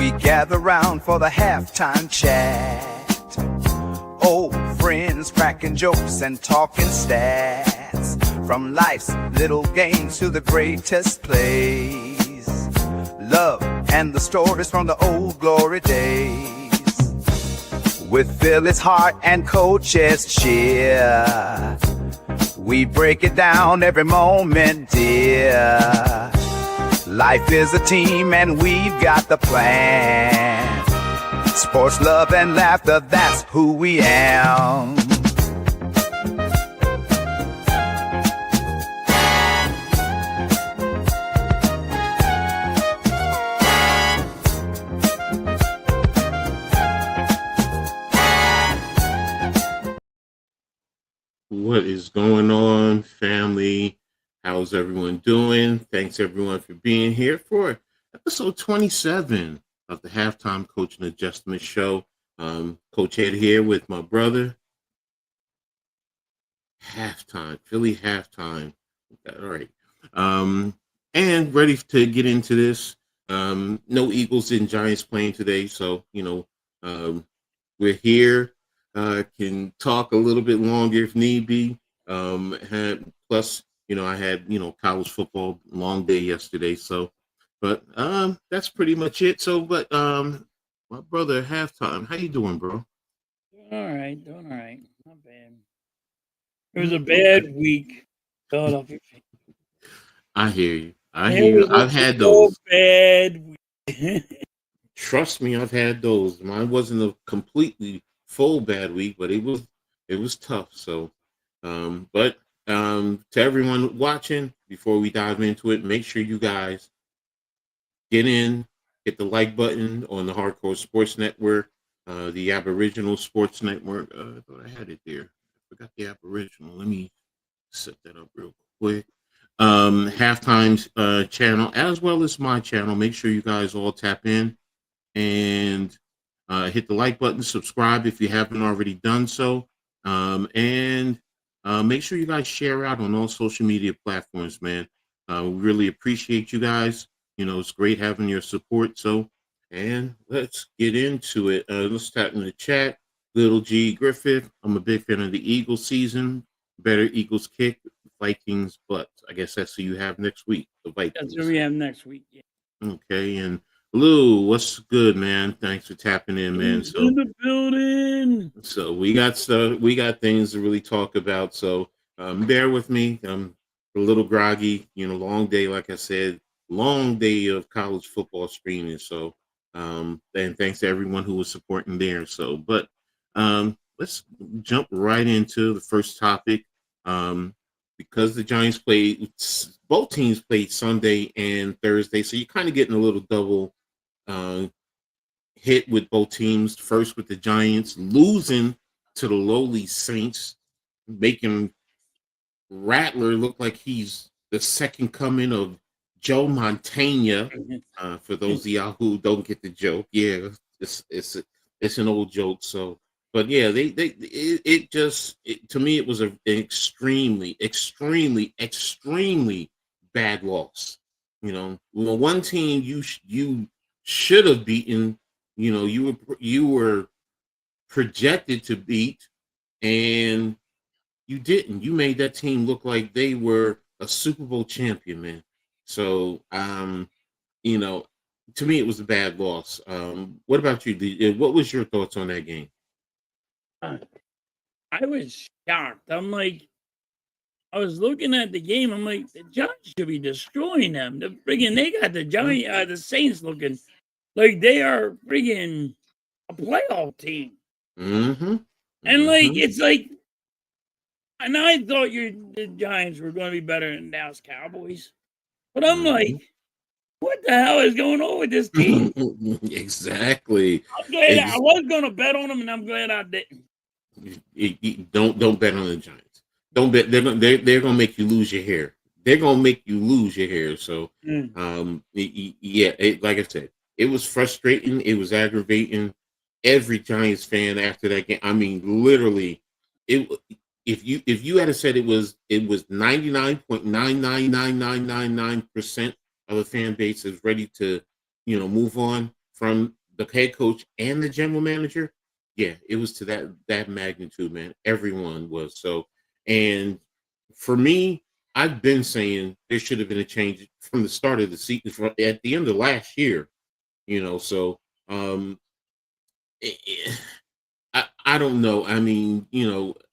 We gather round for the halftime chat. Old friends cracking jokes and talking stats. From life's little games to the greatest plays. Love and the stories from the old glory days. With Philly's heart and Coach Edd's cheer, we break it down every moment, dear. Life is a team and we've got the plan. Sports, love, and laughter, that's who we am. What is going on, family? How's everyone doing? Thanks, everyone, for being here for episode 27 of the Halftime Coach and Adjustment Show. Coach Edd here with my brother. Philly halftime. All right. And ready to get into this. No Eagles and Giants playing today, so, we're here. Can talk a little bit longer if need be. Plus, I had, college football, long day yesterday. So, but that's pretty much it. So, but my brother, halftime, how you doing, bro? Doing all right. Not bad. It was a bad week. Philadelphia. I hear you. I've had those. Bad week. Trust me, I've had those. Mine wasn't a completely full bad week, but it was tough. So, but to everyone watching, before we dive into it, make sure you guys get in, hit the like button on the Hardcore Sports Network, the Aboriginal Sports Network. I thought I had it there. I forgot the Aboriginal. Let me set that up real quick. Halftime's channel, as well as my channel. Make sure you guys all tap in and hit the like button, subscribe if you haven't already done so, and make sure you guys share out on all social media platforms, man. We really appreciate you guys. It's great having your support. So, and let's get into it. Let's start in the chat. Little G Griffith, I'm a big fan of the Eagles season. Better Eagles kick, Vikings butt. I guess that's who you have next week, the Vikings. That's who we have next week. Yeah. Okay, and Lou, what's good, man? Thanks for tapping in, man. So in the building. So we got things to really talk about. So bear with me. I'm a little groggy. Long day, like I said, long day of college football streaming. So and thanks to everyone who was supporting there. So, but let's jump right into the first topic. Because the Giants both teams played Sunday and Thursday, so you're kind of getting a little double hit with both teams. First with the Giants losing to the lowly Saints, making Rattler look like he's the second coming of Joe Montana. For those of y'all who don't get the joke, yeah, it's an old joke. So, but yeah, to me it was an extremely bad loss. One team you should have beaten. You were projected to beat, and you didn't. You made that team look like they were a Super Bowl champion, man. So, to me, it was a bad loss. What about you? What was your thoughts on that game? I was shocked. I was looking at the game. I'm like, the Giants should be destroying them. They got the Saints looking like they are friggin' a playoff team. Mm-hmm. And it's like, and I thought the Giants were going to be better than Dallas Cowboys. But I'm like, what the hell is going on with this team? Exactly. I'm glad I was going to bet on them, and I'm glad I didn't. Don't bet on the Giants. Don't bet. They're gonna make you lose your hair. They're gonna make you lose your hair. So, like I said, it was frustrating. It was aggravating. Every Giants fan after that game. I mean, literally, if you had said it was 99.999999% of the fan base is ready to move on. from the head coach and the general manager, yeah, it was to that magnitude, man. Everyone was so. And for me, I've been saying there should have been a change from the start of the season, at the end of last year. So um, I don't know. I mean,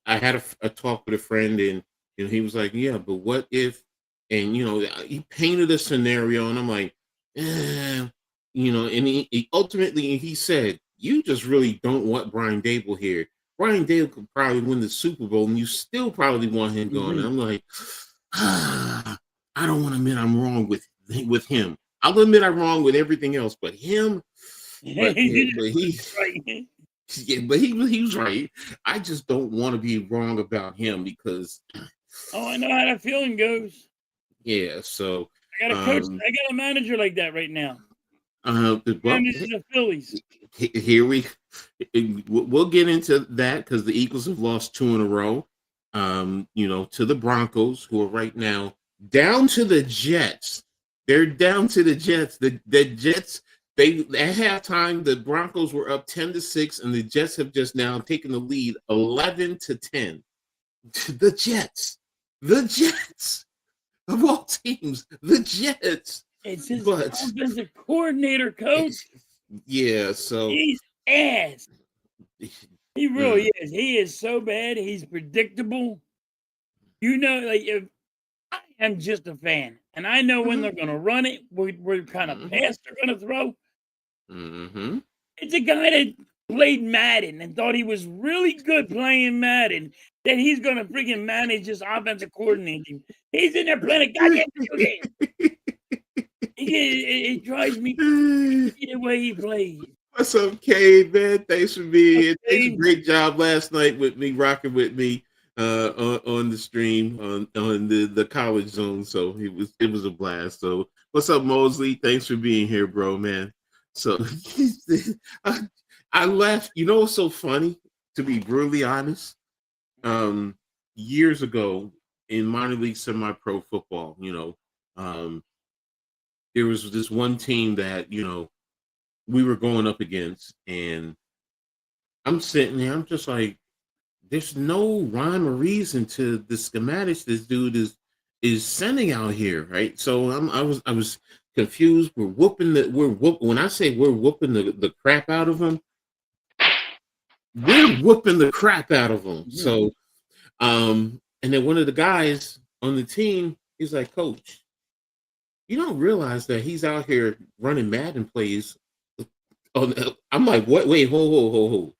I had a talk with a friend, and he was like, "Yeah, but what if?" And he painted a scenario, and I'm like, eh, and he ultimately he said, "You just really don't want Brian Dable here. Brian Dable could probably win the Super Bowl, and you still probably want him going." And I'm like, I don't want to admit I'm wrong with him. I'll admit I'm wrong with everything else, but him. But he. Right. Yeah, but he was right. I just don't want to be wrong about him because Oh, I know how that feeling goes. yeah. So I got a coach. I got a manager like that right now. well, Manages the Phillies. here we'll get into that because the Eagles have lost 2 in a row. To the Broncos, who are right now down to the Jets. They're down to the Jets. The Jets. They at halftime, the Broncos were up 10-6, and the Jets have just now taken the lead 11-10. The Jets of all teams, the Jets. It's his offensive coordinator, coach. Yeah, so he's ass. He really is. He is so bad. He's predictable. Like if I am just a fan, and I know when they're going to run it, what kind of pass they're going to throw. Mm-hmm. It's a guy that played Madden and thought he was really good playing Madden, that he's going to freaking manage this offensive coordinator. He's in there playing a goddamn video game. It drives me crazy the way he plays. What's up, Cade, man? Thanks for being here. Thanks a great job last night with me, rocking with me on the stream on the college zone. So it was a blast. So what's up, Mosley? Thanks for being here, bro, man. So I left. You know what's so funny? To be brutally honest, years ago in minor league semi-pro football, there was this one team that we were going up against, and I'm sitting there. I'm just like, there's no rhyme or reason to the schematics this dude is sending out here, right? So I was confused. When I say we're whooping the crap out of them, we're whooping the crap out of them. Yeah. So and then one of the guys on the team, he's like, "Coach, you don't realize that he's out here running Madden plays." I'm like, "What? Wait, hold.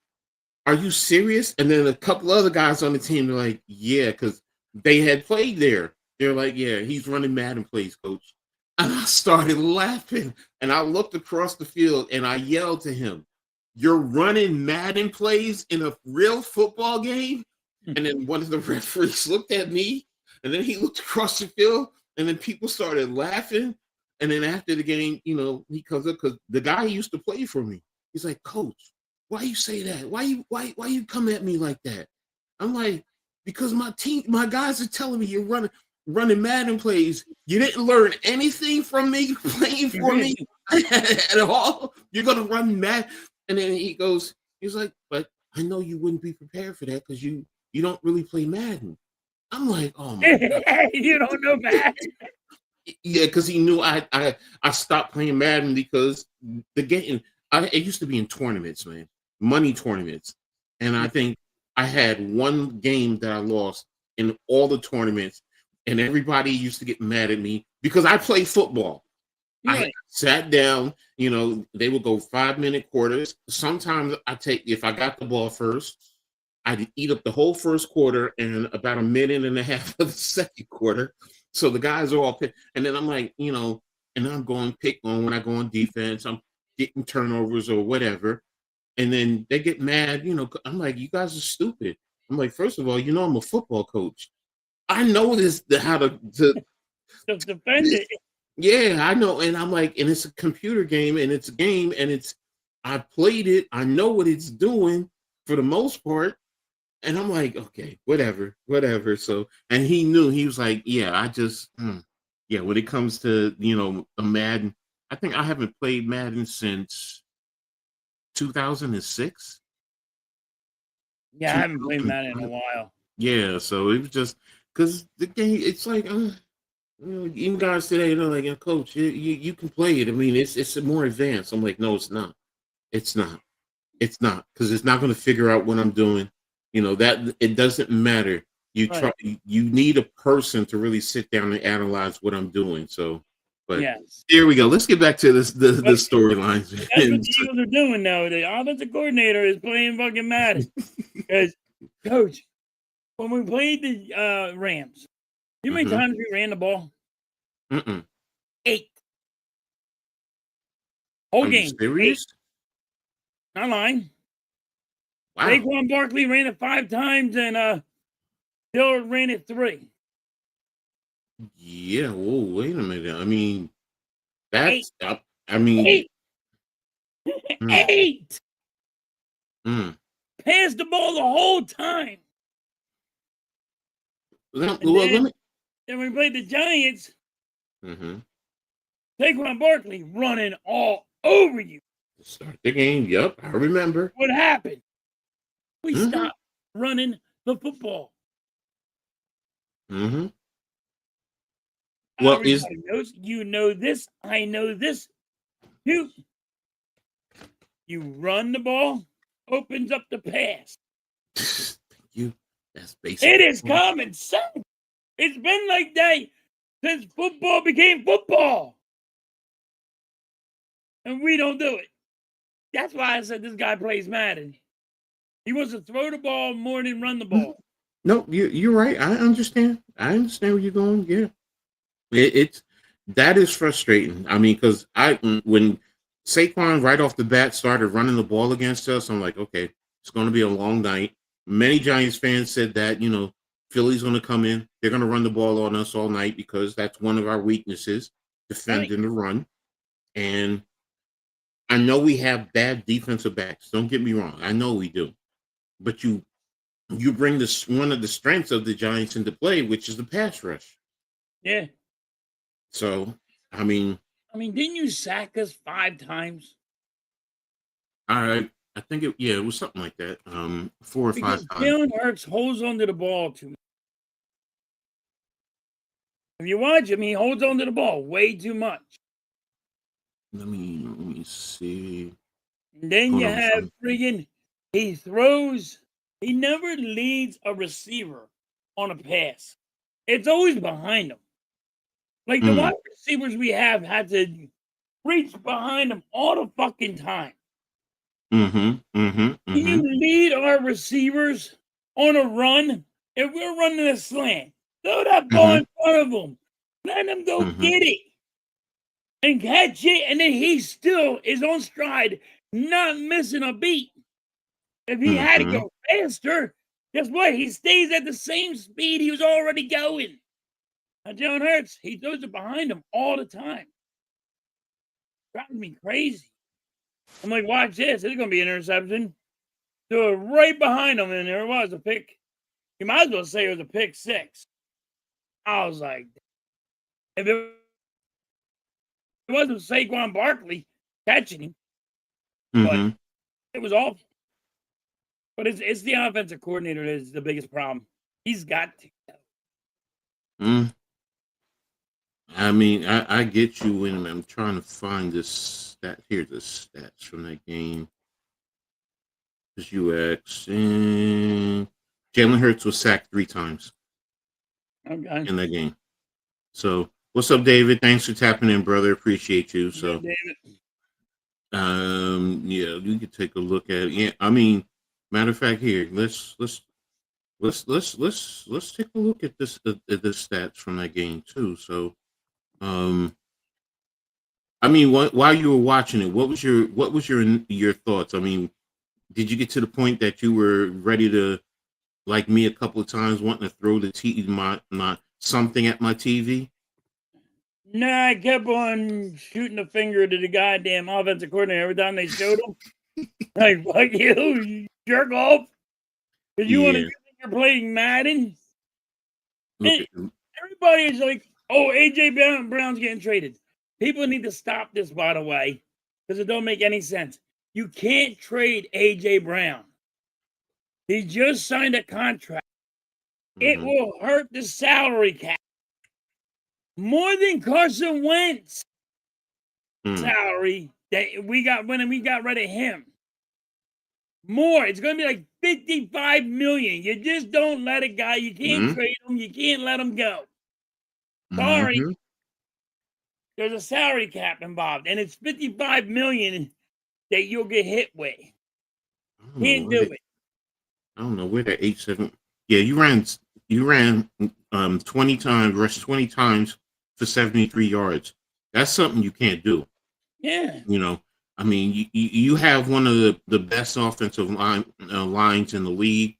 Are you serious?" And then a couple other guys on the team are like, "Yeah," because they had played there. They're like, "Yeah, he's running Madden plays, coach." And I started laughing, and I looked across the field and I yelled to him, "You're running Madden plays in a real football game?" And then one of the referees looked at me, and then he looked across the field, and then people started laughing. And then after the game, he comes up because the guy used to play for me. He's like, "Coach, why you say that? Why you come at me like that?" I'm like, "Because my guys are telling me you're running Madden plays. You didn't learn anything from me playing for me at all. You're gonna run Madden." And then he's like, "But I know you wouldn't be prepared for that because you don't really play Madden." I'm like, "Oh my God." You don't know Madden. Yeah, because he knew I stopped playing Madden because the game. It used to be in tournaments, man, money tournaments, and I think I had one game that I lost in all the tournaments, and everybody used to get mad at me because I play football. Right. I sat down, they would go 5-minute quarters. Sometimes if I got the ball first, I'd eat up the whole first quarter and about a minute and a half of the second quarter. So the guys are all picked. And then I'm like, and I'm going pick on when I go on defense. I'm getting turnovers or whatever. And then they get mad, I'm like, "You guys are stupid." I'm like, "First of all, I'm a football coach. I know how to defend it. Yeah, I know. And I'm like, and it's a computer game, and it's a game, and I played it. I know what it's doing for the most part. And I'm like, "Okay, whatever." So, and he knew. He was like, "Yeah, when it comes to, a Madden, I think I haven't played Madden since 2006. Yeah, I haven't played Madden in a while. Yeah, so it was just because the game. It's like, even guys today, they're like, Coach, you can play it. I mean, it's more advanced. I'm like, no, it's not. It's not. It's not, because it's not going to figure out what I'm doing. That it doesn't matter. Right. You need a person to really sit down and analyze what I'm doing. So, but Yes. here we go. Let's get back to the But storylines. that's what the Eagles are doing now. The offensive coordinator is playing fucking Madden. Because, Coach, when we played the Rams, you know how many times we ran the ball? 8. Whole Are you game. 8. serious? Not lying. Wow. Saquon Barkley ran it 5 times, and Dillard ran it 3. Yeah. Whoa. Wait a minute. I mean, 8. that's. I mean. 8. Mm, 8. mm. Passed the ball the whole time. Let And me. then we played the Giants. Mm-hmm. Saquon Barkley running all over you. Start the game. Yep, I remember. What happened? We Mm-hmm. stopped running the football. Mm-hmm. Well, Everybody knows. You know this. I know this. You run the ball, opens up the pass. Thank you. That's basic. It is common sense. It's been like that since football became football. And we don't do it. That's why I said this guy plays Madden. He wants to throw the ball more than run the ball. No, you're right. I understand. I understand where you're going. Yeah, it's that is frustrating. I mean, because when Saquon right off the bat started running the ball against us, I'm like, okay, it's going to be a long night. Many Giants fans said that Philly's going to come in. They're going to run the ball on us all night because that's one of our weaknesses, defending the run. And I know we have bad defensive backs. Don't get me wrong. I know we do. But you bring this one of the strengths of the Giants into play, which is the pass rush. Yeah. So, I mean, didn't you sack us 5 times? I think it was something like that. 4 or 5 times. Jalen Hurts holds onto the ball too much. If you watch him, he holds onto the ball way too much. Let me see. And then you have friggin' he never leads a receiver on a pass. It's always behind him. Like the wide receivers we have had to reach behind him all the fucking time. Can you lead our receivers on a run? If we're running a slant, throw that ball in front of them. Let him go get it and catch it, and then he still is on stride, not missing a beat. If he had to go faster, guess what? He stays at the same speed he was already going. Now, Jalen Hurts, he throws it behind him all the time. Driving me crazy. I'm like, watch this. It's going to be an interception. Threw it right behind him, and there was a pick. You might as well say it was a pick 6. I was like, if it wasn't Saquon Barkley catching him, but it was awful. But it's the offensive coordinator that is the biggest problem. He's got to go. I mean, I get you, and I'm trying to find this stat. Here's the stats from that game. This UX. Jalen Hurts was sacked 3 times in that game. So, what's up, David? Thanks for tapping in, brother. Appreciate you. So, yeah, you could take a look at it. Yeah, I mean, matter of fact, here, let's take a look at this the stats from that game too. So, I mean, while you were watching it, what was your thoughts? I mean, did you get to the point that you were ready to, like me, a couple of times, wanting to throw my something at my TV? Nah, I kept on shooting the finger to the goddamn offensive coordinator every time they showed him. Like, fuck you jerk off. Because you want to think you're playing Madden? Everybody is like, oh, AJ Brown's getting traded. People need to stop this, by the way, because it don't make any sense. You can't trade A.J. Brown. He just signed a contract. It Mhm. will hurt the salary cap more than Carson Wentz Mm. salary that we got when we got rid of him. More. It's going to be like 55 million. You just don't let a guy. You can't Mhm. trade him. You can't let him go. Sorry. Mhm. There's a salary cap involved, and it's 55 million that you'll get hit with. I don't know Can't where do they, it. I don't know where that 8-7. Yeah, you ran 20 times, rushed 20 times for 73 yards. That's something you can't do. Yeah. You know, I mean, you have one of the best offensive lines in the league.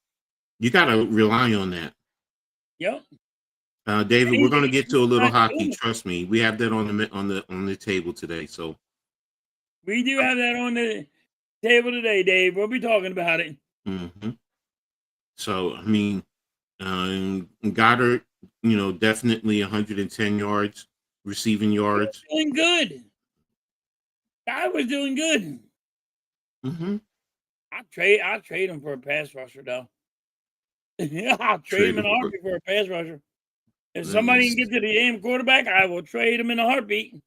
You got to rely on that. Yep. David, we're going to get to a little Not hockey. doing it. Trust me, we have that on the table today. So, We do have that on the table today, Dave. We'll be talking about it. mhm. So I mean, Goddard, definitely 110 yards, receiving He was yards. doing good. Guy was doing good. Mm-hmm. I'll trade him for a pass rusher though. I'll trade him in Traded a for. heartbeat for a pass rusher. If Let me somebody can see. get to the damn quarterback, I will trade him in a heartbeat.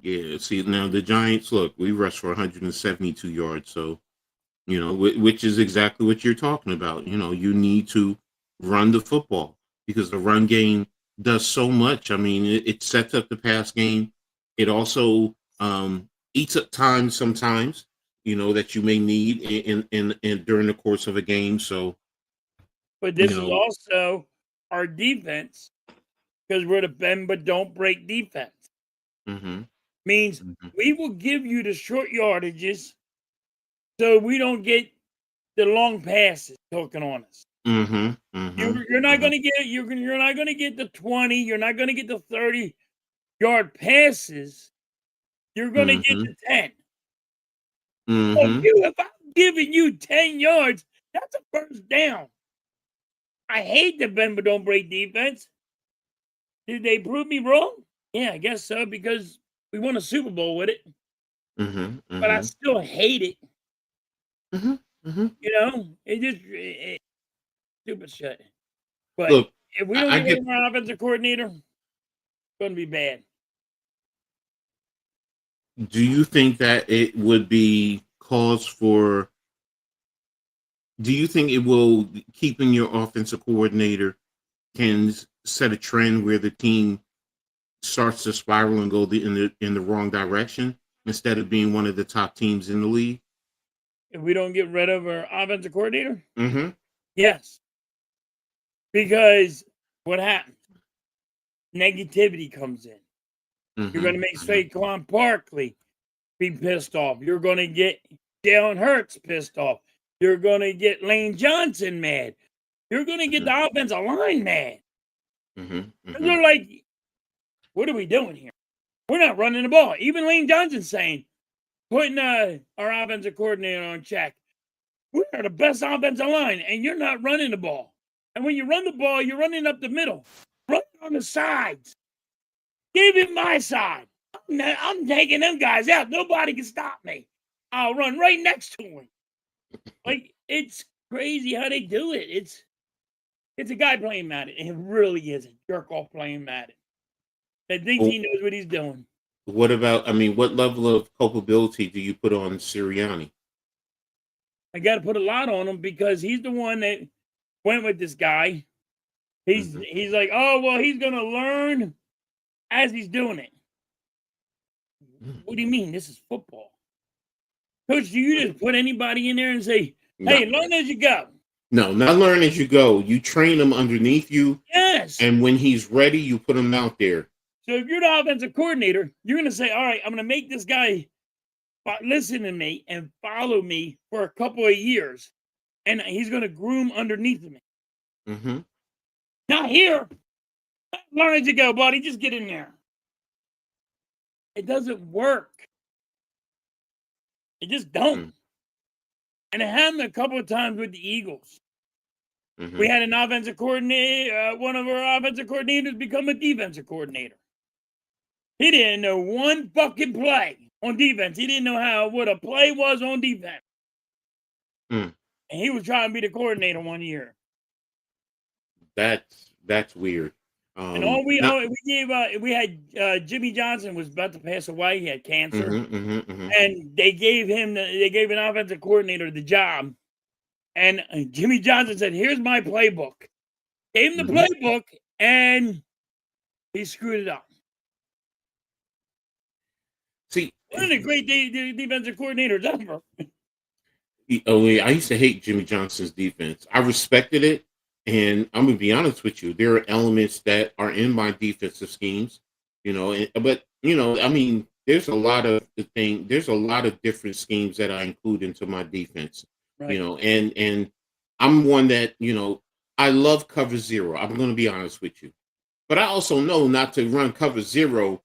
Yeah, see now the Giants. Look, we rushed for 172 yards. So which is exactly what you're talking about. You need to run the football because the run game does so much. I mean, it sets up the pass game. It also eats up time sometimes. That you may need in during the course of a game. So But you this is know. also our defense because we're the bend but don't break defense. Mm-hmm, Means mm-hmm, we will give you the short yardages so we don't get the long passes taken on us. mm-hmm, mm-hmm, You're not mm-hmm, gonna get you're not gonna get the 20, you're not gonna get the 30-yard passes. You're gonna get mm-hmm, the 10. So mm-hmm. if I'm giving you 10 yards, that's a first down. I hate the bend but don't break defense. Did they prove me wrong? Yeah, I guess so because we won a Super Bowl with it. Mm-hmm, But I mm-hmm, still hate it. mm-hmm, mm-hmm. It just stupid shit. But Look, if we don't I get rid get. of our offensive coordinator, it's gonna be bad. Do you think that it would be cause for? Do you think it will keeping your offensive coordinator can set a trend where the team starts to spiral and go in the wrong direction instead of being one of the top teams in the league? If we don't get rid of our offensive coordinator, Mm-hmm. yes. Because what happens? Negativity comes in. You're Mm-hmm. gonna make Mm-hmm. Saquon Barkley be pissed off. You're gonna get Jalen Hurts pissed off. You're gonna get Lane Johnson mad. You're gonna get the offensive line mad. Mm-hmm. 'Cause Mm-hmm. they're like, what are we doing here? We're not running the ball. Even Lane Johnson saying, putting our offensive coordinator on check. We are the best offensive line, and you're not running the ball. And when you run the ball, you're running up the middle, running on the sides. Give him my side. I'm taking them guys out. Nobody can stop me. I'll run right next to him. Like it's crazy how they do it. It's a guy playing Madden. It really is a jerk off playing Madden that thinks Well, he knows what he's doing. what about? I mean, what level of culpability do you put on Sirianni? I got to put a lot on him because he's the one that went with this guy. He's Mm-hmm. he's like, oh well, he's gonna learn as he's doing it. What do you mean? This is football, coach. Do you just put anybody in there and say, No, hey, learn as you go? no, not learn as you go. You train him underneath you, Yes. and when he's ready, you put him out there. So if you're the offensive coordinator, you're gonna say, all right, I'm gonna make this guy listen to me and follow me for a couple of years, and he's gonna groom underneath me. Mm-hmm. Not here. Learn as you go, buddy. Just get in there. It doesn't work. It just don't. And it happened a couple of times with the Eagles. Mm-hmm. We had an offensive coordinator, one of our offensive coordinators become a defensive coordinator. He didn't know one fucking play. on defense. He didn't know what a play was on defense. Mm. And he was trying to be the coordinator one year. That's weird. And we had Jimmy Johnson was about to pass away. He had cancer, and they gave an offensive coordinator the job. And Jimmy Johnson said, "Here's my playbook." Gave him the playbook, and he screwed it up. See, one of the great defensive coordinators ever. I used to hate Jimmy Johnson's defense. I respected it. And I'm gonna be honest with you, there are elements that are in my defensive schemes, but I mean, there's a lot of different schemes that I include into my defense, right. And I'm one that, I love cover zero. I'm gonna be honest with you. But I also know not to run cover zero,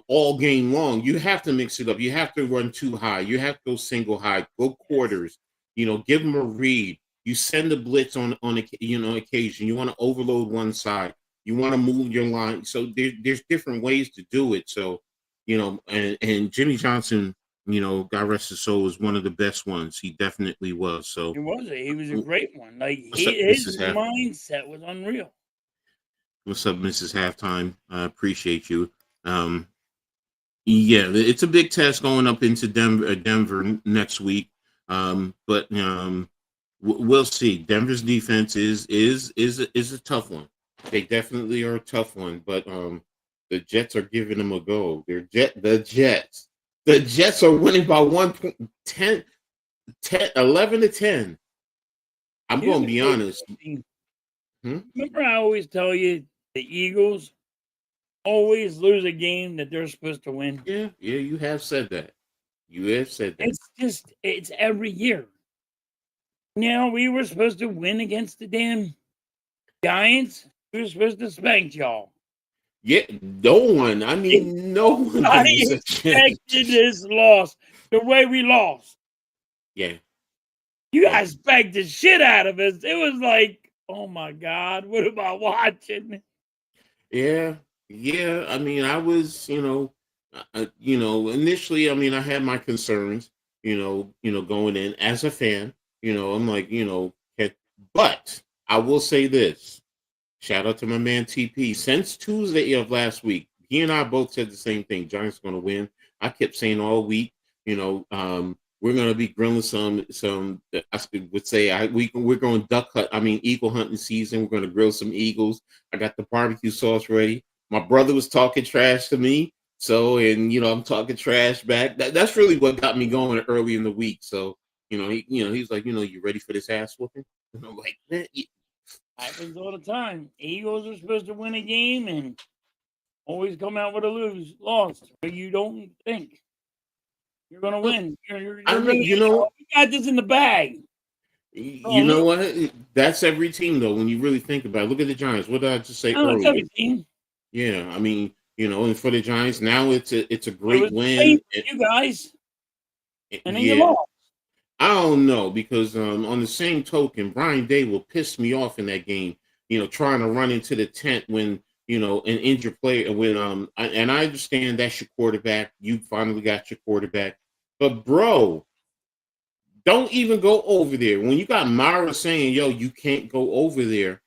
all game long. You have to mix it up. You have to run too high. You have to go single high, go quarters, give them a read. You send the blitz on occasion. You want to overload one side. You want to move your line. So there's different ways to do it. So, and Jimmy Johnson, God rest his soul, was one of the best ones. He definitely was. So he was a great one. Like his mindset was unreal. What's up, Mrs. Halftime? I appreciate you. Yeah, it's a big test going up into Denver next week. But we'll see. Denver's defense is a tough one. They definitely are a tough one, but the Jets are giving them a go. The Jets are winning by 11-10. I'm going to be honest. Remember, I always tell you the Eagles always lose a game that they're supposed to win. Yeah, you have said that. It's every year. Now, we were supposed to win against the damn Giants. We were supposed to spank y'all. Yeah, no one expected this loss the way we lost. Yeah. You guys spanked the shit out of us. It was like, oh my God, what am I watching? Yeah. I mean, I was, initially, I mean, I had my concerns, going in as a fan. I'm like, but I will say this. Shout out to my man TP. Since Tuesday of last week, he and I both said the same thing. Giants going to win. I kept saying all week, we're going to be grilling some. I would say we're going eagle hunting season. We're going to grill some eagles. I got the barbecue sauce ready. My brother was talking trash to me, so I'm talking trash back. That's really what got me going early in the week. So he's like, you ready for this ass whooping? And I'm like, man, happens all the time. Eagles are supposed to win a game and always come out with a loss. But you don't think you're going to win. You got this in the bag. You know what? That's every team, though. When you really think about it, look at the Giants. What did I just say earlier? It's every team. Yeah, I mean, and for the Giants now, it's a great win. You guys, and then you lost. I don't know, because on the same token, Brian Day will piss me off in that game. Trying to run into the tent when an injured player. When and I understand that's your quarterback. You finally got your quarterback, but bro, don't even go over there. When you got Mara saying, "Yo, you can't go over there,"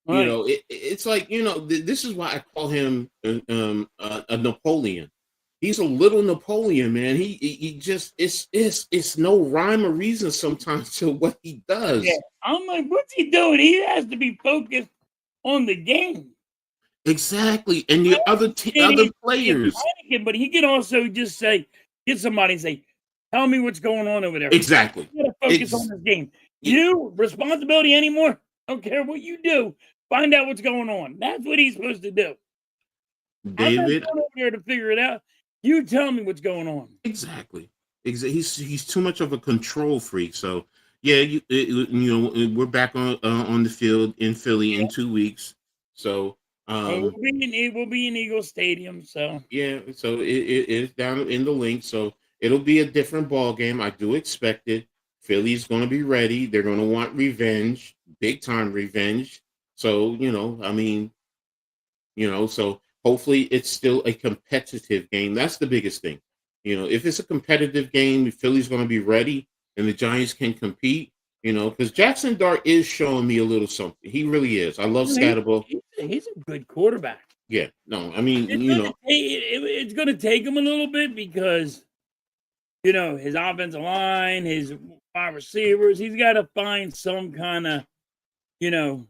right. It's like this is why I call him a Napoleon. He's a little Napoleon, man. He just it's no rhyme or reason sometimes to what he does. Yeah. I'm like, what's he doing? He has to be focused on the game. Exactly, and the other players. But he can also just get somebody and say, "Tell me what's going on over there." Exactly. You gotta focus on this game. You responsibility anymore. Don't care what you do. Find out what's going on. That's what he's supposed to do. David, I'm not going over there to figure it out. You tell me what's going on. Exactly. He's too much of a control freak. So yeah, we're back on the field in Philly in 2 weeks. So we'll be in Eagle Stadium. So yeah, so it's down in the link. So it'll be a different ball game. I do expect it. Philly's going to be ready. They're going to want revenge, big time revenge. So so hopefully it's still a competitive game. That's the biggest thing. If it's a competitive game, the Philly's going to be ready and the Giants can compete. Because Jackson Dart is showing me a little something. He really is. I love Scatterbo. He's a good quarterback. Yeah, no, I mean, It's going to take him a little bit because, his offensive line, his wide receivers, he's got to find some kind of,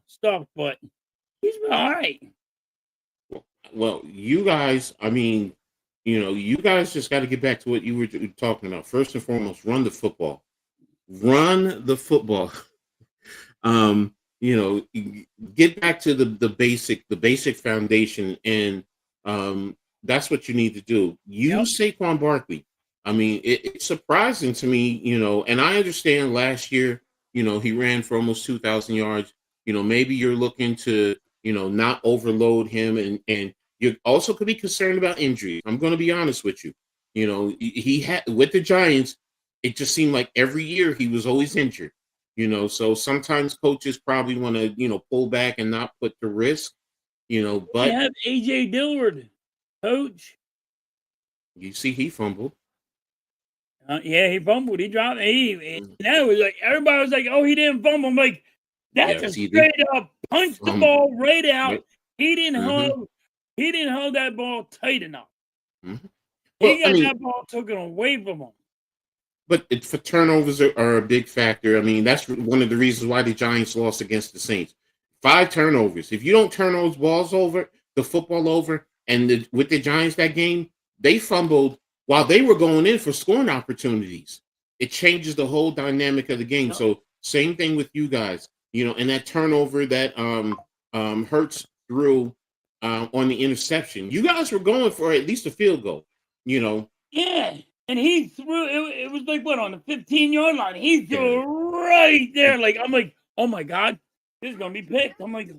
stuff, but he's all right. Well, you guys, I mean, you guys just got to get back to what you were talking about. First and foremost, run the football. Run the football. Get back to the basic foundation, and that's what you need to do. Use Saquon Barkley. I mean, it's surprising to me, and I understand last year, he ran for almost 2,000 yards. Maybe you're looking to, not overload him, and you also could be concerned about injury. I'm going to be honest with you. He had with the Giants, it just seemed like every year he was always injured. So sometimes coaches probably want to, pull back and not put the risk, but you have AJ Dillard, coach. You see, he fumbled. Yeah, he fumbled. He dropped. That was like everybody was like, "Oh, he didn't fumble." I'm like, that's a straight up punch the ball right out. Right. He didn't hold. He didn't hold that ball tight enough. Mm-hmm. He got that ball taken away from him. But for turnovers are a big factor. I mean, that's one of the reasons why the Giants lost against the Saints. 5 turnovers. If you don't turn those balls over, the football over, and with the Giants that game, they fumbled while they were going in for scoring opportunities. It changes the whole dynamic of the game. So same thing with you guys, and that turnover that Hurts threw on the interception. You guys were going for at least a field goal, Yeah. And he threw it was like what on the 15-yard line. He threw right there. Like I'm like, oh my God, this is gonna be picked. I'm like,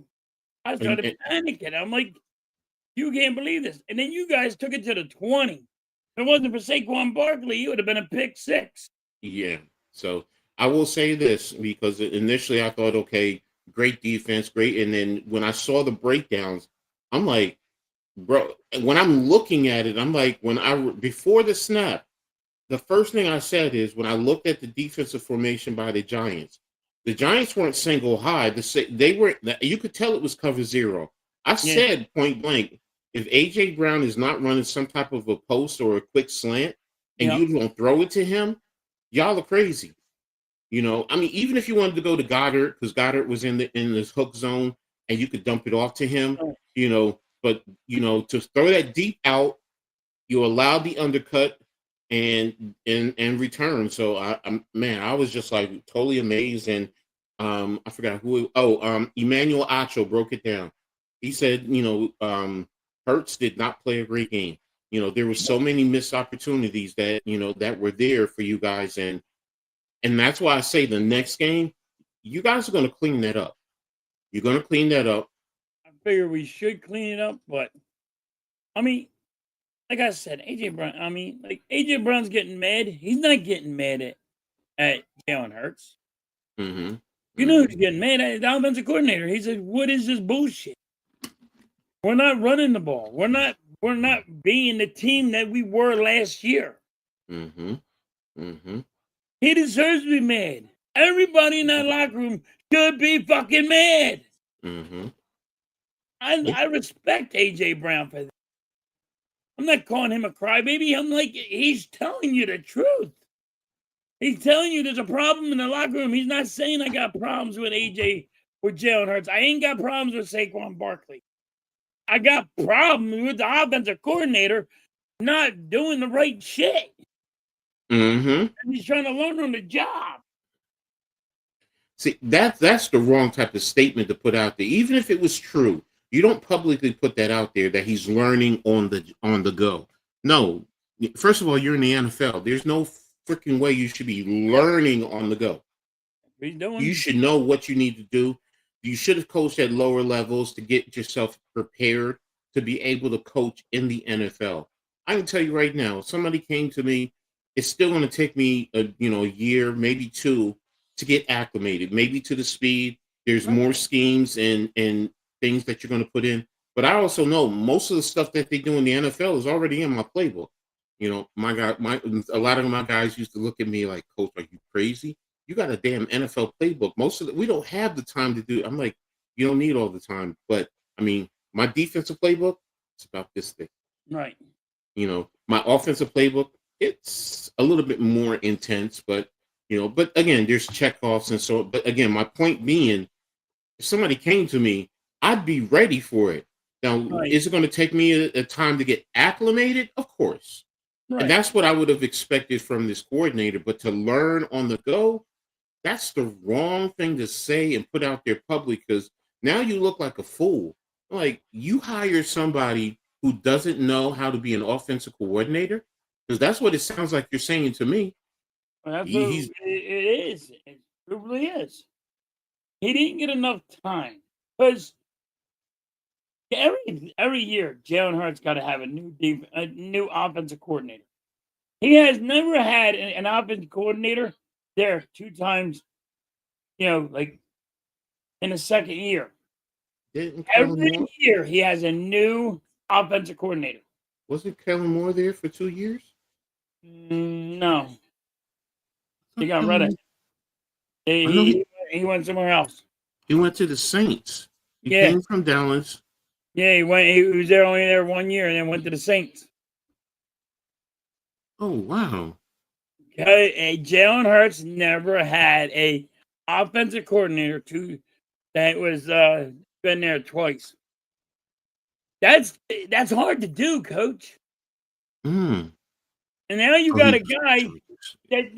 I started panicking. I'm like, you can't believe this. And then you guys took it to the 20. If it wasn't for Saquon Barkley, it would have been a pick 6. Yeah. So I will say this because initially I thought, okay, great defense, great. And then when I saw the breakdowns, I'm like, bro, when I'm looking at it, I'm like, before the snap, the first thing I said is when I looked at the defensive formation by the Giants weren't single high. They were. You could tell it was cover 0. I said point blank, if AJ Brown is not running some type of a post or a quick slant, and you don't throw it to him, y'all are crazy. I mean, even if you wanted to go to Goddard, because Goddard was in this hook zone, and you could dump it off to him, but to throw that deep out, you allow the undercut and return. So I was just like totally amazed. And I forgot who. Emmanuel Acho broke it down. He said, Hurts did not play a great game. There were so many missed opportunities that that were there for you guys, and that's why I say the next game, you guys are going to clean that up. You're going to clean that up. I figure we should clean it up, but I mean, like I said, AJ Brown. I mean, like AJ Brown's getting mad. He's not getting mad at Jalen Hurts. Mm-hmm. You know who's getting mad at the offensive coordinator? He said, "What is this bullshit? We're not running the ball. We're not being the team that we were last year." Mm-hmm. Mm-hmm. He deserves to be mad. Everybody in that locker room should be fucking mad. Mm-hmm. I respect AJ Brown for that. I'm not calling him a crybaby. I'm like, he's telling you the truth. He's telling you there's a problem in the locker room. He's not saying I got problems with Jalen Hurts. I ain't got problems with Saquon Barkley. I got problems with the offensive coordinator not doing the right shit. Mm-hmm. And he's trying to learn on the job. See, that's the wrong type of statement to put out there. Even if it was true, you don't publicly put that out there that he's learning on the go. No, first of all, you're in the NFL. There's no freaking way you should be learning on the go. You should know what you need to do. You should have coached at lower levels to get yourself prepared to be able to coach in the NFL. I can tell you right now, if somebody came to me, it's still going to take me a year, maybe 2, to get acclimated, maybe to the speed. There's more schemes and things that you're going to put in. But I also know most of the stuff that they do in the NFL is already in my playbook. You know, a lot of my guys used to look at me like, Coach, are you crazy? You got a damn NFL playbook. Most of it, we don't have the time to do. I'm like, you don't need all the time. But I mean, my defensive playbook, it's about this thing. Right. You know, my offensive playbook, it's a little bit more intense, but but again, there's checkoffs and so. But again, my point being, if somebody came to me, I'd be ready for it. Now, Right. is it going to take me a time to get acclimated? Of course. Right. And that's what I would have expected from this coordinator. But to learn on the go, that's the wrong thing to say and put out there public, because now you look like a fool. Like, you hire somebody who doesn't know how to be an offensive coordinator, because that's what it sounds like you're saying to me. Well, that's what He's it is. It really is. He didn't get enough time because every year Jalen Hurts got to have a new offensive coordinator. He has never had an offensive coordinator there 2 times. Like in the second year. didn't Every Kellen Moore, year he has a new offensive coordinator. wasn't Kellen Moore there for 2 years? No, he got rid of Kellen him. I know He went somewhere else. he went to the Saints. He Yeah. came from Dallas. Yeah, he went. He was there only there 1 year, and then went to the Saints. Oh, wow. Jalen Hurts never had a offensive coordinator that was been there twice. That's hard to do, Coach. Mm. And now you Oh, got a he- guy that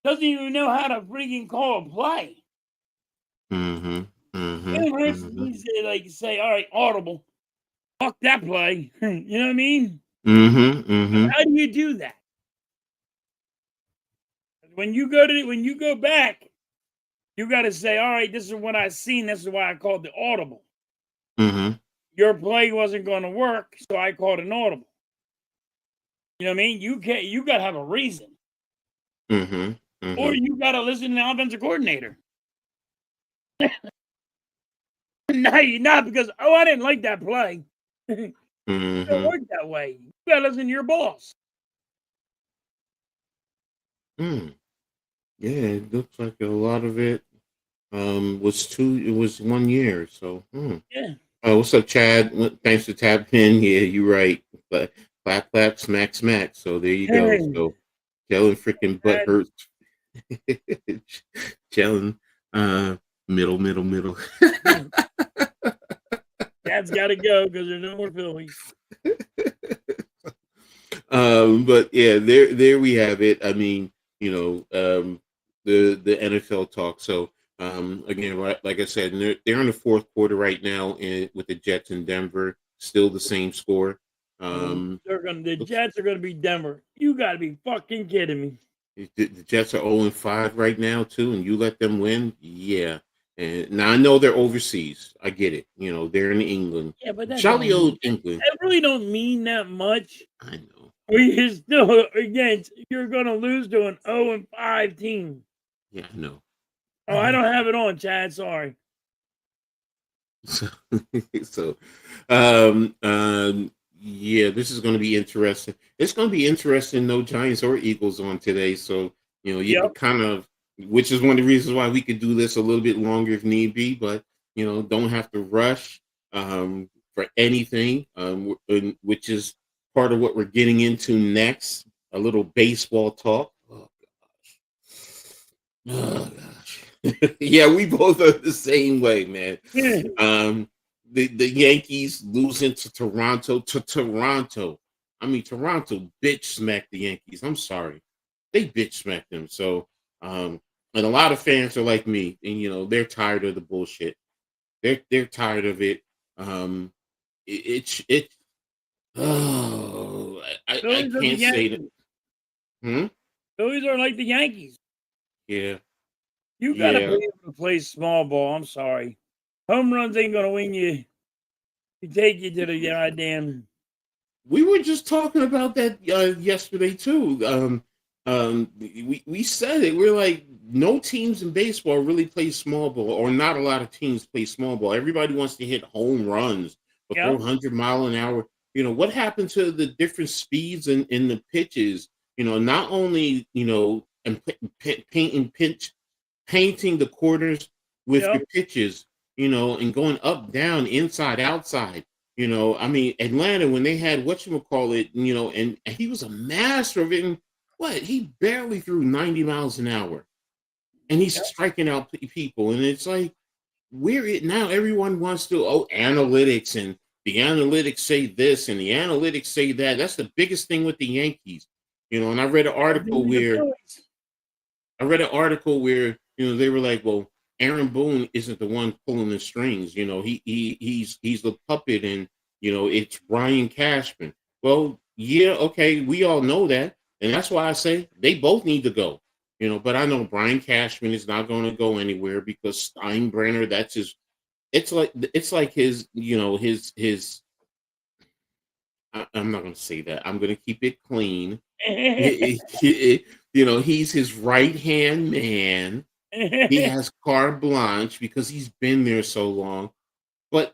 doesn't even know how to freaking call a play. Mhm. Jalen Hurts needs to say, all right, audible. Fuck that play. You know what I mean? How do you do that? When you go back, you got to say, all right, this is what I seen. This is why I called the audible. Your play wasn't going to work, so I called an audible. You know what I mean? You got to have a reason. Or you got to listen to the offensive coordinator. No, you're not, because, I didn't like that play. It don't work that way. You got to listen to your boss. Yeah, it looks like a lot of it was 1 year. So, Yeah. what's up, Chad? Thanks for tapping in. Yeah, you're right. But clap, clap, smack, smack. So there you go. Hey. So Jalen freaking butt hurts. Jalen, middle. Dad's got to go because there's no more Phillies. But yeah, there we have it. I mean, the NFL talk. So again, like I said, they're in the fourth quarter right now, with the Jets in Denver, still the same score. The Jets are gonna beat Denver. You gotta be fucking kidding me. The Jets are 0-5 right now too, and you let them win? Yeah. And now I know they're overseas. I get it. They're in England. Yeah, but that's Jolly old England. That really don't mean that much. I know. You're still you're gonna lose to an 0-5 team. Yeah, I know. Oh, I don't have it on, Chad. Sorry. So, yeah, this is going to be interesting. It's going to be interesting. No Giants or Eagles on today, so you can kind of, which is one of the reasons why we could do this a little bit longer if need be. But don't have to rush for anything, which is part of what we're getting into next. A little baseball talk. Oh gosh. Yeah, we both are the same way, man. The Yankees losing to Toronto. I mean, Toronto bitch smacked the Yankees. I'm sorry. They bitch smacked them. So, and a lot of fans are like me, and they're tired of the bullshit. They're tired of it. I can't say that. Phillies are like the Yankees. Yeah. You gotta be able to play small ball. I'm sorry. Home runs ain't gonna win you. You take you to the goddamn. We were just talking about that yesterday too. We said it. We're like, no teams in baseball really play small ball, or not a lot of teams play small ball. Everybody wants to hit home runs or throw 100-mile-an-hour. what happened to the different speeds in the pitches? Not only, and painting the corners with Yep. your pitches, and going up, down, inside, outside. I mean, Atlanta, when they had whatchamacallit, and he was a master of it. And he barely threw 90 miles an hour, and he's Yep. striking out people. And it's like, now everyone wants to, analytics, and the analytics say this and the analytics say that. That's the biggest thing with the Yankees. And I read an article where they were like, well, Aaron Boone isn't the one pulling the strings. He's the puppet, and it's Brian Cashman. Well, yeah, okay, we all know that, and that's why I say they both need to go. But I know Brian Cashman is not going to go anywhere because Steinbrenner, that's his. It's like his, his. I'm not going to say that. I'm going to keep it clean. He's his right hand man. He has carte blanche because he's been there so long. But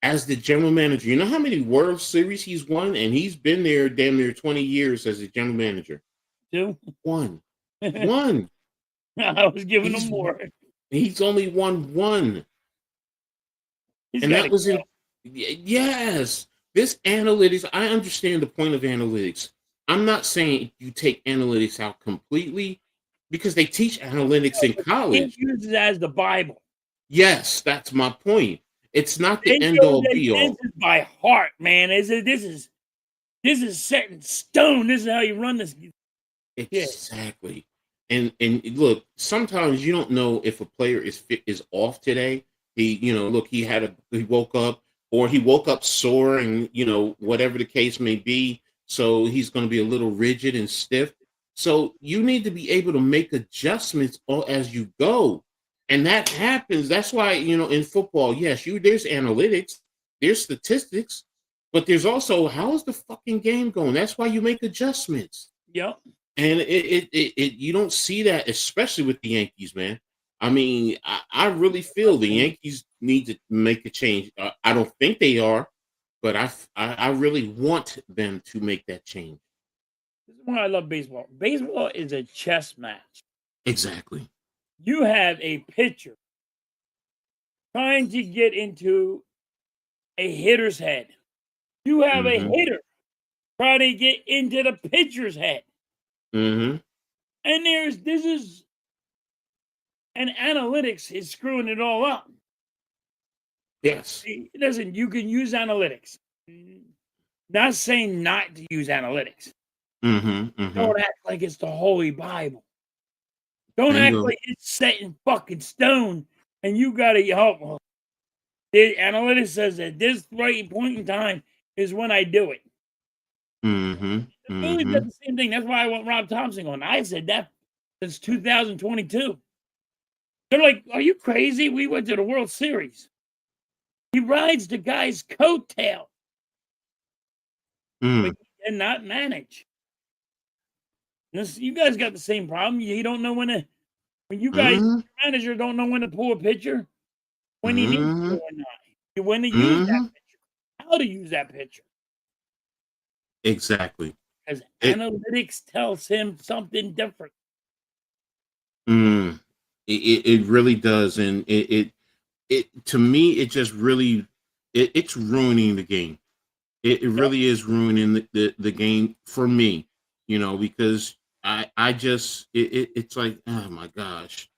as the general manager, you know how many World Series he's won, and he's been there damn near 20 years as a general manager. 2. One. I was giving him more. He's only won 1. And that was yes. This analytics, I understand the point of analytics. I'm not saying you take analytics out completely, because they teach analytics in college. You use it as the Bible. Yes, that's my point. It's not the end all be all. This is by heart, man. This is set in stone. This is how you run this. Exactly. And look, sometimes you don't know if a player is off today. He woke up, or he woke up sore, and whatever the case may be. So he's going to be a little rigid and stiff. So you need to be able to make adjustments as you go. And that happens. That's why, in football, yes, there's analytics, there's statistics, but there's also, how's the fucking game going? That's why you make adjustments. Yep. And you don't see that, especially with the Yankees, man. I mean, I really feel the Yankees need to make a change. I don't think they are, but I really want them to make that change. This is why I love baseball. Baseball is a chess match. Exactly. You have a pitcher trying to get into a hitter's head. You have a hitter trying to get into the pitcher's head. Mm-hmm. And analytics is screwing it all up. Yes. Listen, you can use analytics. Not saying not to use analytics. Don't act like it's the Holy Bible. Don't act like it's set in fucking stone and you got to help. The analytics says that this right point in time is when I do it. The Phillies did the same thing. That's why I want Rob Thompson on. I said that since 2022. They're like, are you crazy? We went to the World Series. He rides the guy's coattail. But he cannot manage. You guys got the same problem. You don't know when you guys, your manager, don't know when to pull a pitcher, when he needs to or not. When to use that pitcher, how to use that pitcher. Exactly. Because analytics tells him something different. It really does, and it to me, it just really it's ruining the game. It really is ruining the game for me, because I just it's like, oh my gosh,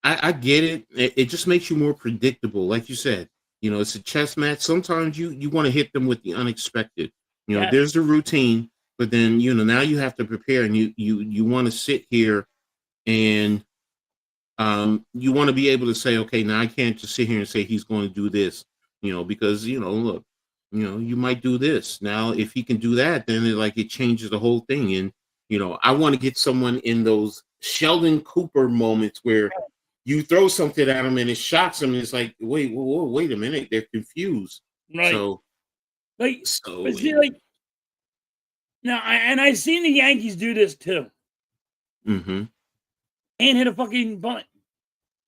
I get it. It just makes you more predictable, like you said. It's a chess match. Sometimes you want to hit them with the unexpected. There's the routine, but then now you have to prepare, and you want to sit here and you want to be able to say, okay, now I can't just sit here and say he's going to do this, because look, you might do this. Now if he can do that, then it changes the whole thing. And I want to get someone in those Sheldon Cooper moments where you throw something at them and it shocks them, and it's like, wait a minute, they're confused. Right. Now, I've seen the Yankees do this too. And hit a fucking bunt.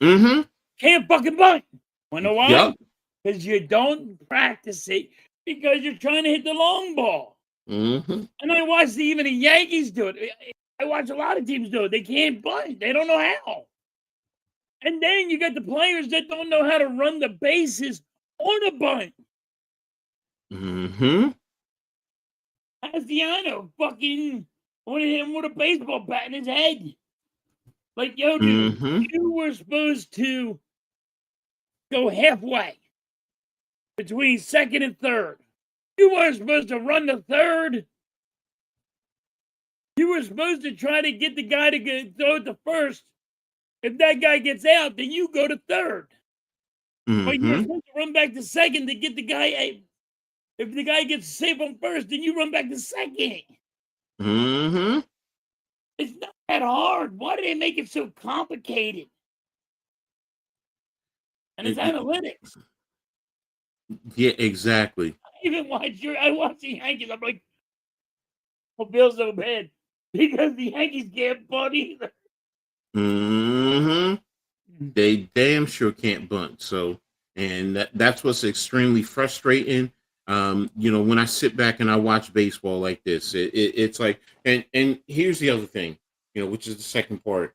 Can't fucking bunt. Wanna know why? Because you don't practice it. because you're trying to hit the long ball. Mm-hmm. And I watched even the Yankees do it. I watch a lot of teams do it. They can't bunt. They don't know how. And then you got the players that don't know how to run the bases on a bunt. Mm-hmm. Castellanos fucking wanted him with a baseball bat in his head. Like, yo, dude, Mm-hmm. you were supposed to go halfway between second and third. You weren't supposed to run the third. You were supposed to try to get the guy to throw it to first. If that guy gets out, then you go to third. But you're Mm-hmm. supposed to run back to second to get the guy. If the guy gets safe on first, then you run back to second. Mm-hmm. It's not that hard. Why do they make it so complicated? And it's analytics. Yeah, exactly. I watch the Yankees. I'm like, I feel so bad because the Yankees can't bunt either. Mm-hmm. They damn sure can't bunt. So, and that's what's extremely frustrating. When I sit back and I watch baseball like this, it's like, and here's the other thing, which is the second part.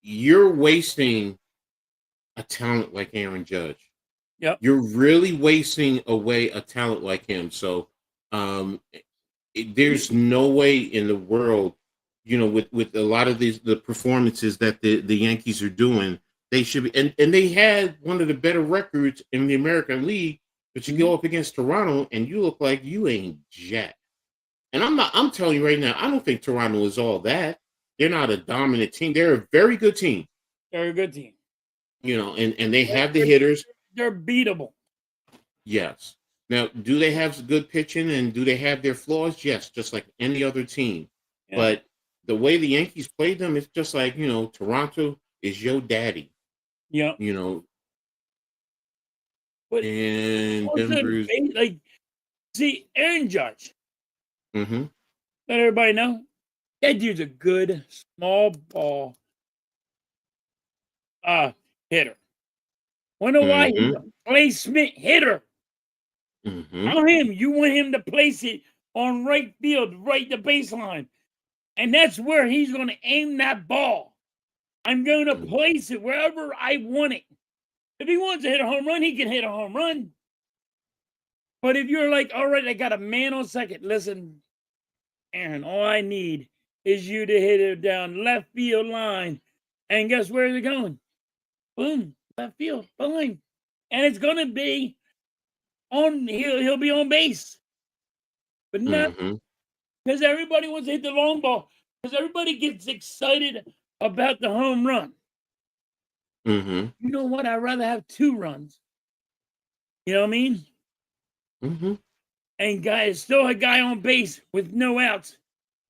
You're wasting a talent like Aaron Judge. Yep. You're really wasting away a talent like him. So, there's no way in the world, with a lot of the performances that the Yankees are doing, they should be, and they had one of the better records in the American League, but you go up against Toronto and you look like you ain't jack. And I'm telling you right now, I don't think Toronto is all that. They're not a dominant team. They're a very good team. They're a good team. And they have the hitters. They're beatable. Yes. Now, do they have good pitching and do they have their flaws? Yes, just like any other team. Yeah. But the way the Yankees played them, it's just like, Toronto is your daddy. Yeah. But And also, Denver's. see, Aaron Judge. Mm-hmm. Let everybody know that dude's a good small ball hitter. Wanna know why? He's a placement hitter. Mm-hmm. Tell him you want him to place it on right field, right the baseline. And that's where he's going to aim that ball. I'm going to place it wherever I want it. If he wants to hit a home run, he can hit a home run. But if you're like, all right, I got a man on second. Listen, Aaron, all I need is you to hit it down left field line. And guess where they're going? Boom, left field, fine. And it's going to be he'll be on base. But not because everybody wants to hit the long ball. Because everybody gets excited about the home run. Mm-hmm. You know what? I'd rather have 2 runs. You know what I mean? Mm-hmm. And guys, still a guy on base with no outs.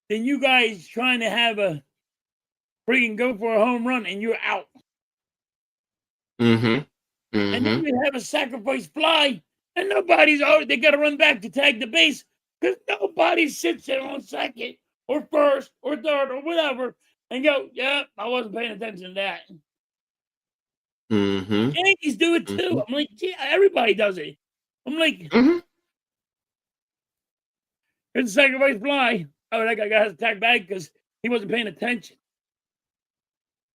Then you guys trying to have a freaking go for a home run and you're out. Mm-hmm. Mm-hmm. And then you have a sacrifice fly and they got to run back to tag the base because nobody sits there on second or first or third or whatever and go, yeah, I wasn't paying attention to that. Mm-hmm. Yankees do it too. I'm like, yeah, everybody does it. I'm like, it's a sacrifice fly. Oh, that guy got his tag back because he wasn't paying attention.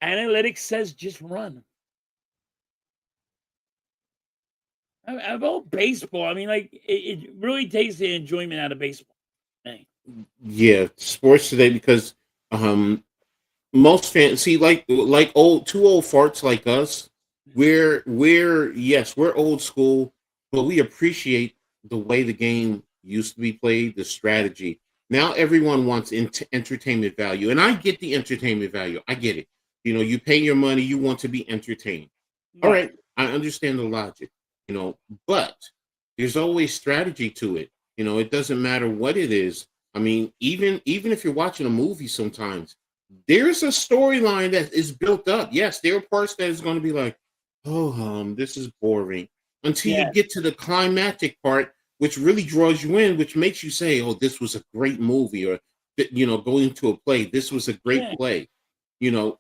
Analytics says just run. Of all baseball, I mean, like it really takes the enjoyment out of baseball. Dang. Yeah, sports today because most fans see like two old farts like us. We're old school, but we appreciate the way the game used to be played, the strategy. Now everyone wants entertainment value, and I get the entertainment value. I get it. You pay your money, you want to be entertained. All right, I understand the logic. But there's always strategy to it. It doesn't matter what it is. I mean, even if you're watching a movie, sometimes there's a storyline that is built up. Yes, there are parts that is going to be like, oh, this is boring until you get to the climactic part, which really draws you in, which makes you say, oh, this was a great movie, or going to a play, this was a great play.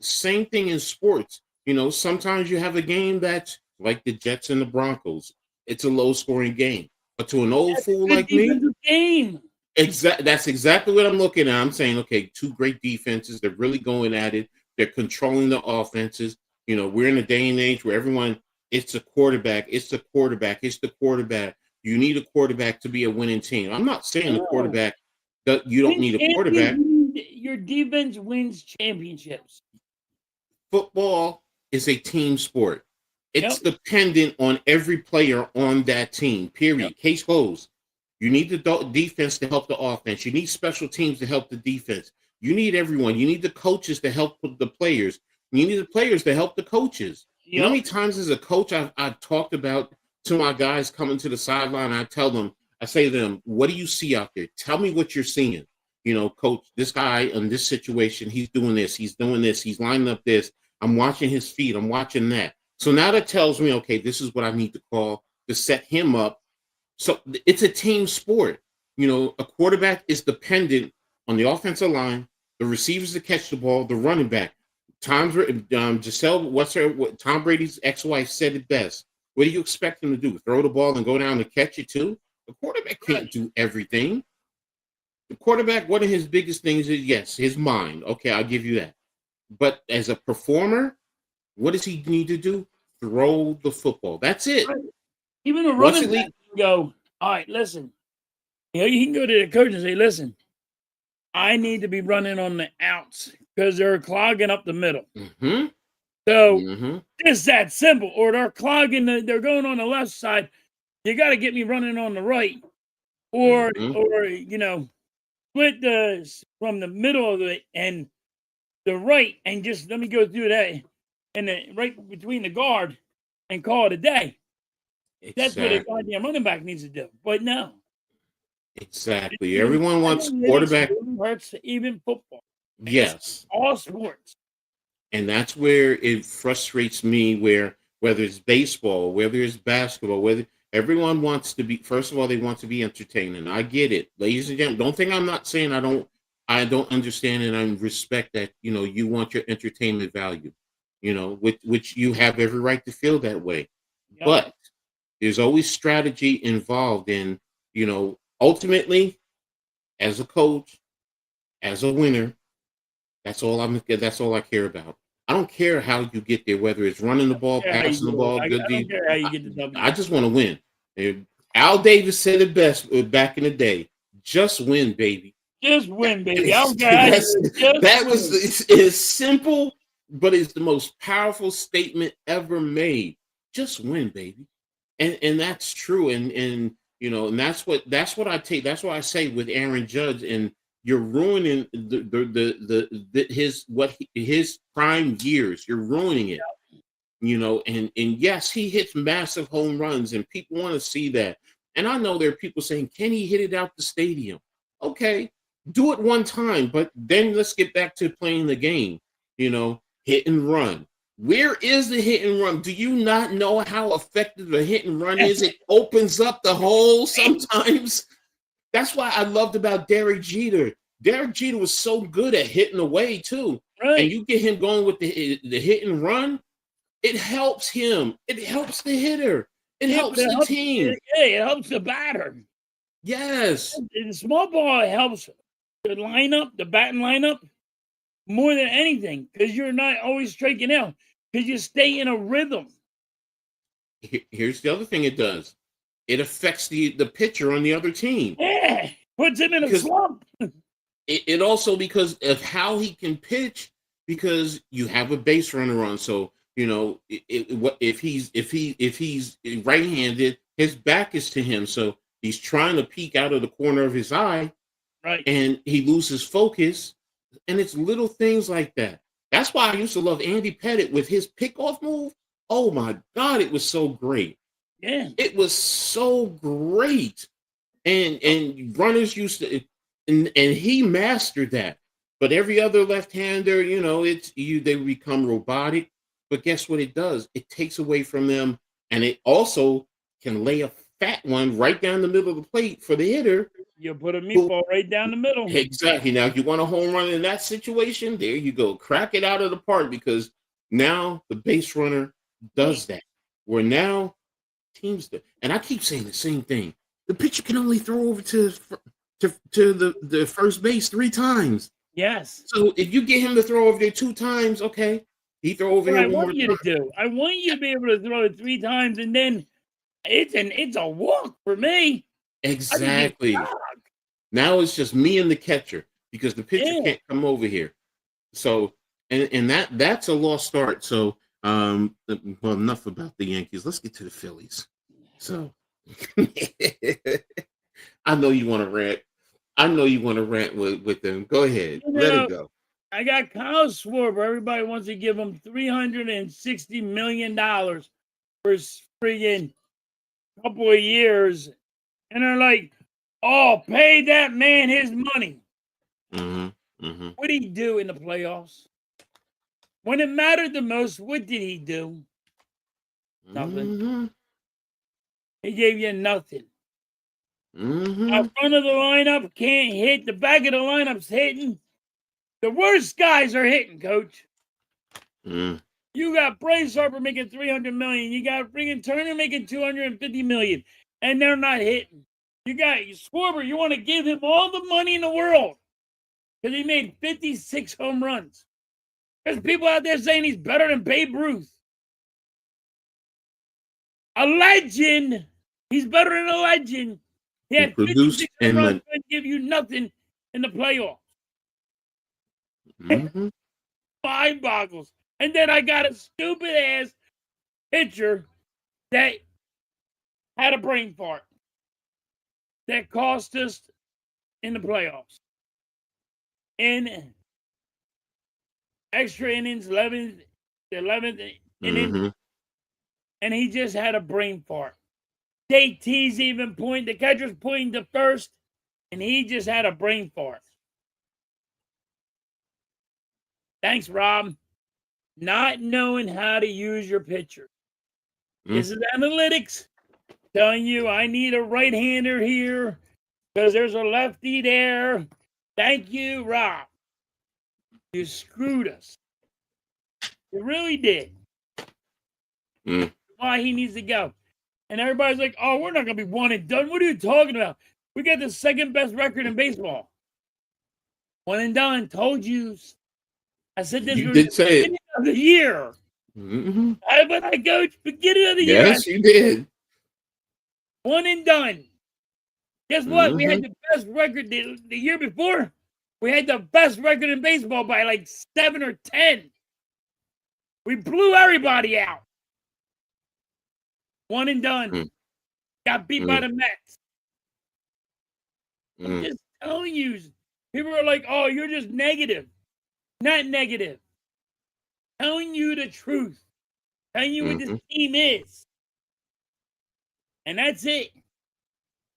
Same thing in sports. Sometimes you have a game that's like the Jets and the Broncos. It's a low scoring game. But to an old fool Good like me, defensive game. that's exactly what I'm looking at. I'm saying, okay, two great defenses. They're really going at it. They're controlling the offenses. We're in a day and age where everyone, it's the quarterback. It's the quarterback. It's the quarterback. You need a quarterback to be a winning team. I'm not saying the quarterback that you don't need a quarterback. Your defense wins championships. Football is a team sport. It's Yep. dependent on every player on that team, period. Yep. Case closed. You need the defense to help the offense. You need special teams to help the defense. You need everyone. You need the coaches to help the players. You need the players to help the coaches. Yep. You know how many times as a coach I've talked about to my guys coming to the sideline, I say to them, what do you see out there? Tell me what you're seeing. Coach, this guy in this situation, he's doing this, he's lining up this. I'm watching his feet, I'm watching that. So now that tells me, okay, this is what I need to call to set him up. So it's a team sport. A quarterback is dependent on the offensive line, the receivers to catch the ball, the running back. Tom Brady's ex-wife said it best. What do you expect him to do? Throw the ball and go down and catch it too? The quarterback can't do everything. The quarterback, one of his biggest things is, yes, his mind. Okay, I'll give you that. But as a performer, what does he need to do? Throw the football. That's it. Even a running back can go, all right, listen. You can go to the coach and say, listen, I need to be running on the outs because they're clogging up the middle. Mm-hmm. So it's that simple. Or they're clogging, they're going on the left side. You got to get me running on the right. Or split from the middle of it and the right and just let me go through that and right between the guard and call it a day. Exactly. That's what a goddamn running back needs to do. But no. Exactly. Everyone wants quarterback. Hurts even football. Yes. All sports. And that's where it frustrates me, whether it's baseball, whether it's basketball, whether everyone wants to be, first of all, they want to be entertaining. I get it. Ladies and gentlemen, don't think I'm not saying I don't understand and I respect that, you want your entertainment value, which you have every right to feel that way. Yep. But there's always strategy involved in, ultimately, as a coach, as a winner, that's all I care about. I don't care how you get there, whether it's running the ball, passing the ball, good deed. I don't care how you get the W. I just want to win. And Al Davis said it best back in the day. Just win, baby. Just win, baby. It's simple, but it's the most powerful statement ever made. Just win, baby. And that's true. And that's what I take. That's why I say with Aaron Judge, and you're ruining his prime years. You're ruining it. And yes, he hits massive home runs, and people want to see that. And I know there are people saying, can he hit it out the stadium? Okay, do it one time, but then let's get back to playing the game. Hit and run. Where is the hit and run? Do you not know how effective the hit and run is? It opens up the hole sometimes. That's why I loved about Derek Jeter. Derek Jeter was so good at hitting away too. Right. And you get him going with the hit and run, it helps him. It helps the hitter. It helps the team. It helps the batter. Yes. The small ball helps the lineup, the batting lineup, more than anything, because you're not always striking out, because you stay in a rhythm. Here's the other thing it does. It affects the pitcher on the other team. Yeah, puts him in a slump. It also, because of how he can pitch, because you have a base runner on. So, if he's right-handed, his back is to him. So he's trying to peek out of the corner of his eye, right? And he loses focus. And it's little things like that. That's why I used to love Andy Pettitte with his pickoff move. Oh my God, it was so great. Yeah, it was so great. And runners used to, and he mastered that. But every other left-hander, they become robotic. But guess what it does? It takes away from them, and it also can lay a fat one right down the middle of the plate for the hitter. You put a meatball right down the middle. Exactly. Now, if you want a home run in that situation, there you go. Crack it out of the park, because now the base runner does that. Where now teams do. And I keep saying the same thing. the pitcher can only throw over to the first base 3 times. Yes. So if you get him to throw over there 2 times, okay, he throw over What here I one more want you time. to do, I want you to be able to throw it 3 times, and then it's a walk for me. I could get Exactly. shocked. Now it's just me and the catcher because the pitcher Yeah. can't come over here. So and that's a lost start. So well, enough about the Yankees. Let's get to the Phillies. So I know you want to rant. I know you want to rant with them. Go ahead. You Let it know, go. I got Kyle Schwarber. Everybody wants to give him $360 million for his friggin' couple of years. And they're like, oh, pay that man his money. What did he do in the playoffs? When it mattered the most, what did he do? Nothing. He gave you nothing. Our front of the lineup can't hit. The back of the lineup's hitting. The worst guys are hitting, Coach. You got Bryce Harper making $300 million. You got friggin' Turner making $250 million, and they're not hitting. You got Schwarber. You want to give him all the money in the world because he made 56 home runs. There's people out there saying he's better than Babe Ruth. A legend. He's better than a legend. He had 56 home runs, couldn't give you nothing in the playoffs. Mind boggles. And then I got a stupid ass pitcher that had a brain fart that cost us in the playoffs. In extra innings, 11th inning, and he just had a brain fart. JT's even pointing, the catcher's pointing to first, and he just had a brain fart. Thanks, Rob. Not knowing how to use your pitcher. This is analytics telling you I need a right-hander here because there's a lefty there. Thank you, Rob. You screwed us. You really did. Why he needs to go. And everybody's like, oh, we're not going to be one and done. What are you talking about? We got the second best record in baseball. One and done. Told you. I said this You did say it. Of the year. But I coach beginning of the year. Yes, you did. One and done. Guess what? We had the best record the year before. We had the best record in baseball by like 7 or 10. We blew everybody out. One and done. Got beat by the Mets. I'm just telling you. People are like, oh, you're just negative. Not negative. Telling you the truth. Telling you what this team is. And that's it.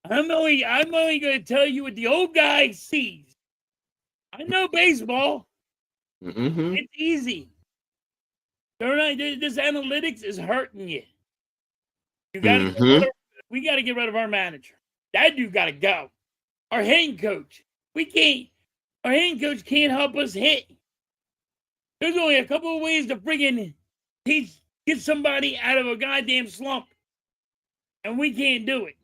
I'm only going to tell you what the old guy sees. I know baseball. It's easy. This analytics is hurting you. You got we got to get rid of our manager. That dude got to go. Our hitting coach. Our hitting coach can't help us hit. There's only a couple of ways to friggin' get somebody out of a goddamn slump. And we can't do it.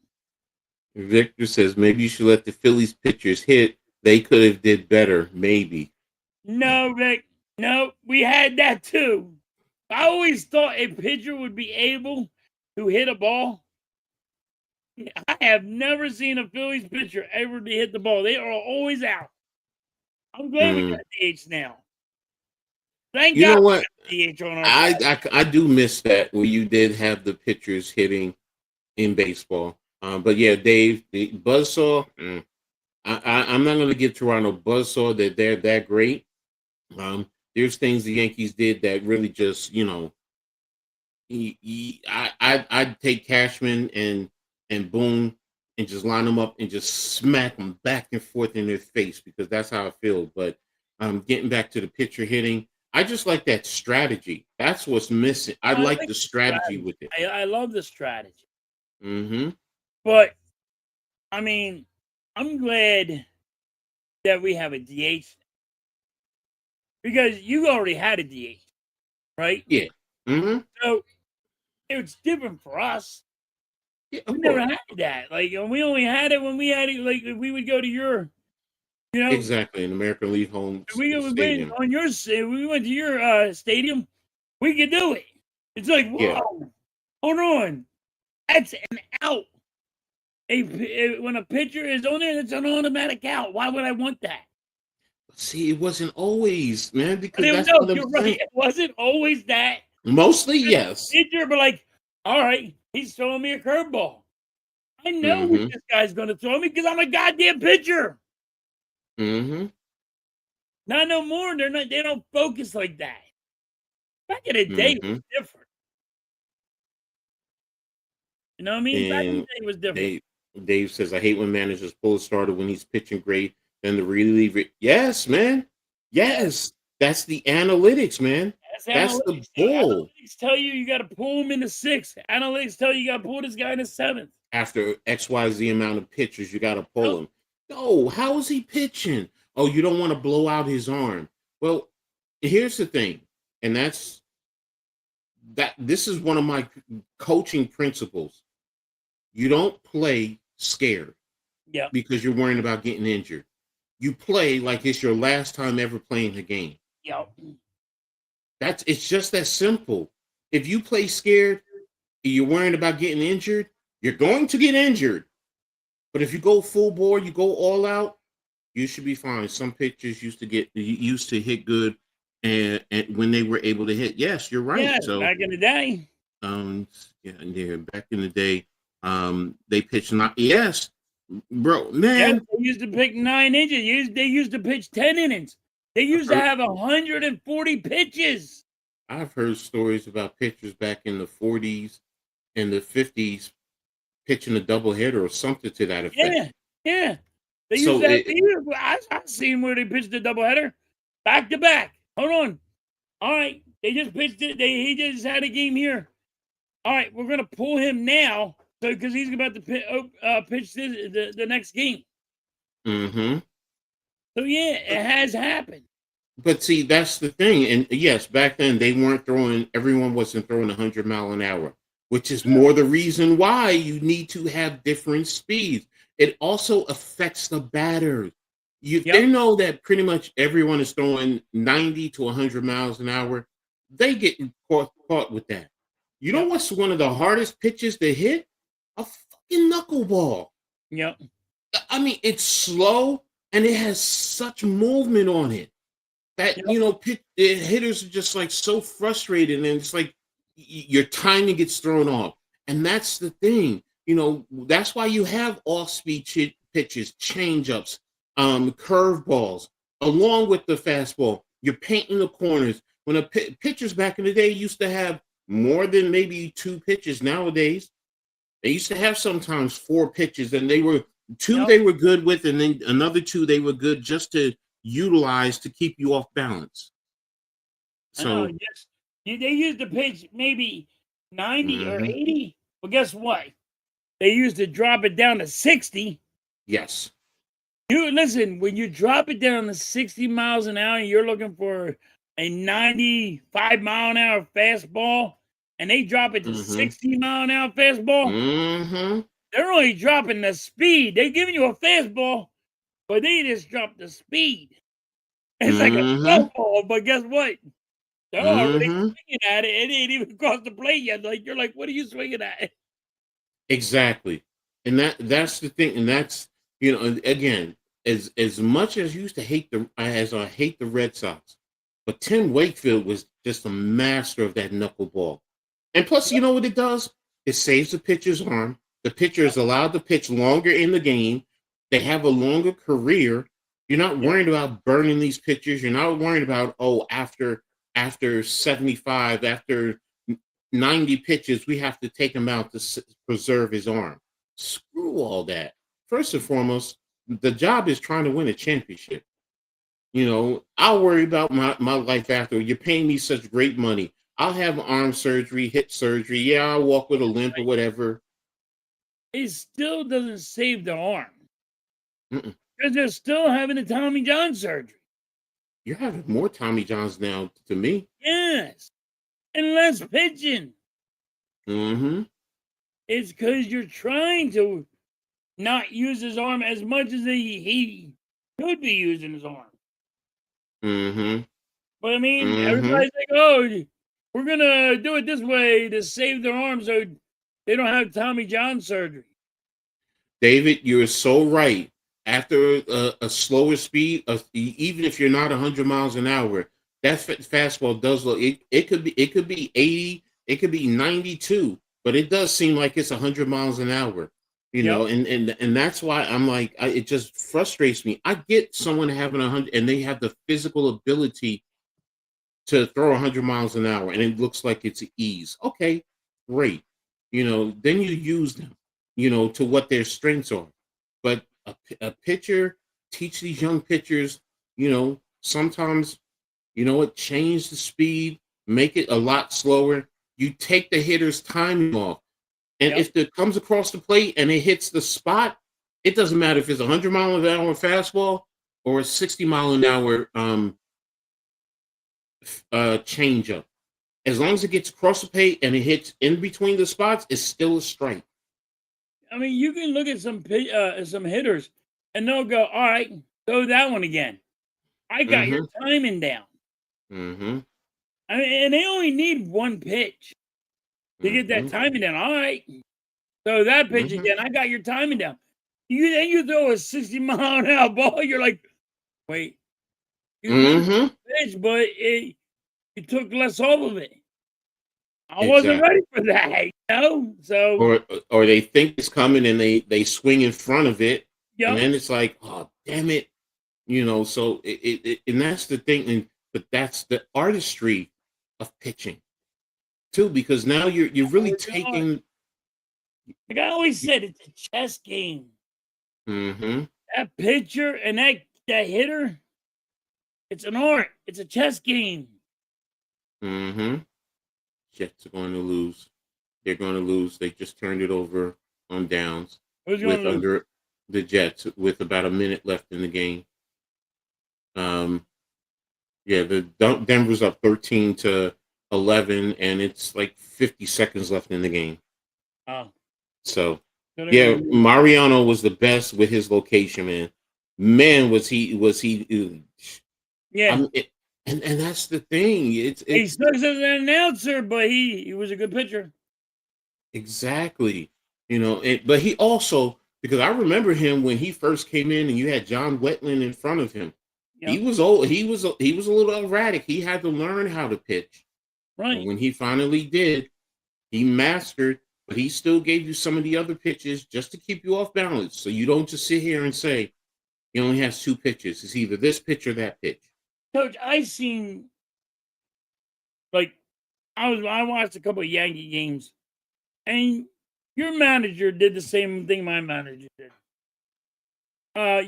Victor says maybe you should let the Phillies pitchers hit. They could have did better, maybe. No, Vic. No, we had that too. I always thought a pitcher would be able to hit a ball. I have never seen a Phillies pitcher ever to hit the ball. They are always out. I'm glad we got DH now. Thank God. You know what? DH on our side. I do miss that where you did have the pitchers hitting in baseball. But yeah, Dave, the buzzsaw. I'm not going to give Toronto buzzsaw that they're that great. There's things the Yankees did that really just, I'd take Cashman and Boone and just line them up and just smack them back and forth in their face because that's how I feel. But getting back to the pitcher hitting, I just like that strategy. That's what's missing. I like the strategy with it. I love the strategy. But, I mean, I'm glad that we have a DH because you already had a DH, right? Yeah. So it's different for us. Yeah, We of never course. had that. Like, we only had it when we had it. Like, if we would go to your, you know, Exactly, in American League home if we went stadium. on your, we went to your stadium, we could do it. It's like, Yeah. whoa, hold on, that's an out. When a pitcher is on there, it's an automatic out. Why would I want that? See, it wasn't always, man, But because that's no, what I'm you're right. saying. It wasn't always that. Mostly, yes. Pitcher, but like, all right, he's throwing me a curveball. I know what Mm-hmm. this guy's going to throw me because I'm a goddamn pitcher. Mm-hmm. Not no more. They're not. They don't focus like that. Back in the day, it Mm-hmm. was different. You know what I mean? Back in the And day, it was different. Dave says, I hate when managers pull a starter when he's pitching great, then the reliever. Yes, man. Yeah, Yes. That's the analytics, man. that's That's the analytics. bull. Analytics tell you got to pull him in the sixth. Analytics tell you got to pull this guy in the seventh. After XYZ amount of pitches, you got to pull Nope. him. No, how is he pitching? Oh, you don't want to blow out his arm. Well, here's the thing, and this is one of my coaching principles. You don't play scared Yep. because you're worrying about getting injured. You play like it's your last time ever playing the game. Yep. It's just that simple. If you play scared, you're worrying about getting injured, you're going to get injured. But if you go full bore, you go all out, you should be fine. Some pitchers used to hit good, and when they were able to hit, yes, you're right. Yeah, So back in the day. yeah, back in the day, they pitched not yes, bro, Yep, man. they used to pick 9 inches. They used to pitch 10 innings. They I've used to heard have 140 pitches. I've heard stories about pitchers back in the 40s and the 50s pitching a doubleheader or something to that effect. Yeah, yeah. They used So to have. I seen where they pitched a doubleheader, back to back. Hold on. All right, they just pitched it. He just had a game here. All right, we're gonna pull him now, so because he's about to pitch the next game. mhm. So yeah, it has happened. But see, that's the thing. And yes, back then everyone wasn't throwing 100 mile an hour, which is more the reason why you need to have different speeds. It also affects the batters. They Yep. know that pretty much everyone is throwing 90 to 100 miles an hour. They get caught with that. You know Yep. what's one of the hardest pitches to hit? A fucking knuckleball. Yep. I mean, it's slow and it has such movement on it that Yep. hitters are just like so frustrated, and it's like your timing gets thrown off. And that's the thing, that's why you have off-speed pitches, change-ups, curveballs, along with the fastball. You're painting the corners. When pitchers back in the day used to have more than maybe 2 pitches. Nowadays, they used to have sometimes 4 pitches, and they were 2 Yep. they were good with, and then another 2 they were good just to utilize to keep you off balance. I know. So, Yes, they used to pitch maybe 90 or mhm, 80. Well, guess what? They used to drop it down to 60. yes. You listen, when you drop it down to 60 miles an hour and you're looking for a 95-mile-an-hour fastball, and they drop it to Mhm, 60-mile-an-hour fastball, mhm, they're only dropping the speed. They're giving you a fastball, but they just dropped the speed. It's like a mhm, softball, but guess what? They're already mhm. swinging at it. It ain't even crossed the plate yet. Like, you're like, what are you swinging at? Exactly. And that's the thing. And that's, again, as much as I used to I hate the Red Sox, but Tim Wakefield was just a master of that knuckleball. And plus, you know what it does? It saves the pitcher's arm. The pitcher is allowed to pitch longer in the game. They have a longer career. You're not Yep. worried about burning these pitchers. You're not worried about, after 75, after 90 pitches, we have to take him out to preserve his arm. Screw all that. First and foremost, the job is trying to win a championship. I'll worry about my life after. You're paying me such great money. I'll have arm surgery, hip surgery. Yeah, I'll walk with a limp or whatever. It still doesn't save the arm Mm-mm. because they're still having the Tommy John surgery. You're having more Tommy Johns now to me. Yes, and less pitching. Mm-hmm. It's because you're trying to not use his arm as much as he could be using his arm. Mm-hmm. But I mean, Mm-hmm. everybody's like, "Oh, we're gonna do it this way to save their arm so they don't have Tommy John surgery." David, you're so right. After a slower speed, even if you're not 100 miles an hour, that fastball does look. It could be 80, it could be 92, but it does seem like it's 100 miles an hour. You Yep. know, and that's why I'm like, it just frustrates me. I get someone having 100, and they have the physical ability to throw 100 miles an hour, and it looks like it's ease. Okay, great. You know, then you use them, you know, to what their strengths are. But a pitcher, teach these young pitchers, you know, sometimes, you know what, change the speed, make it a lot slower. You take the hitter's timing off. And Yep. if it comes across the plate and it hits the spot, it doesn't matter if it's a 100 mile an hour fastball or a 60 mile an hour changeup. As long as it gets across the plate and it hits in between the spots, it's still a strike. I mean, you can look at some hitters, and they'll go, "All right, throw that one again. I got your Mm-hmm. timing down." Mm-hmm. I mean, and they only need one pitch to get that Mm-hmm. timing down. All right, throw that pitch Mm-hmm. again. I got your timing down. You throw a 60-mile-an-hour ball. You're like, wait, you threw Mm-hmm. the pitch, but you took less off of it. I wasn't Exactly. ready for that, you know. So, Or they think it's coming and they swing in front of it, and yep. then it's like, oh damn it, you know. So and that's the thing, but that's the artistry of pitching too, because now you're really taking. Like I always said, it's a chess game. Mm-hmm. That pitcher and that hitter, it's an art. It's a chess game. Mm-hmm. Jets are going to lose. They're going to lose. They just turned it over on downs Who's going with to lose? under the Jets with about a minute left in the game. Yeah, the Denver's up 13-11, and it's like 50 seconds left in the game. Oh, So, so they're yeah, going to lose. Mariano was the best with his location, man. Man, was he? Yeah. And that's the thing. He It's sucks as an announcer, but he was a good pitcher. exactly, you know. But he also, because I remember him when he first came in, and you had John Wetland in front of him. He Yep. was old. He was a little erratic. He had to learn how to pitch. And Right. when he finally did, he mastered. But he still gave you some of the other pitches just to keep you off balance, so you don't just sit here and say he only has two pitches. It's either this pitch or that pitch. Coach, I seen like I watched a couple of Yankee games, and your manager did the same thing my manager did.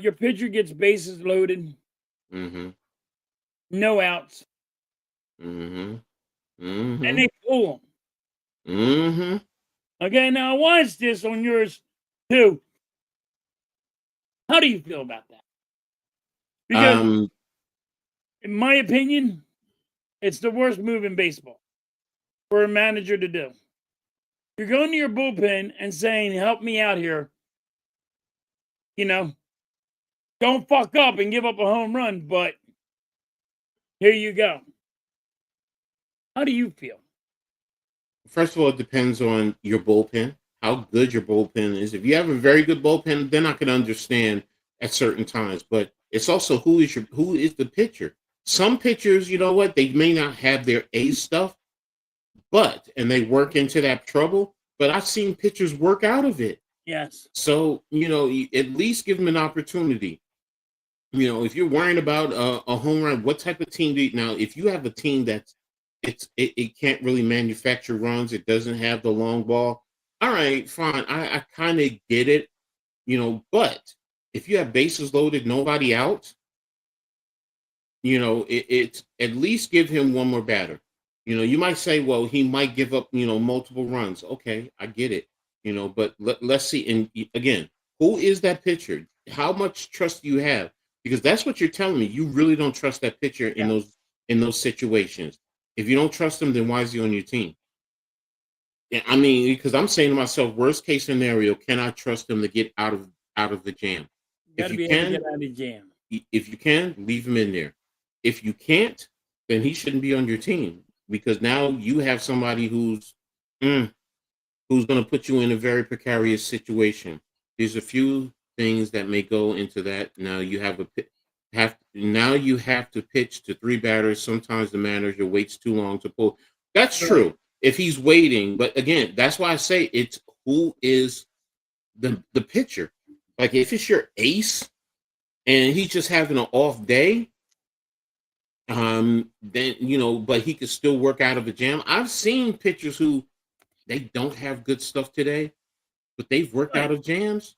Your pitcher gets bases loaded, Mm-hmm. no outs, Mm-hmm. and Mm-hmm. they pull them. Mm-hmm. Okay, now I watched this on yours too. How do you feel about that? Because, Um, in my opinion, it's the worst move in baseball for a manager to do. You're going to your bullpen and saying, "Help me out here." You know, don't fuck up and give up a home run, but here you go. How do you feel? First of all, it depends on your bullpen, how good your bullpen is. If you have a very good bullpen, then I can understand at certain times. But it's also who is the pitcher. Some pitchers, you know what, they may not have their A stuff, and they work into that trouble. But I've seen pitchers work out of it. Yes. So, you know, at least give them an opportunity. You know, if you're worrying about a home run, what type of team do you now? If you have a team that's it can't really manufacture runs, it doesn't have the long ball. All right, fine. I kind of get it, you know. But if you have bases loaded, nobody out, you know, it's at least give him one more batter. You know, you might say, well, he might give up, you know, multiple runs. Okay, I get it. You know, but let's see. And again, who is that pitcher? How much trust do you have? Because that's what you're telling me. You really don't trust that pitcher Yeah. in those situations. If you don't trust him, then why is he on your team? I mean, because I'm saying to myself, worst case scenario, can I trust him to get out of the jam? You got to be able to get out of the jam. If you can, leave him in there. If you can't, then he shouldn't be on your team because now you have somebody who's going to put you in a very precarious situation. There's a few things that may go into that. Now you have to pitch to 3 batters. Sometimes the manager waits too long to pull. That's true if he's waiting. But again, that's why I say it's who is the pitcher. Like if it's your ace and he's just having an off day, then but he could still work out of a jam. I've seen pitchers who they don't have good stuff today, but they've worked out of jams.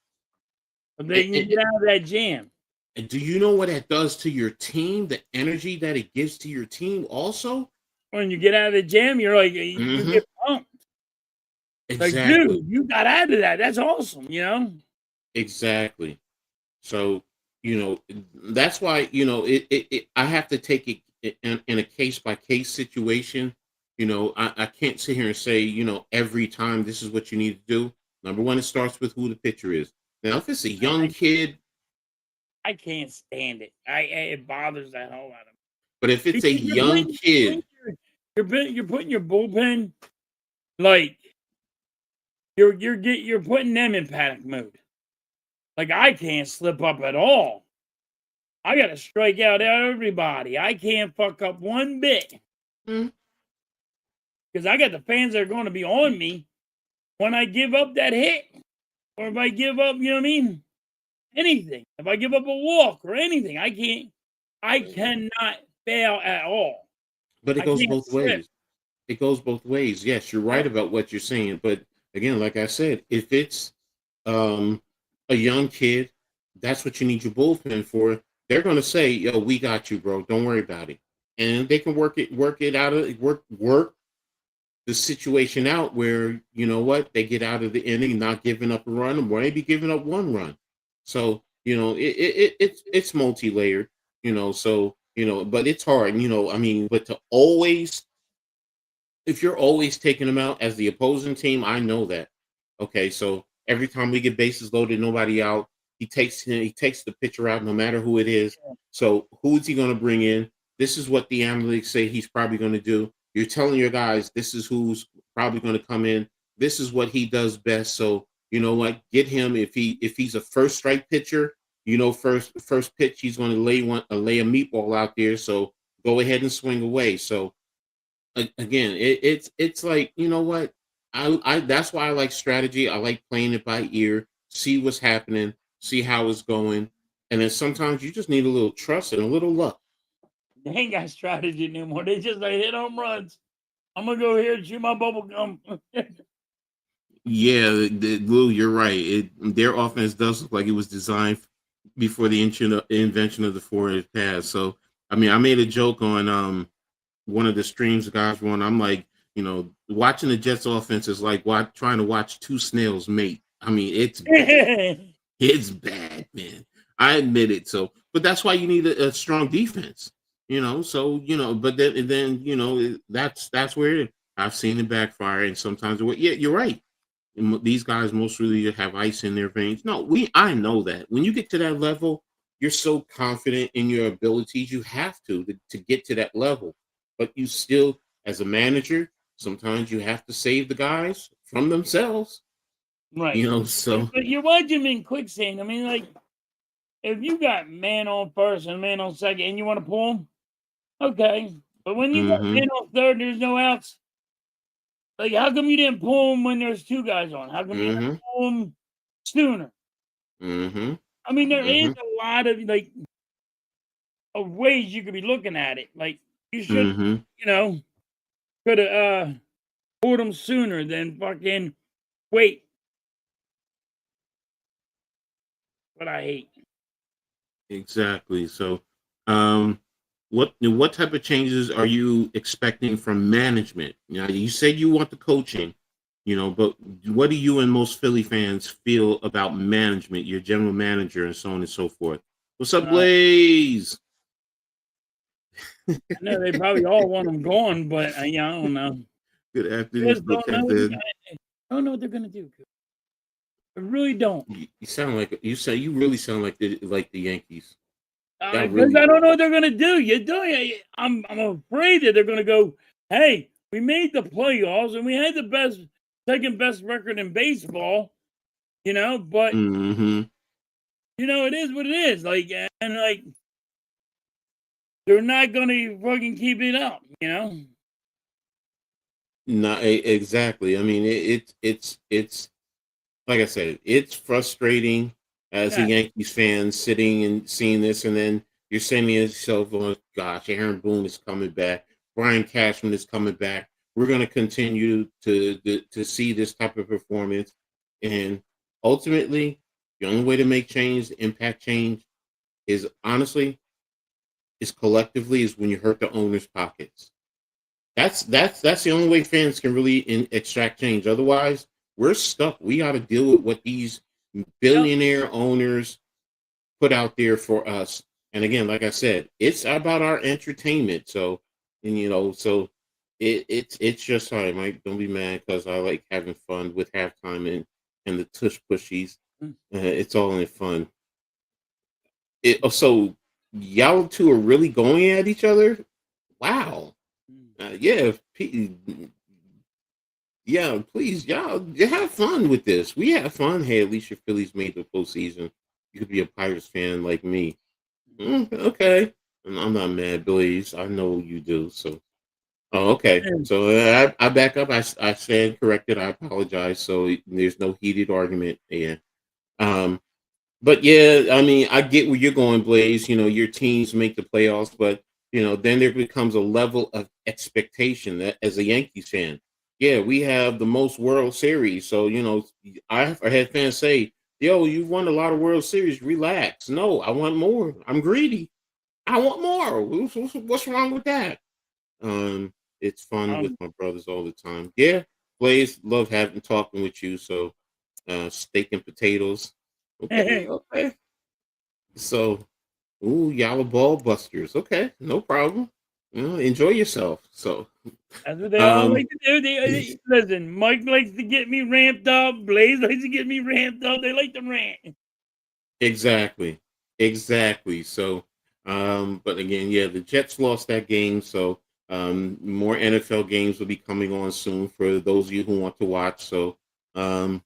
But they can get out of that jam. And do you know what that does to your team? The energy that it gives to your team also? When you get out of the jam, you're like, you get pumped. Exactly. Like, dude, you got out of that. That's awesome, Exactly. So, that's why, I have to take it in a case-by-case situation. I can't sit here and say, every time this is what you need to do. Number one, it starts with who the pitcher is. Now, if it's a young kid, I can't stand it. It bothers that whole lot of me. But if it's a young kid, you're putting your bullpen like you're putting them in panic mode. Like I can't slip up at all. I got to strike out everybody. I can't fuck up one bit. Because I got the fans that are going to be on me when I give up that hit. Or if I give up, anything. If I give up a walk or anything, I cannot fail at all. But it goes both ways. It goes both ways. Yes, you're right about what you're saying. But again, like I said, if it's a young kid, that's what you need your bullpen for. They're going to say, "Yo, we got you, bro. Don't worry about it." And they can work the situation out where, they get out of the inning, not giving up a run, or maybe giving up 1 run. So, it's multi-layered, so, but it's hard, but if you're always taking them out as the opposing team, I know that. Okay, so every time we get bases loaded, nobody out, he takes the pitcher out no matter who it is. So who is he going to bring in? This is what the analytics say he's probably going to do. You're telling your guys this is who's probably going to come in. This is what he does best. So you know what? Get him if he's a first strike pitcher. First pitch he's going to lay a meatball out there. So go ahead and swing away. So again, it's like what I that's why I like strategy. I like playing it by ear. See what's happening. See how it's going. And then sometimes you just need a little trust and a little luck. They ain't got strategy anymore. They just hit home runs. I'm gonna go here and chew my bubble gum. Yeah, Lou, you're right. Their offense does look like it was designed before the invention of the forward pass. So, I mean, I made a joke on one of the streams the guys were on. I'm like, watching the Jets offense is like trying to watch 2 snails mate. I mean, it's bad. It's bad, man. I admit it. So, but that's why you need a strong defense. So but then that's where it is. I've seen it backfire, and sometimes you're right. These guys most really have ice in their veins. No, I know that when you get to that level, you're so confident in your abilities. You have to get to that level, but you still, as a manager, sometimes you have to save the guys from themselves. Right. So but you're watching in quicksand. I mean, like if you got man on first and man on second, and you want to pull them. Okay, but when you got man on third, there's no outs. Like, how come you didn't pull him when there's 2 guys on? How come you didn't pull him sooner? I mean, there is a lot of of ways you could be looking at it. Like, you should, could have pulled him sooner than fucking wait. But I hate. Exactly. So, what type of changes are you expecting from management? You said you want the coaching, but what do you and most Philly fans feel about management, your general manager, and so on and so forth? What's up, Blaze? I know they probably all want him gone, but I don't know. Good afternoon, Just don't know. Coach Edd. I don't know what they're gonna do. I really don't. You sound like you really sound like the Yankees. Y'all Because I really don't know what they're gonna do. You do. I'm afraid that they're gonna go. Hey, we made the playoffs and we had the second best record in baseball. But mm-hmm. it is what it is. Like they're not gonna fucking keep it up. Not exactly. I mean, it's like I said, it's frustrating as a Yeah. Yankees fan sitting and seeing this, and then you're saying to yourself, "Oh gosh, Aaron Boone is coming back. Brian Cashman is coming back. We're going to continue to see this type of performance." And ultimately, the only way to make change, impact change, is honestly, is collectively, is when you hurt the owner's pockets. That's the only way fans can really extract change. Otherwise, we're stuck. We got to deal with what these Yep. billionaire owners put out there for us. And again, like I said, it's about our entertainment. So, and so it's just sorry, Mike. Don't be mad because I like having fun with halftime and the tush pushies. It's all in fun. So y'all two are really going at each other. Wow. Yeah, yeah, please, y'all have fun with this. We have fun. Hey, at least your Phillies made the postseason. You could be a Pirates fan like me. Okay. I'm not mad, Blaze. I know you do. So, oh, okay. So I back up. I stand corrected. I apologize. So there's no heated argument. Yeah. Um, but yeah, I mean, I get where you're going, Blaze. Your teams make the playoffs, but then there becomes a level of expectation that as a Yankees fan, yeah, we have the most World Series. So I had fans say, "Yo, you've won a lot of World Series. Relax." No, I want more. I'm greedy. I want more. What's wrong with that? It's fun with Um, my brothers all the time. Yeah, Blaze, love having talking with you. So, steak and potatoes. Okay, okay. So, ooh, yellow ball busters. Okay, no problem. Enjoy yourself. So, that's what they all um, like to do. Listen. Mike likes to get me ramped up. Blaze likes to get me ramped up. They like to rant. exactly, exactly. So, but again, yeah, the Jets lost that game. So, more NFL games will be coming on soon for those of you who want to watch. So, I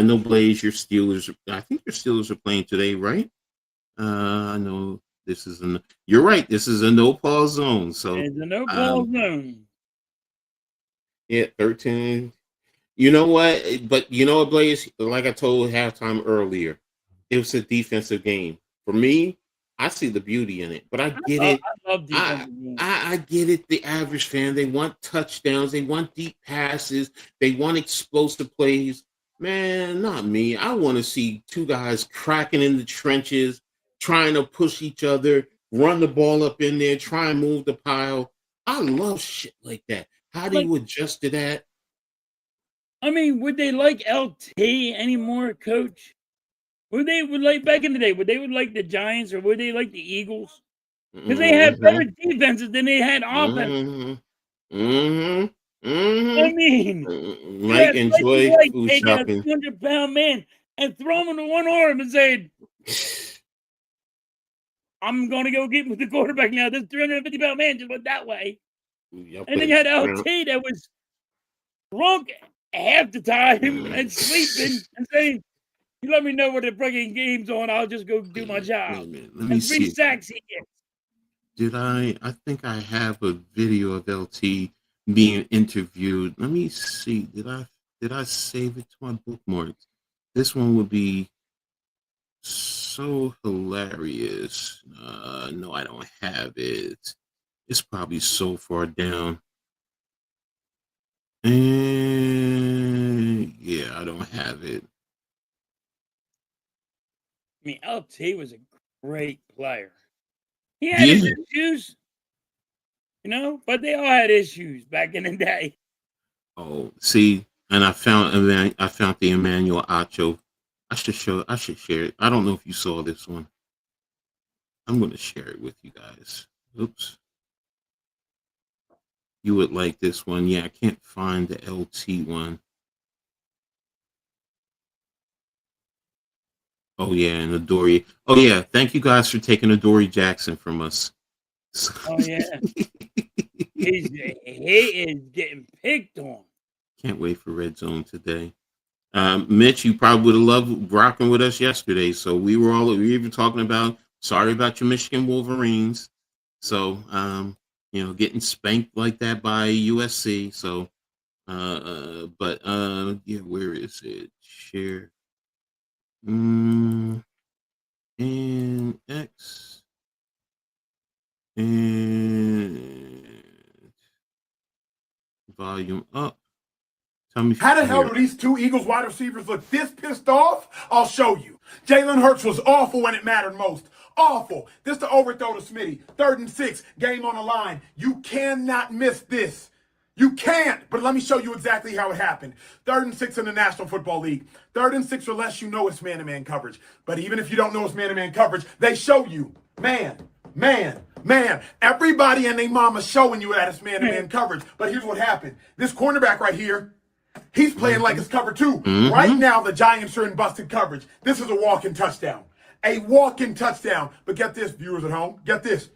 know Blaze, your Steelers. I think your Steelers are playing today, right? I know this is an. You're right. This is a no pause zone. So, It's a no ball um, zone. yeah, 13. You know what? But you know what, Blaze? Like I told halftime earlier, it was a defensive game. For me, I see the beauty in it. But I get it. I love I defensive games. I get it. The average fan, they want touchdowns, they want deep passes, they want explosive plays. Man, not me. I want to see two guys cracking in the trenches, trying to push each other, run the ball up in there, try and move the pile. I love shit like that. How do Like, you adjust to that? I mean, would they like LT anymore, Coach? Would like back in the day? Would like the Giants or would they like the Eagles? Because they had better Mm-hmm. defenses than they had offense. Mm-hmm. Mm-hmm. I Mm-hmm. mean, you Might had Mikey enjoy White food taking a shopping. 200-pound man and throw him into one arm and saying, "I'm going to go get with the quarterback now." This 350-pound man just went that way, Y'all and then you playing had around. LT that was drunk half the time and sleeping and saying, "You let me know what the freaking game's on. I'll just go do my Wait job." a minute. Let me And 3 see. sacks he gets. Did I think I have a video of LT being interviewed. Let me see. Did I save it to my bookmarks? This one would be so hilarious. No, I don't have it. It's probably so far down. And yeah, I don't have it. I mean, LT was a great player. He had his Yeah. issues, but they all had issues back in the day. Oh, see, and I found the Emmanuel Acho. I should share it. I don't know if you saw this one. I'm going to share it with you guys. Oops. You would like this one. Yeah, I can't find the LT one. Oh, yeah, and Adoree. Oh, yeah, thank you guys for taking Adoree Jackson from us. Oh, yeah. He is getting picked on. Can't wait for Red Zone today. Mitch, you probably would have loved rocking with us yesterday. So we were even talking about, sorry about your Michigan Wolverines. So, getting spanked like that by USC. So, yeah, where is it? Share. And X. And volume up. Tell me if How you the can hell hear do it. these two Eagles wide receivers look this pissed off? I'll show you. Jalen Hurts was awful when it mattered most. Awful. This to overthrow to Smitty. 3rd and 6, game on the line. You cannot miss this. You can't, but let me show you exactly how it happened. 3rd and 6 in the National Football League. 3rd and 6 or less, you know it's man-to-man coverage. But even if you don't know it's man-to-man coverage, they show you man. Everybody and their mama showing you that it's man-to-man coverage. But here's what happened. This cornerback right here, he's playing like it's cover 2. Right now, the Giants are in busted coverage. This is a walk-in touchdown. A walk-in touchdown. But get this, viewers at home. Get this.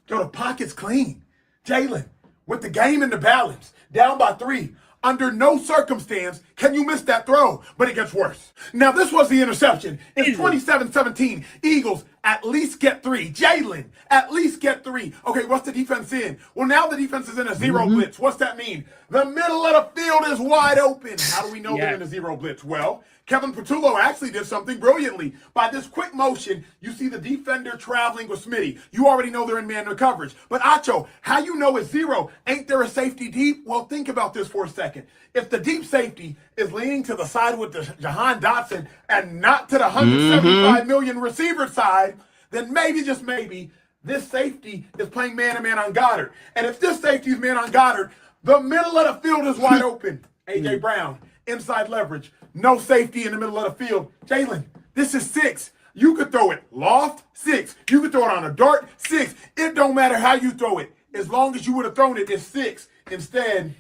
Yo, the pocket's clean. Jalen, with the game in the balance, down by 3. Under no circumstance can you miss that throw, but it gets worse. Now, this was the interception. It's 27-17. Eagles at least get 3. Jalen, at least get 3. Okay, what's the defense in? Well, now the defense is in a zero blitz. What's that mean? The middle of the field is wide open. How do we know they're in a zero blitz? Well, Kevin Patullo actually did something brilliantly. By this quick motion, you see the defender traveling with Smitty. You already know they're in man coverage. But Acho, how you know it's zero? Ain't there a safety deep? Well, think about this for a second. If the deep safety is leaning to the side with the Jahan Dotson and not to the 175 million receiver side, then maybe, just maybe, this safety is playing man-to-man on Goddard. And if this safety is man on Goddard, the middle of the field is wide open. A.J. Brown, inside leverage, no safety in the middle of the field. Jalen, this is 6. You could throw it loft, 6. You could throw it on a dart, 6. It don't matter how you throw it. As long as you would have thrown it, it's 6. Instead,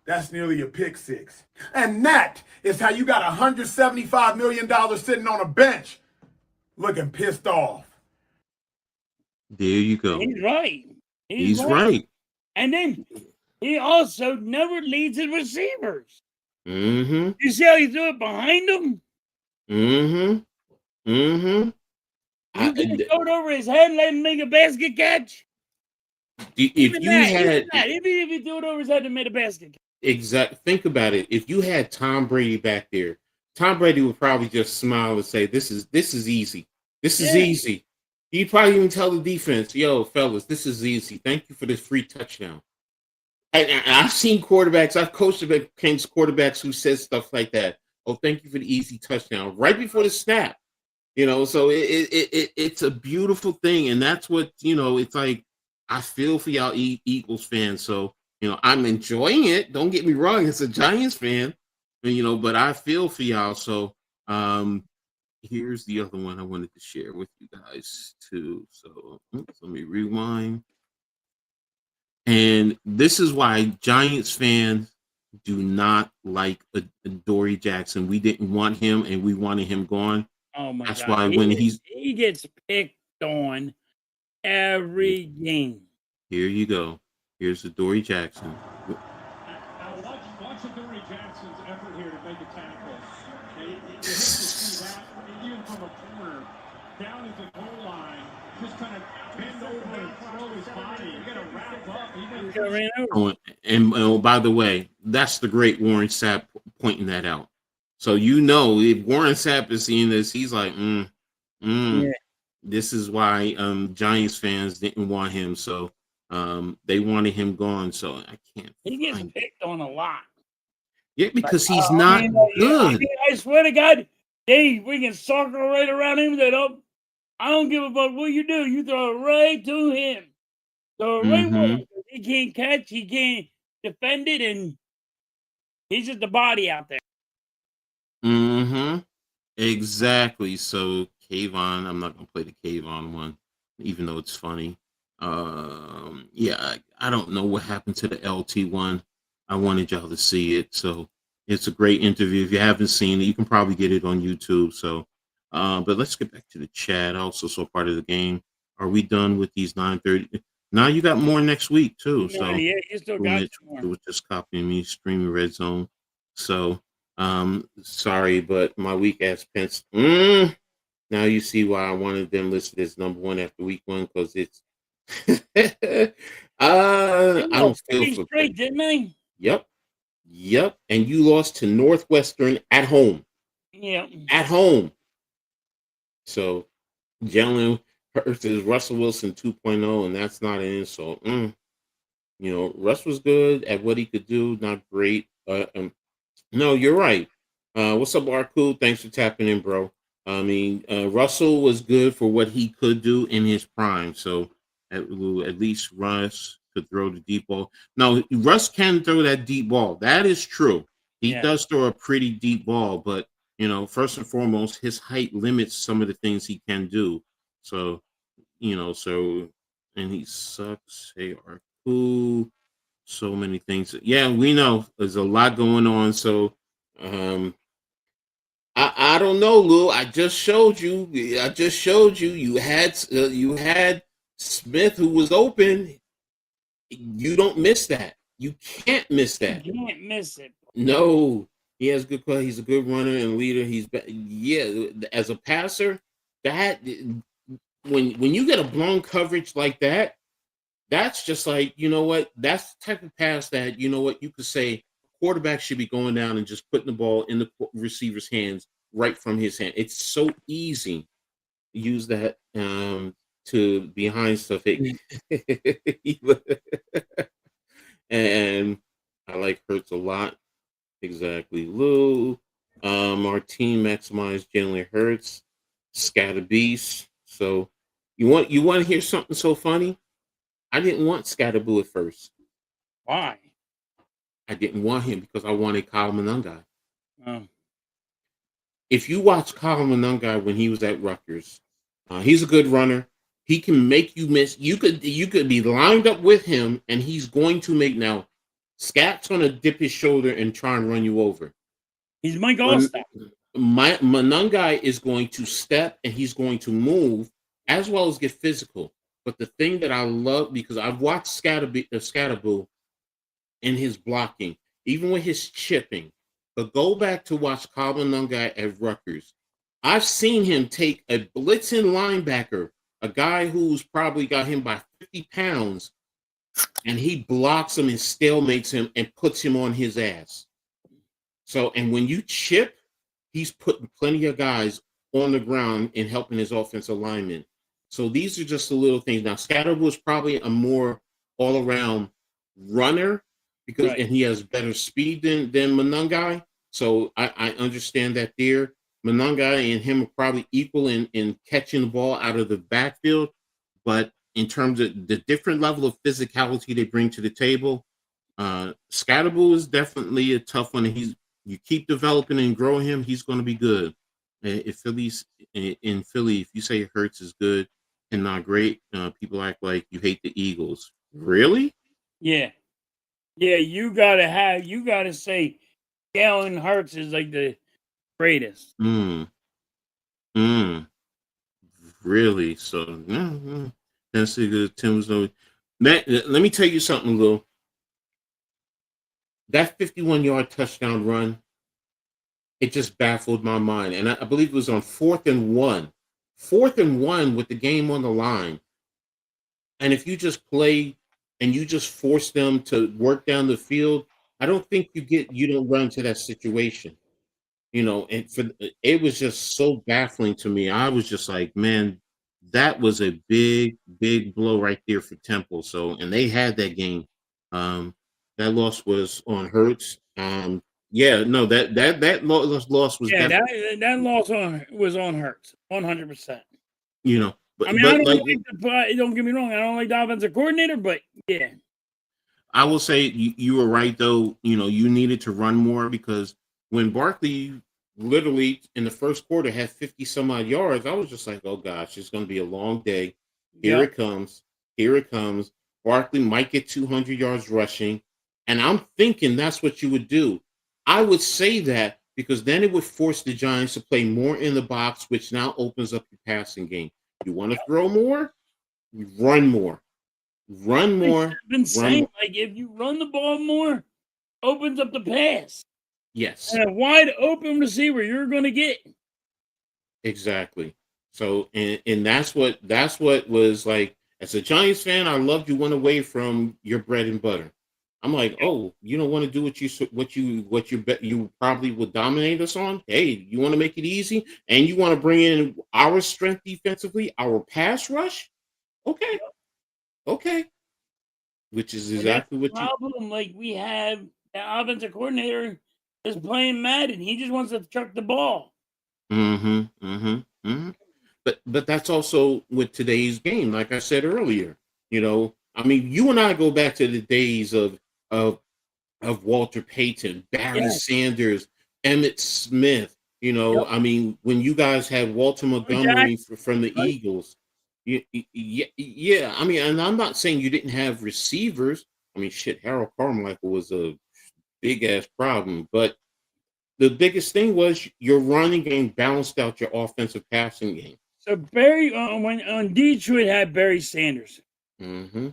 that's nearly a pick 6. And that is how you got $175 million sitting on a bench looking pissed off. There you go. He's right. He's right. And then he also never leads his receivers. Mm-hmm. You see how he threw it behind him? Mm-hmm. Mm-hmm. You could throw it over his head and let him make a basket catch. Even if he threw it over his head and made a basket catch. Exactly. Think about it. If you had Tom Brady back there, Tom Brady would probably just smile and say, "This is easy. This is easy." He'd probably even tell the defense, "Yo, fellas, this is easy. Thank you for this free touchdown." And I've seen quarterbacks. I've coached against quarterbacks who said stuff like that. "Oh, thank you for the easy touchdown," right before the snap. So it's a beautiful thing, and that's what it's like. I feel for y'all Eagles fans. So I'm enjoying it. Don't get me wrong. As a Giants fan, but I feel for y'all. So here's the other one I wanted to share with you guys too. So let me rewind. And this is why Giants fans do not like Adoree Jackson. We didn't want him, and we wanted him gone. Oh my That's God. why when he gets picked on every game. Here you go. Here's Adoree Jackson. Now watch Adoree Jackson's effort here to make a tackle. You hate to see that, even from a corner, down at the goal line, just kind of bend over and throw his body. You got to wrap up. Ran over. And by the way, that's the great Warren Sapp pointing that out. So if Warren Sapp is seeing this, he's like, this is why Giants fans didn't want him. So they wanted him gone. So I can't. He gets picked on a lot. Yeah, because he's not good. I swear to God, we can circle right around him. I don't give a fuck what you do. You throw it right to him. So right he can't catch, he can't defend it, and he's just a body out there. Exactly. So Kayvon, I'm not gonna play the Kayvon one, even though it's funny. Yeah, I don't know what happened to the LT one. I wanted y'all to see it, so it's a great interview. If you haven't seen it, you can probably get it on YouTube. So, but let's get back to the chat. Also, so part of the game. Are we done with these 9:30? Now you got more next week too. Yeah, So, yeah, you still got Mitch some more. was just copying me, streaming Red Zone. So, sorry, but my weak ass pence. Now you see why I wanted them listed as number one after week one, because it's I don't lost feel 3 for straight, didn't they? Yep. Yep. And you lost to Northwestern at home. Yeah. At home. So Jalen Hurts is Russell Wilson 2.0, and that's not an insult. Russ was good at what he could do, not great. No, you're right. What's up, Arku? Thanks for tapping in, bro. I mean, Russell was good for what he could do in his prime. So at least Russ could throw the deep ball. No, Russ can throw that deep ball. That is true. He Yeah. does throw a pretty deep ball, but first and foremost, his height limits some of the things he can do. So, and he sucks. Hey, Arku. So many things. Yeah, we know there's a lot going on. So, I don't know, Lou. I just showed you. You had Smith who was open. You don't miss that. You can't miss that. You can't miss it. No, he has good play. He's a good runner and leader. As a passer, that when you get a blown coverage like that, that's just like, you know what? That's the type of pass that, you know what, you could say quarterback should be going down and just putting the ball in the receiver's hands right from his hand. It's so easy to use that to behind stuff. And I like Hurts a lot. Exactly. Lou. Our team maximized Jalen Hurts. Scatter beast. So you want to hear something so funny? I didn't want Scatterboo at first. Why? I didn't want him because I wanted Kyle Monangai. Oh. If you watch Kyle Monangai when he was at Rutgers, he's a good runner. He can make you miss. You could be lined up with him, and he's going to make now. Scat's going to dip his shoulder and try and run you over. He's Mike Allstott. Monangai is going to step and he's going to move as well as get physical. But the thing that I love, because I've watched Scatterboo in his blocking, even with his chipping, but go back to watch Kyle Monangai at Rutgers. I've seen him take a blitzing linebacker, a guy who's probably got him by 50 pounds, and he blocks him and stalemates him and puts him on his ass. So, and when you chip, he's putting plenty of guys on the ground and helping his offensive linemen. So these are just the little things. Now, Scatterboo is probably a more all-around runner because and he has better speed than Monangai. So I understand that there. Monangai and him are probably equal in catching the ball out of the backfield. But in terms of the different level of physicality they bring to the table, Scatterboo is definitely a tough one. You keep developing and growing him, he's going to be good. If Philly's in Philly, if you say Hurts is good and not great, people act like you hate the Eagles. Really? Yeah. Yeah, you gotta say Jalen Hurts is like the greatest. Really? So that's a good Tim's. Let me tell you something, Lou. That 51-yard touchdown run, it just baffled my mind. And I believe it was on 4th and 1. 4th and 1 with the game on the line. And if you just play and you just force them to work down the field, I don't think you don't run into that situation. And it was just so baffling to me. I was just like, man, that was a big, big blow right there for Temple. So, and they had that game. That loss was on Hurts. Yeah, no, that loss was that loss was on Hurts, 100%. But I mean, I don't don't get me wrong, I don't like the offensive coordinator, but yeah. I will say you were right though. You needed to run more because when Barkley literally in the first quarter had 50 some odd yards, I was just like, oh gosh, it's going to be a long day. Here it comes. Here it comes. Barkley might get 200 yards rushing. And I'm thinking that's what you would do. I would say that because then it would force the Giants to play more in the box, which now opens up your passing game. You want to throw more? Run more. Run more. I've been saying, like, if you run the ball more, opens up the pass. Yes. And a wide open receiver you're going to get. Exactly. So, and that's what was like. As a Giants fan, I loved you went away from your bread and butter. I'm like, oh, you don't want to do what you bet you probably would dominate us on. Hey, you want to make it easy, and you want to bring in our strength defensively, our pass rush. Okay. Which is exactly what you. Problem, like we have the offensive coordinator is playing Madden. He just wants to chuck the ball. But that's also with today's game. Like I said earlier, I mean, you and I go back to the days of Walter Payton, Barry Sanders, Emmitt Smith. I mean, when you guys had Walter Montgomery from the Eagles. Yeah. I mean, and I'm not saying you didn't have receivers. I mean, shit, Harold Carmichael was a big ass problem, but the biggest thing was your running game balanced out your offensive passing game. So Barry, when Detroit had Barry Sanders, mm-hmm.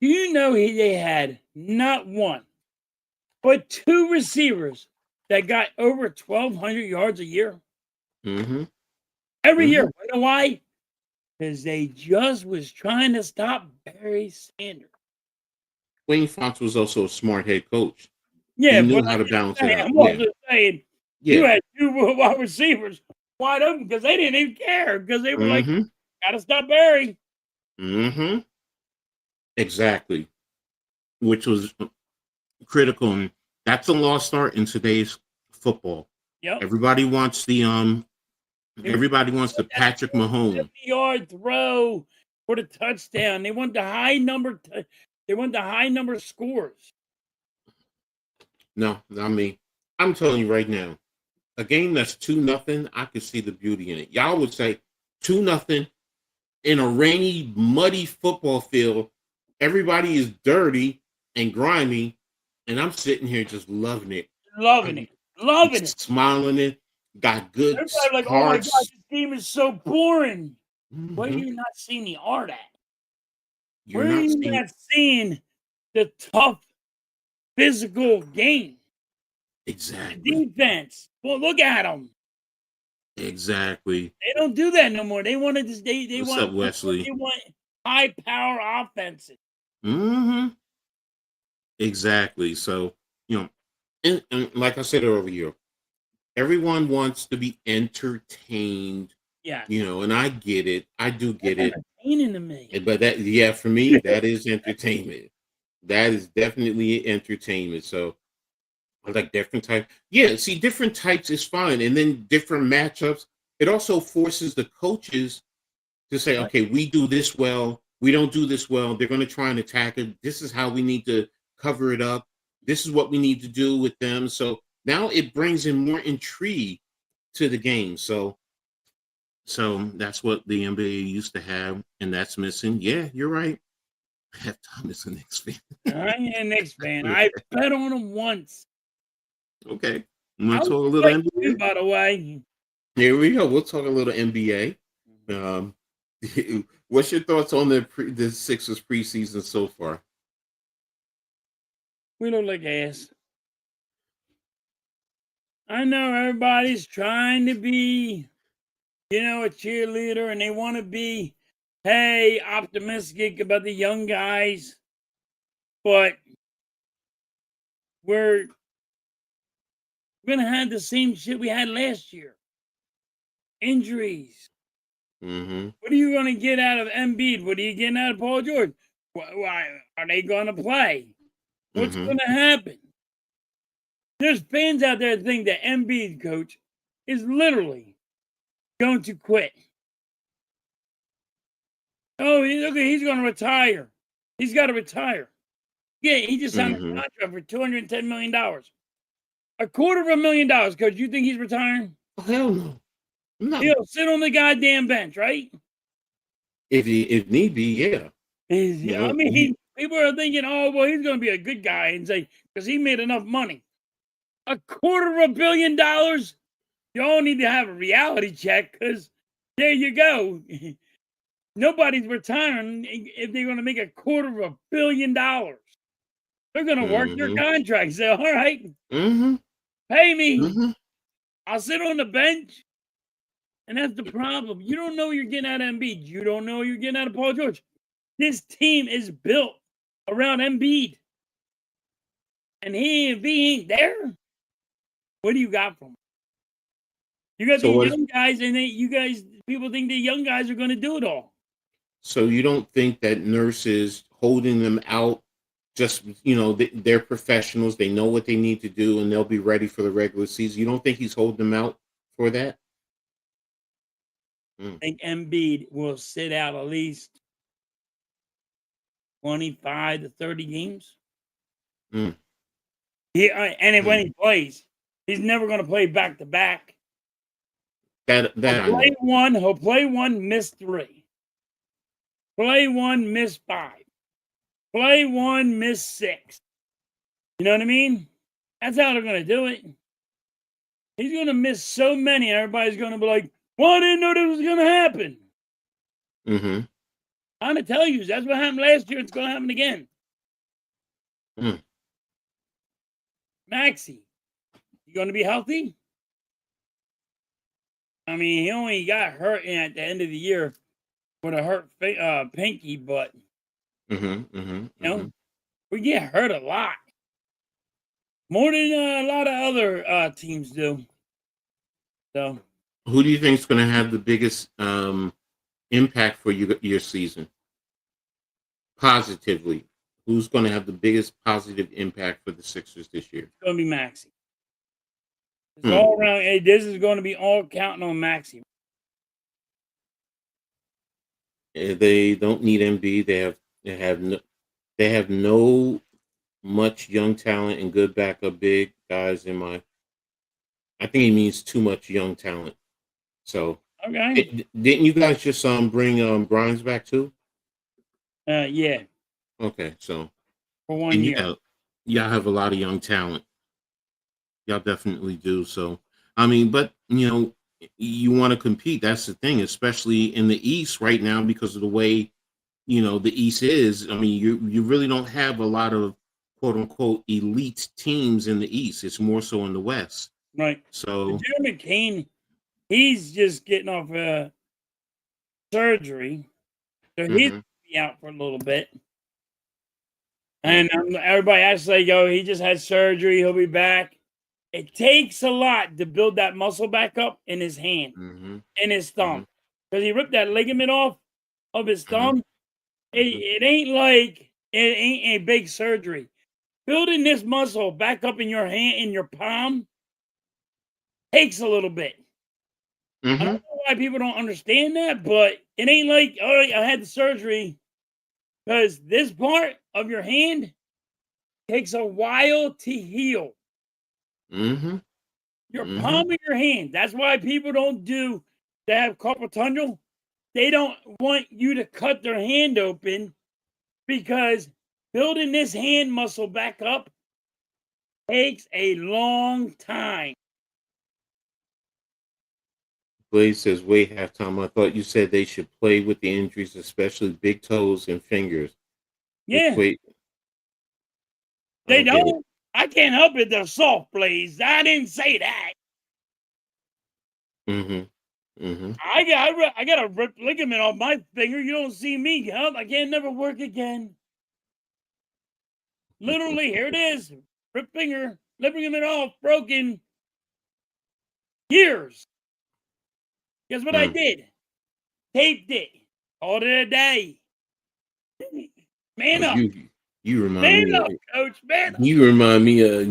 Do you know they had not one, but two receivers that got over 1,200 yards a year? Mm-hmm. Every year. You know why? Because they just was trying to stop Barry Sanders. Wayne Fox was also a smart head coach. Yeah, he knew how to balance it out. I'm also saying you had two wide receivers wide open because they didn't even care because they were like, gotta stop Barry. Mm-hmm. Exactly. Which was critical. And that's a lost art in today's football. Yep. Everybody wants the Patrick Mahomes 50-yard throw for the touchdown. They want the high number. They want the high number of scores. No, not me. I'm telling you right now, a game that's 2-0, I could see the beauty in it. Y'all would say 2-0 in a rainy, muddy football field. Everybody is dirty and grimy, and I'm sitting here just loving it. Loving it. Smiling it. Got good Everybody like, oh my God, this game is so boring. Where are you not seeing the art at? Where are you not seeing the tough physical game? Exactly. The defense. Well, look at them. Exactly. They don't do that no more. They want to just they What's want up, Wesley? They want high power offenses. Exactly. So, and like I said earlier, everyone wants to be entertained. Yeah. And I get it. I do get it. Entertaining to me. But for me, that is entertainment. That is definitely entertainment. So I like different types. Yeah, see, different types is fine. And then different matchups. It also forces the coaches to say, okay, we do this well. We don't do this well. They're going to try and attack it. This is how we need to cover it up. This is what we need to do with them. So now it brings in more intrigue to the game. So that's what the NBA used to have, and that's missing. Yeah, you're right. Halftime is a Knicks fan. I ain't a Knicks fan. I bet on them once. Okay. We'll talk a little NBA. By the way. Here we go. We'll talk a little NBA. What's your thoughts on the Sixers preseason so far? We look like ass. I know everybody's trying to be, a cheerleader, and they want to be, optimistic about the young guys. But we're going to have the same shit we had last year. Injuries. What are you going to get out of Embiid? What are you getting out of Paul George? Why are they going to play? What's going to happen? There's fans out there that think that Embiid, coach, is literally going to quit. Oh, he's going to retire. He's got to retire. Yeah, he just signed a contract for $210 million. $250,000, coach. You think he's retiring? Oh, hell no. No. He'll sit on the goddamn bench, right? If need be, yeah. I mean, people are thinking, oh, well, he's going to be a good guy and say, because he made enough money. $250 million? You all need to have a reality check because there you go. Nobody's retiring if they're going to make $250 million. They're going to work your contract. Say, all right, pay me. I'll sit on the bench. And that's the problem. You don't know you're getting out of Embiid. You don't know you're getting out of Paul George. This team is built around Embiid. And if he ain't there, what do you got from him? You got these young guys, and people think the young guys are going to do it all. So you don't think that Nurse is holding them out? Just, they're professionals. They know what they need to do, and they'll be ready for the regular season. You don't think he's holding them out for that? I think Embiid will sit out at least 25 to 30 games. And when he plays, he's never going to play back to back. He'll play one, miss 3. Play one, miss 5. Play one, miss 6. You know what I mean? That's how they're going to do it. He's going to miss so many, and everybody's going to be like, well, I didn't know this was going to happen. I'm going to tell you, that's what happened last year. It's going to happen again. Maxey, you going to be healthy? I mean, he only got hurt at the end of the year with a hurt pinky, but we get hurt a lot. More than a lot of other teams do. So, who do you think is going to have the biggest impact for your season? Positively, who's going to have the biggest positive impact for the Sixers this year? It's going to be Maxey. It's all around. Hey, this is going to be all counting on Maxey. They don't need Embiid. They have no much young talent and good backup big guys. I think he means too much young talent. So okay, didn't you guys just bring Grimes back too? Yeah. Okay, so for 1 year, y'all have a lot of young talent. Y'all definitely do. So I mean, but you want to compete. That's the thing, especially in the East right now because of the way the East is. I mean, you really don't have a lot of quote unquote elite teams in the East. It's more so in the West. Right. So Joe McCain, he's just getting off surgery, so he's gonna be out for a little bit. And everybody actually he just had surgery. He'll be back. It takes a lot to build that muscle back up in his hand, in his thumb, because he ripped that ligament off of his thumb. It ain't like it ain't a big surgery. Building this muscle back up in your hand, in your palm, takes a little bit. I don't know why people don't understand that, but it ain't like, all right, I had the surgery, because this part of your hand takes a while to heal. Your palm of your hand. That's why people they have carpal tunnel. They don't want you to cut their hand open because building this hand muscle back up takes a long time. Blaze says, wait, halftime. I thought you said they should play with the injuries, especially big toes and fingers. Yeah. Wait. They don't. I can't help it. They're soft, Blaze. I didn't say that. I got a ripped ligament on my finger. You don't see me help. I can't never work again. Literally, here it is. Ripped finger, ligament off, broken. Years. Guess what I did? Taped it. Called it a day. Man up. You remind me of Coach. Man up. You remind me of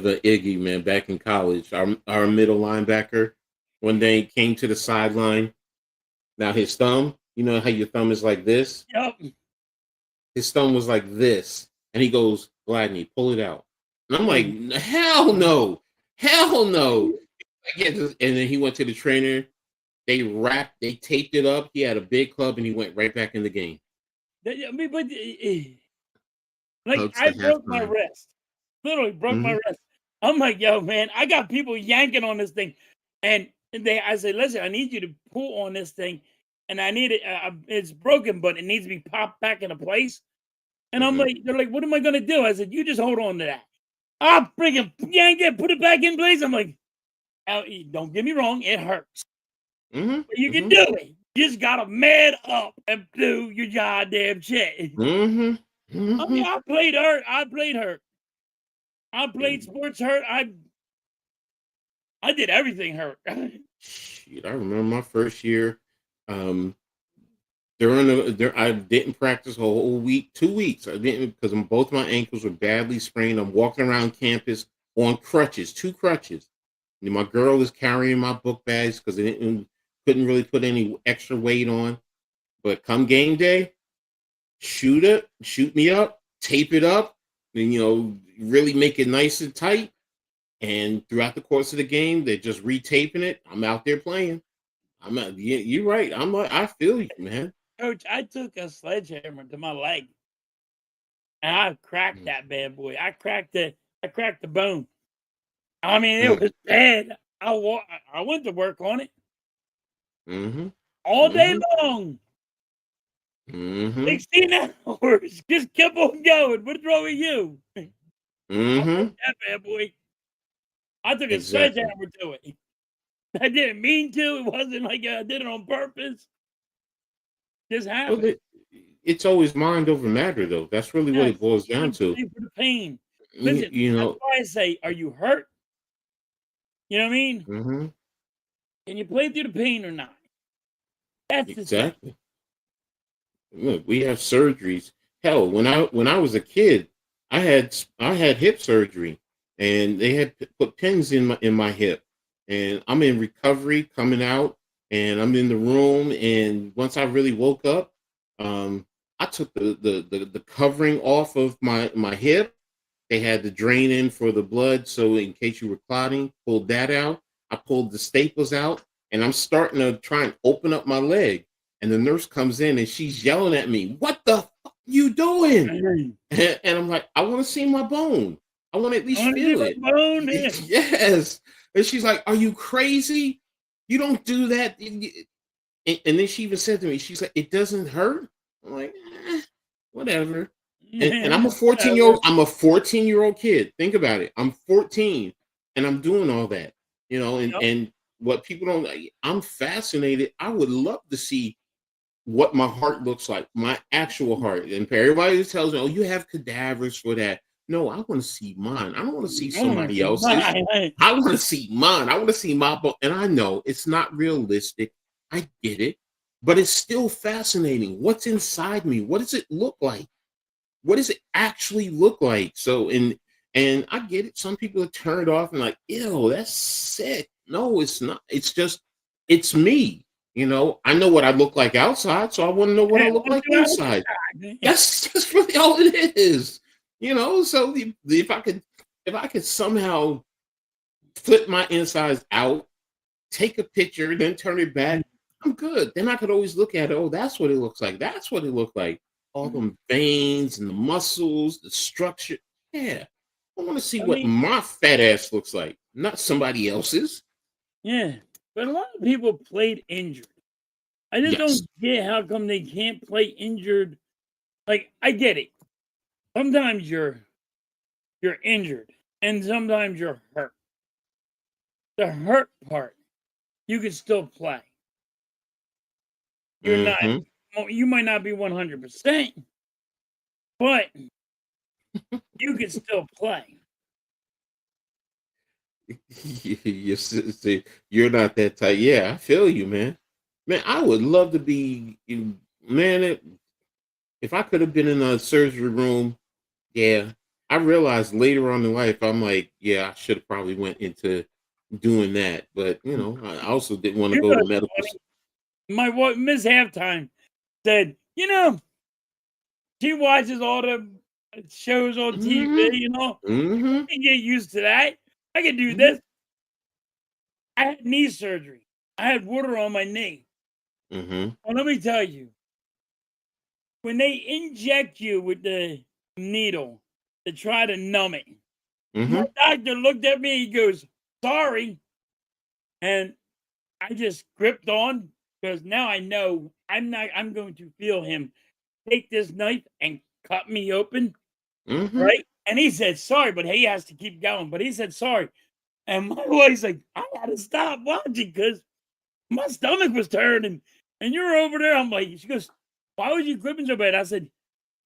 Iggy, man, back in college. Our middle linebacker one day came to the sideline. Now his thumb, you know how your thumb is like this? Yep. His thumb was like this. And he goes, Gladney, pull it out. And I'm like, hell no. Hell no. And then he went to the trainer. They taped it up. He had a big club and he went right back in the game. I mean, but like Hugs I the broke my halftime. wrist. Literally broke my Mhm. wrist. I'm like, yo, man, I got people yanking on this thing, and I said, listen, I need you to pull on this thing, and I need it. It's broken, but it needs to be popped back into place. And I'm Mhm. like, they're like, what am I gonna do? I said, you just hold on to that. I'll freaking yank it, put it back in place. I'm like, don't get me wrong, it hurts, Mhm. but you can Mhm. do it. You just gotta man up and do your goddamn shit. Mhm. I mean, Mhm. I played hurt. I played hurt. I played sports hurt. I did everything hurt. Shit, I remember my first year. Um, I didn't practice a whole week, 2 weeks. I didn't because both my ankles were badly sprained. I'm walking around campus on crutches, 2 crutches. And my girl is carrying my book bags because they couldn't really put any extra weight on. But come game day, shoot me up, tape it up, and really make it nice and tight. And throughout the course of the game, they're just retaping it. I'm out there playing. I'm not. You're right. I feel you, man. Coach, I took a sledgehammer to my leg and I cracked that bad boy. I cracked the bone. I mean, it was bad. I went to work on it Mm-hmm. all day Mm-hmm. long. Mm-hmm. 16 hours. Just kept on going. What's wrong with you? I Mm-hmm. broke that bad boy. I took a Exactly. sledgehammer to it. I didn't mean to. It wasn't like I did it on purpose. Just Well, happened. it's always mind over matter, though. That's really what Yes, it boils you down gotta to. play for the pain. You, Listen, you that's know. why I say, are you hurt? You know what I mean? Mm-hmm. Can you play through the pain or not? That's the thing. Exactly. Look, we have surgeries. Hell, when I was a kid, I had hip surgery, and they had put pins in my hip, and I'm in recovery, coming out, and I'm in the room, and once I really woke up, I took the covering off of my hip. They had the drain in for the blood, so in case you were clotting, pulled that out. I pulled the staples out, and I'm starting to try and open up my leg. And the nurse comes in and she's yelling at me, "What the fuck you doing?" I And I'm like, "I want to see my bone. I want to at least wanna see feel my it." bone. Yes. And she's like, "Are you crazy? You don't do that." And then she even said to me, she's like, "It doesn't hurt." I'm like, whatever. And I'm a 14 year Whatever. old. I'm a 14-year-old kid. Think about it. I'm 14 and I'm doing all that. And Yep. and what people don't. I'm fascinated. I would love to see what my heart looks like, my actual heart. And for everybody who tells me, "Oh, you have cadavers for that." No, I want to see mine. I don't want to see I wanna somebody see else's. mine. I want to see mine. I want to see my bone. And I know it's not realistic. I get it. But it's still fascinating. What's inside me? What does it look like? What does it actually look like? So, and I get it. Some people are turned off and like, ew, that's sick. No, it's not. It's just, it's me. I know what I look like outside, so I want to know what I look What like you inside. outside? That's really all it is. So if I could somehow flip my insides out, take a picture, then turn it back, I'm good. Then I could always look at it. Oh, that's what it looks like. That's what it looked like. All them veins and the muscles, the structure. Yeah. I want to see I what mean, my fat ass looks like, not somebody else's. yeah. But a lot of people played injured. I just Yes. don't get how come they can't play injured. Like, I get it. Sometimes you're injured and sometimes you're hurt. The hurt part, you can still play. You're not Mm-hmm. well, you might not be 100%, but you can still play. You're not that tight. Yeah, I feel you, man. Man, I would love to be, man. If I could have been in a surgery room, yeah. I realized later on in life, I'm like, yeah, I should have probably went into doing that. But I also didn't want to You go know to what's medical. funny? My wife, Miss Halftime, said, she watches all the shows on TV, Mm-hmm. I Mm-hmm. can get used to that. I can do Mm-hmm. this. I had knee surgery. I had water on my knee. Mm-hmm. Well, let me tell you, when they inject you with the needle to try to numb it, my doctor looked at me. He goes, "Sorry," and I just gripped on because now I know I'm going to feel him take this knife and cut me open, right? And he said sorry, but he has to keep going. But he said sorry, and my wife's like, I gotta stop watching because my stomach was turning, and you're over there. I'm like, she goes, why was you gripping so bad? I said,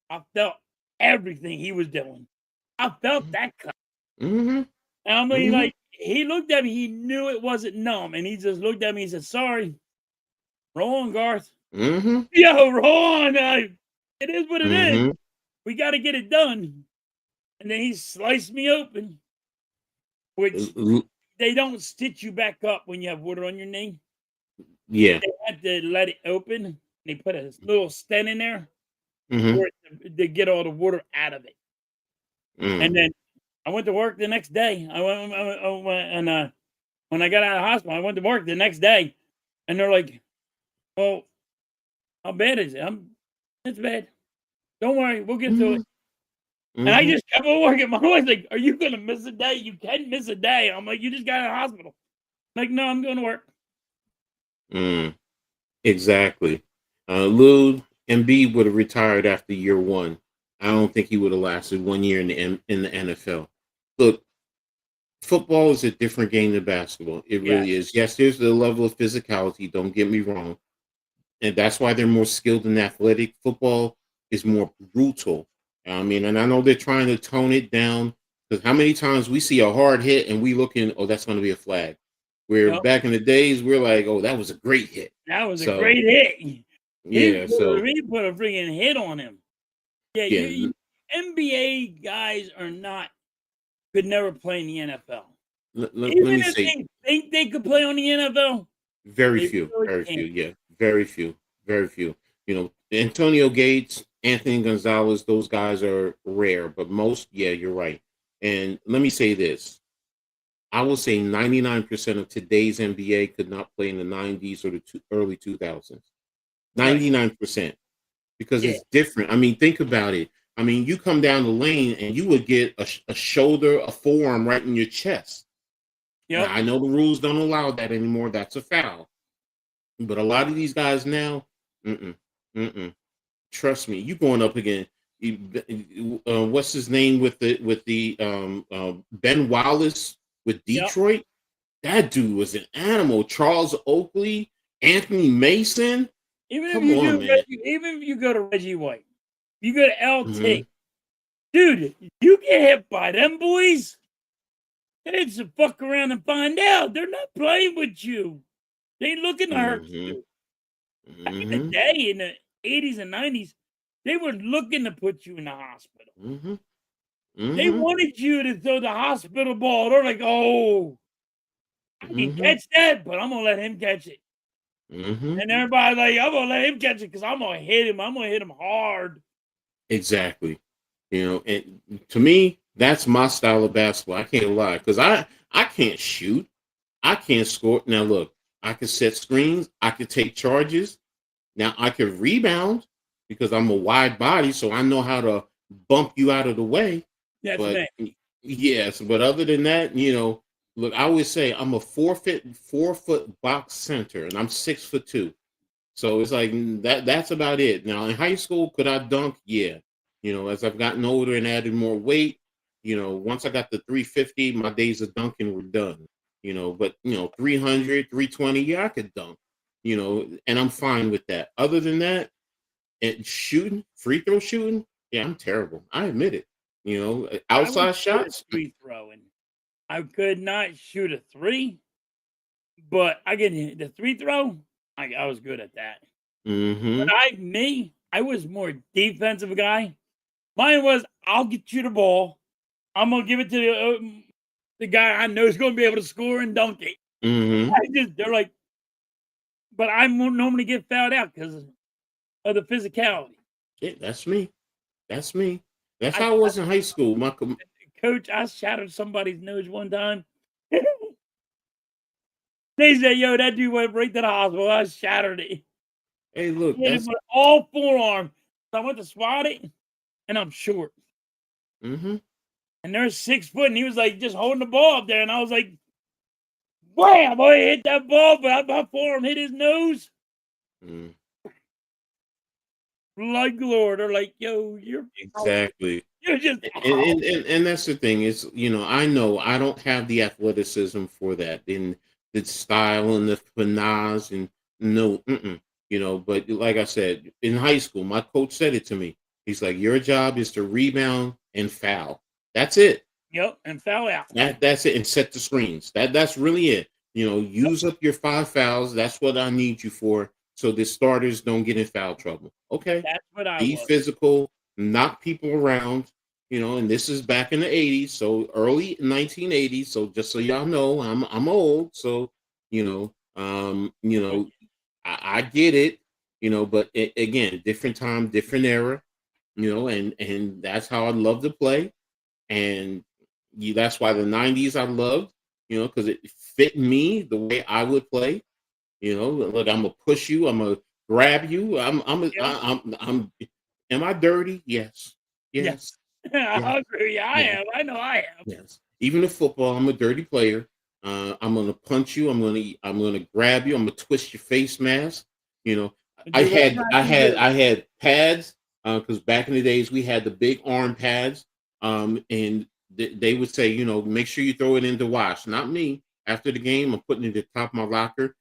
I felt everything he was doing. I felt that cut. Mm-hmm. And I mean, like, he looked at me, he knew it wasn't numb, and he just looked at me and said, sorry, roll on, Garth. Yo, roll on. It is what it is. We got to get it done. And then he sliced me open, which they don't stitch you back up when you have water on your knee. Yeah. They had to let it open. They put a little stent in there for it to get all the water out of it. And then I went to work the next day. I went and when I got out of the hospital, I went to work the next day, and they're like, "Well, how bad is it?" It's bad. Don't worry, we'll get through it. And I just kept on working. My wife's like, "Are you gonna miss a day? You can miss a day." I'm like, "You just got out of the hospital." I'm like, "No, I'm going to work." Exactly. Lil Embiid would have retired after year one. I don't think he would have lasted 1 year in the NFL. Look, football is a different game than basketball. It really is. Yes, there's the level of physicality. Don't get me wrong, and that's why they're more skilled and athletic. Football is more brutal. I mean, and I know they're trying to tone it down because how many times we see a hard hit and we looking, oh, that's going to be a flag. Where back in the days, we're like, oh, that was a great hit. That was a great hit. Yeah, he put a freaking hit on him. Yeah. NBA guys could never play in the NFL. Let Even me if say, they think they could play on the NFL, very they few, really very can't. few. Yeah, very few, very few. You know, Antonio Gates, Anthony Gonzalez, those guys are rare, but most, yeah, you're right. And let me say this. I will say 99% of today's NBA could not play in the 90s or the early 2000s. 99%. Because it's different. I mean, think about it. I mean, you come down the lane and you would get a shoulder, a forearm right in your chest. Now, I know the rules don't allow that anymore. That's a foul. But a lot of these guys now, trust me, you going up again. What's his name with the Ben Wallace with Detroit? That dude was an animal. Charles Oakley, Anthony Mason. Even Come on, man. Even if you go to Reggie White, you go to LT, dude, you get hit by them boys. It's a fuck around and find out. They're not playing with you. They looking to hurt you. Back in the day, in the 80s and 90s, they were looking to put you in the hospital. They wanted you to throw the hospital ball. They're like, oh, I can catch that, but I'm going to let him catch it. And everybody's like, I'm going to let him catch it because I'm going to hit him. I'm going to hit him hard. Exactly. You know, and to me, that's my style of basketball. I can't lie because I can't shoot. I can't score. Now, look, I can set screens. I can take charges. Now, I can rebound because I'm a wide body, so I know how to bump you out of the way. That's but me. Yes, but other than that, you know, look, I always say I'm a 4-foot box center, and I'm 6'2". So it's like that's about it. Now in high school, could I dunk? Yeah. You know, as I've gotten older and added more weight, you know, once I got the 350, my days of dunking were done. You know, but 300, 320, yeah, I could dunk. You know, and I'm fine with that. Other than that, and shooting, free throw shooting, yeah, I'm terrible. I admit it. You know, outside shots. Free throwing. I could not shoot a three, but I get the free throw. I was good at that. But I was more defensive guy. Mine was, I'll get you the ball. I'm gonna give it to the guy I know is gonna be able to score and dunk it. They're like, but I normally get fouled out because of the physicality. Yeah, that's me. That's me. That's how I was in high school. Coach, I shattered somebody's nose one time. They said, yo, that dude went right to the hospital. I shattered it. Hey, look, Hit him with all forearm. So I went to swat it, and I'm short. Mm-hmm. And they're 6 foot, and he was like just holding the ball up there, and I was like, "Wham!" Boy, hit that ball, but my forearm hit his nose. Mm. Like Lord, they're like, "Yo, Exactly. you're just." And that's the thing is, I know I don't have the athleticism for that, and the style and the finesse, and no, but like I said, in high school, my coach said it to me. He's like, your job is to rebound and foul. That's it. Yep, and foul out. That's it, and set the screens. That's really it. Use up your 5 fouls. That's what I need you for, so the starters don't get in foul trouble. Okay, That's what I be was. physical, knock people around. And this is back in the '80s, so early 1980s. So just so y'all know, I'm old. So I get it. But again, different time, different era. And that's how I love to play. And that's why the '90s I loved, because it fit me the way I would play. Look, I'm gonna push you, I'm gonna grab you. Yep. Am I dirty? Yes, Yes. yes, yes, I agree. I yes, am. I know I am. yes. Even in football, I'm a dirty player. I'm gonna punch you. I'm gonna grab you. I'm gonna twist your face mask. You know, I Do whatever had I I can had do. I had pads because back in the days we had the big arm pads. And they would say, make sure you throw it in the wash. Not me. After the game, I'm putting it at the top of my locker.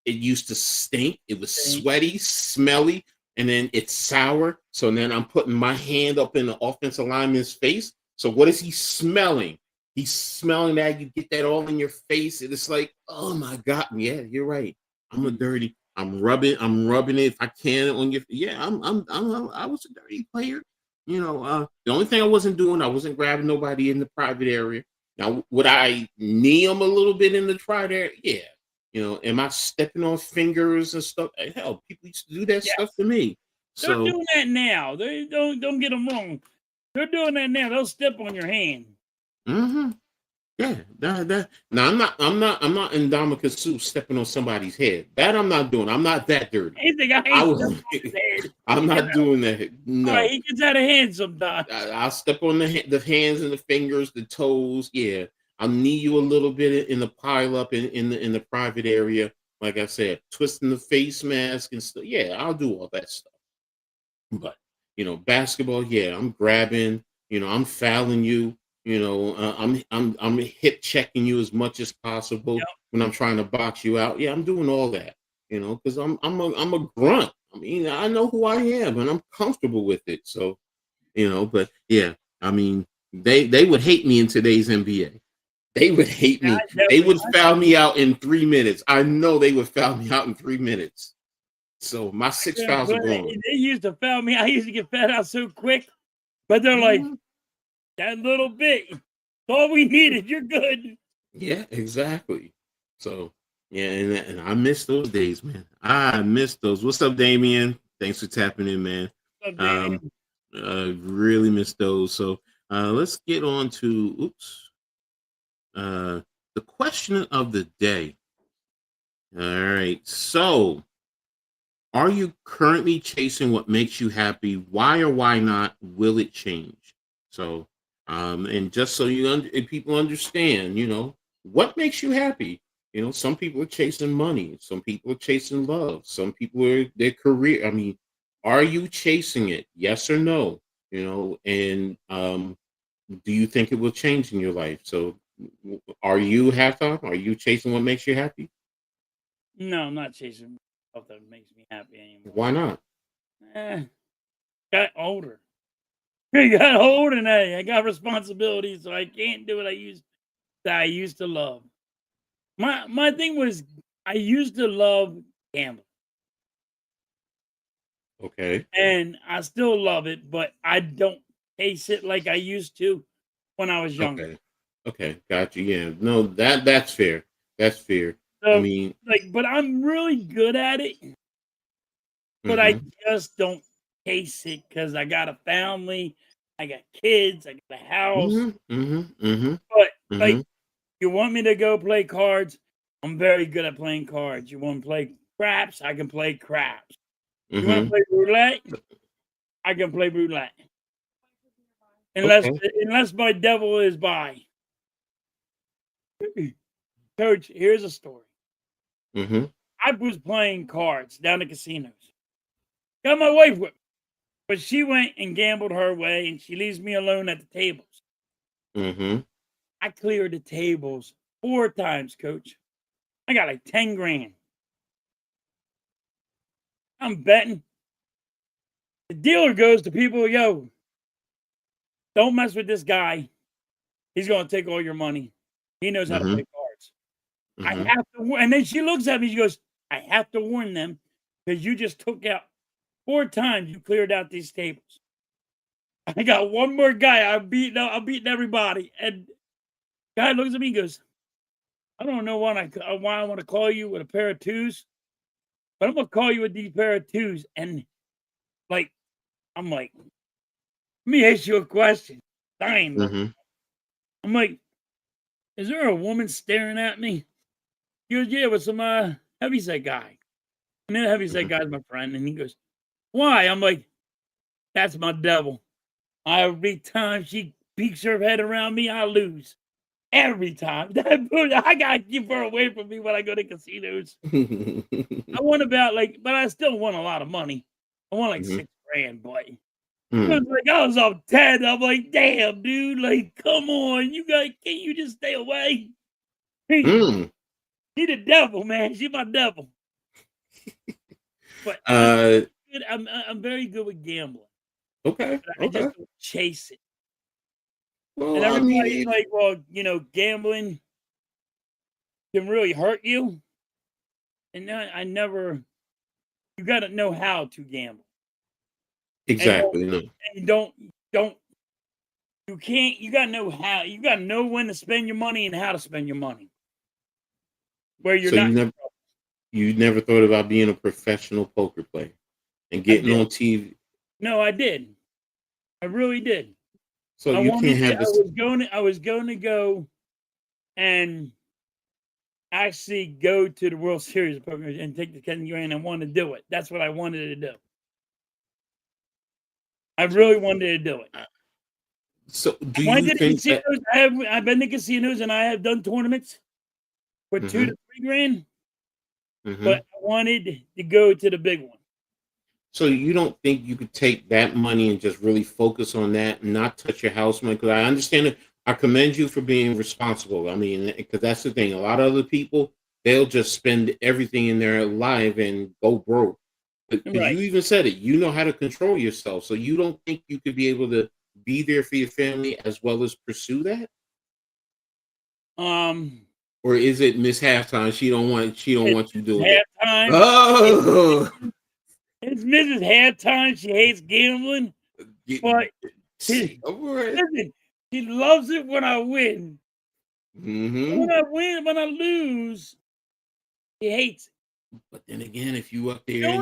It used to stink. It was sweaty, smelly, and then it's sour. So then I'm putting my hand up in the offensive lineman's face. So what is he smelling? He's smelling that. You get that all in your face. And it's like, oh my God. Yeah, you're right. I'm a dirty. I'm rubbing it if I can on your. Yeah, I was a dirty player. The only thing I wasn't doing, I wasn't grabbing nobody in the private area. Now, would I knee them a little bit in the private area? Yeah. Am I stepping on fingers and stuff? Hell, people used to do that stuff Yes. to me. They're So, doing that now. They don't get them wrong. They're doing that now. They'll step on your hand. hmm yeah, that. Now I'm not Indomitius Sue stepping on somebody's head. That I'm not doing. I'm not that dirty. He's the guy I ain't was. stepping on his head. I'm not doing that. All right, No, he gets out of hand sometimes. I'll step on the hands and the fingers, the toes. Yeah, I'll knee you a little bit in the pile up in the private area. Like I said, twisting the face mask and stuff. Yeah, I'll do all that stuff. But basketball, yeah, I'm grabbing. I'm fouling you. I'm hip checking you as much as possible Yep. when I'm trying to box you out. Yeah, I'm doing all that. Because I'm a grunt. I mean, I know who I am, and I'm comfortable with it. So, but yeah, I mean, they would hate me in today's NBA. They would hate I me. They definitely. would foul me out in 3 minutes. I know they would foul me out in 3 minutes. So my six Yeah, fouls are but gone. they used to foul me. I used to get fed out so quick, but they're like Mhm. that little bit. It's all we needed. You're good. Yeah, exactly. So yeah, and I miss those days, man. I miss those. What's up, Damien? Thanks for tapping in, man. So, Um, Damien, really miss those. So let's get on to uh the question of the day. All right. So are you currently chasing what makes you happy? Why or why not will it change? So, and just so if people understand, what makes you happy? Some people are chasing money. Some people are chasing love. Some people are their career. I mean, are you chasing it? Yes or no? And do you think it will change in your life? So, are you halftime? Are you chasing what makes you happy? no, I'm not chasing stuff that makes me happy anymore. Why not? Got older. I got older and I got responsibilities, so I can't do what I used to love. My thing was I used to love gambling, Okay. and I still love it, but I don't chase it like I used to when I was younger. Okay. Okay. Got you. Yeah. No, that's fair. That's fair. I So, mean, but I'm really good at it, but I mm-hmm, just don't chase it because I got a family, I got kids, I got a house. mm-hmm, mm-hmm, mm-hmm, But mm-hmm, like, you want me to go play cards? I'm very good at playing cards. You want to play craps? I can play craps. You want to mm-hmm. play roulette? I can play roulette. Unless my devil is by. Coach, here's a story. Mm-hmm. I was playing cards down at casinos. Got my wife with me. But she went and gambled her way, and she leaves me alone at the tables. Mm-hmm. I cleared the tables 4 times, Coach. I got like 10 grand. I'm betting. The dealer goes to people, yo, don't mess with this guy. He's going to take all your money. He knows how to play cards. I have to, and then she looks at me, she goes, I have to warn them because you just took out 4 times you cleared out these tables. I got one more guy. I'm beating everybody. And guy looks at me and goes, I don't know why I want to call you with a pair of 2s, but I'm going to call you with these pair of 2s. And like, I'm like, let me ask you a question. Dying. I'm like, is there a woman staring at me? He goes, yeah, with some heavyset guy. And then the heavyset guy's my friend. And he goes, why? I'm like, that's my devil. Every time she peeks her head around me, I lose. Every time. I gotta keep her away from me when I go to casinos. I won but I still won a lot of money. I won like 6 grand, boy. It was like I was up 10. I'm like, damn, dude, like, come on, can't you just stay away? She the devil, man. She my devil. But I'm very good with gambling. Okay. I just don't chase it. Well, And everybody's like, well, gambling can really hurt you. And you got to know how to gamble. exactly. And you got to know how. You got to know when to spend your money and how to spend your money. Where you're not. You never thought about being a professional poker player and getting on TV? No, I did. I really did. So you can't have this. I was going to go and actually go to the World Series of Poker and take the 10 grand. I wanted to do it. That's what I wanted to do. I really wanted to do it. So do you think that I've been to casinos and I have done tournaments for 2 to 3 grand, but I wanted to go to the big one. So you don't think you could take that money and just really focus on that and not touch your house money? Because I understand it. I commend you for being responsible. I mean, because that's the thing. A lot of other people, they'll just spend everything in their life and go broke. But Right. you even said it. You know how to control yourself. So you don't think you could be able to be there for your family as well as pursue that? Or is it Miss Halftime? She don't want you doing it. Halftime. Oh, It's Mrs. Halftime. She hates gambling, but listen, she loves it when I win. When I lose, she hates it. But then again, if you up there She and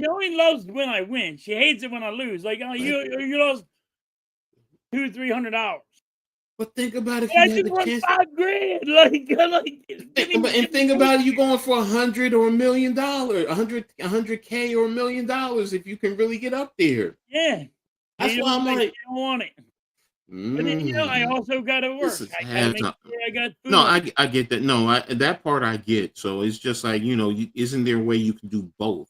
only loves when I win. She hates it when I lose. Like, oh, you lost $200-300. But think about if I you had just the won chance. 5 grand. Like, Think about it, you going for $100 or $1 million, $100K or $1 million if you can really get up there. Yeah, That's why I'm like, I don't want it. But then, I also got to work. This is I got to make sure I got food. No, I get that. No, that part I get. So it's just like, isn't there a way you can do both?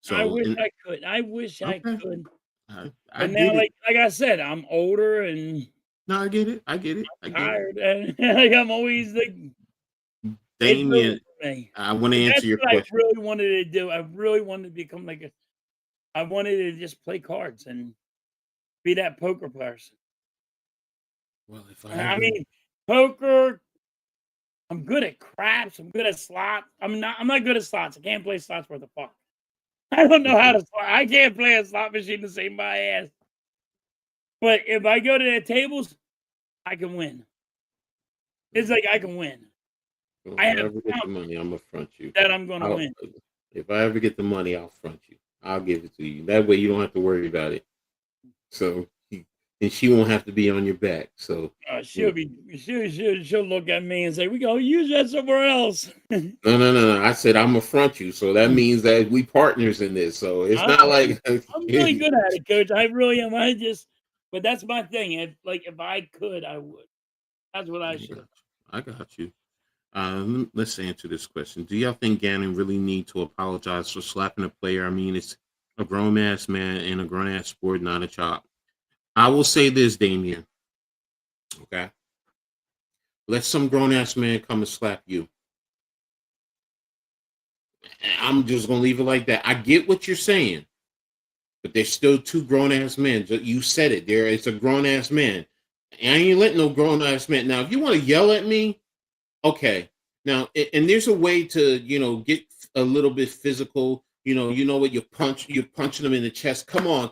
So I wish I could. I wish I could. I But get now, it. like I said, I'm older and No, I get it. I get it. I get it. tired, and like I'm always like, Damien, for me. I want to That's answer your what question. I really wanted to do. I really wanted to become I wanted to just play cards and be that poker person. Well, if I mean, poker. I'm good at craps. I'm good at slots. I'm not good at slots. I can't play slots worth a fuck. I don't know how to slot. I can't play a slot machine to save my ass. But if I go to the tables, I can win. It's like I can win. If I I have ever get the money, I'm gonna front you. that I'm gonna win. If I ever get the money, I'll front you. I'll give it to you. That way you don't have to worry about it. So and she won't have to be on your back. So She'll look at me and say, "We gonna use that somewhere else." no. I said I'm gonna front you, so that means that we partners in this. So it's not like I'm really good at it, Coach. I really am. But that's my thing. If I could, I would. That's what I should. I got you. Let's answer this question. Do y'all think Gannon really need to apologize for slapping a player? I mean, it's a grown ass man in a grown ass sport, not a child. I will say this, Damien. Okay. Let some grown ass man come and slap you. I'm just gonna leave it like that. I get what you're saying, but there's still two grown ass men. You said it. It's a grown ass man. And I ain't letting no grown ass man. Now, if you want to yell at me, okay. Now, and there's a way to, get a little bit physical. You know what? You're punching them in the chest. Come on.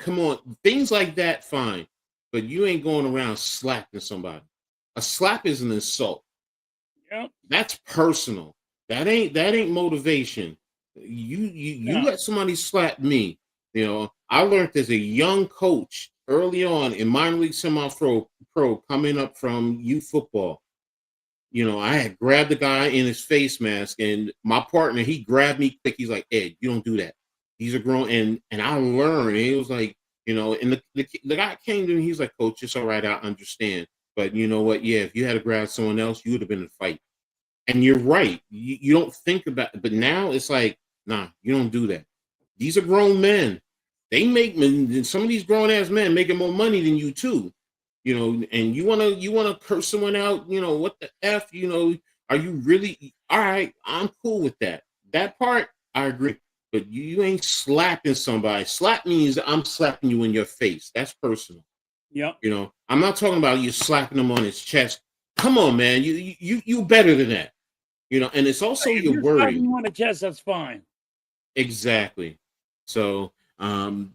Things like that, fine. But you ain't going around slapping somebody. A slap is an insult. Yep. That's personal. That ain't motivation. You let somebody slap me. I learned as a young coach early on in minor league semi-pro coming up from youth football. I had grabbed the guy in his face mask, and my partner, he grabbed me quick. He's like, "Ed, you don't do that. These are grown." And I learned. And he was like, and the guy came to me. He's like, "Coach, it's all right. I understand. But you know what? Yeah, if you had to grab someone else, you would have been in a fight." And you're right. You don't think about it. But now it's like, nah, you don't do that. These are grown men. They make some of these grown ass men making more money than you too. And you wanna curse someone out, what the F, are you really all right? I'm cool with that. That part I agree. But you ain't slapping somebody. Slap means I'm slapping you in your face. That's personal. Yep. I'm not talking about you slapping him on his chest. Come on, man. You better than that. And it's also your word. Slapping you on the chest, that's fine. Exactly. So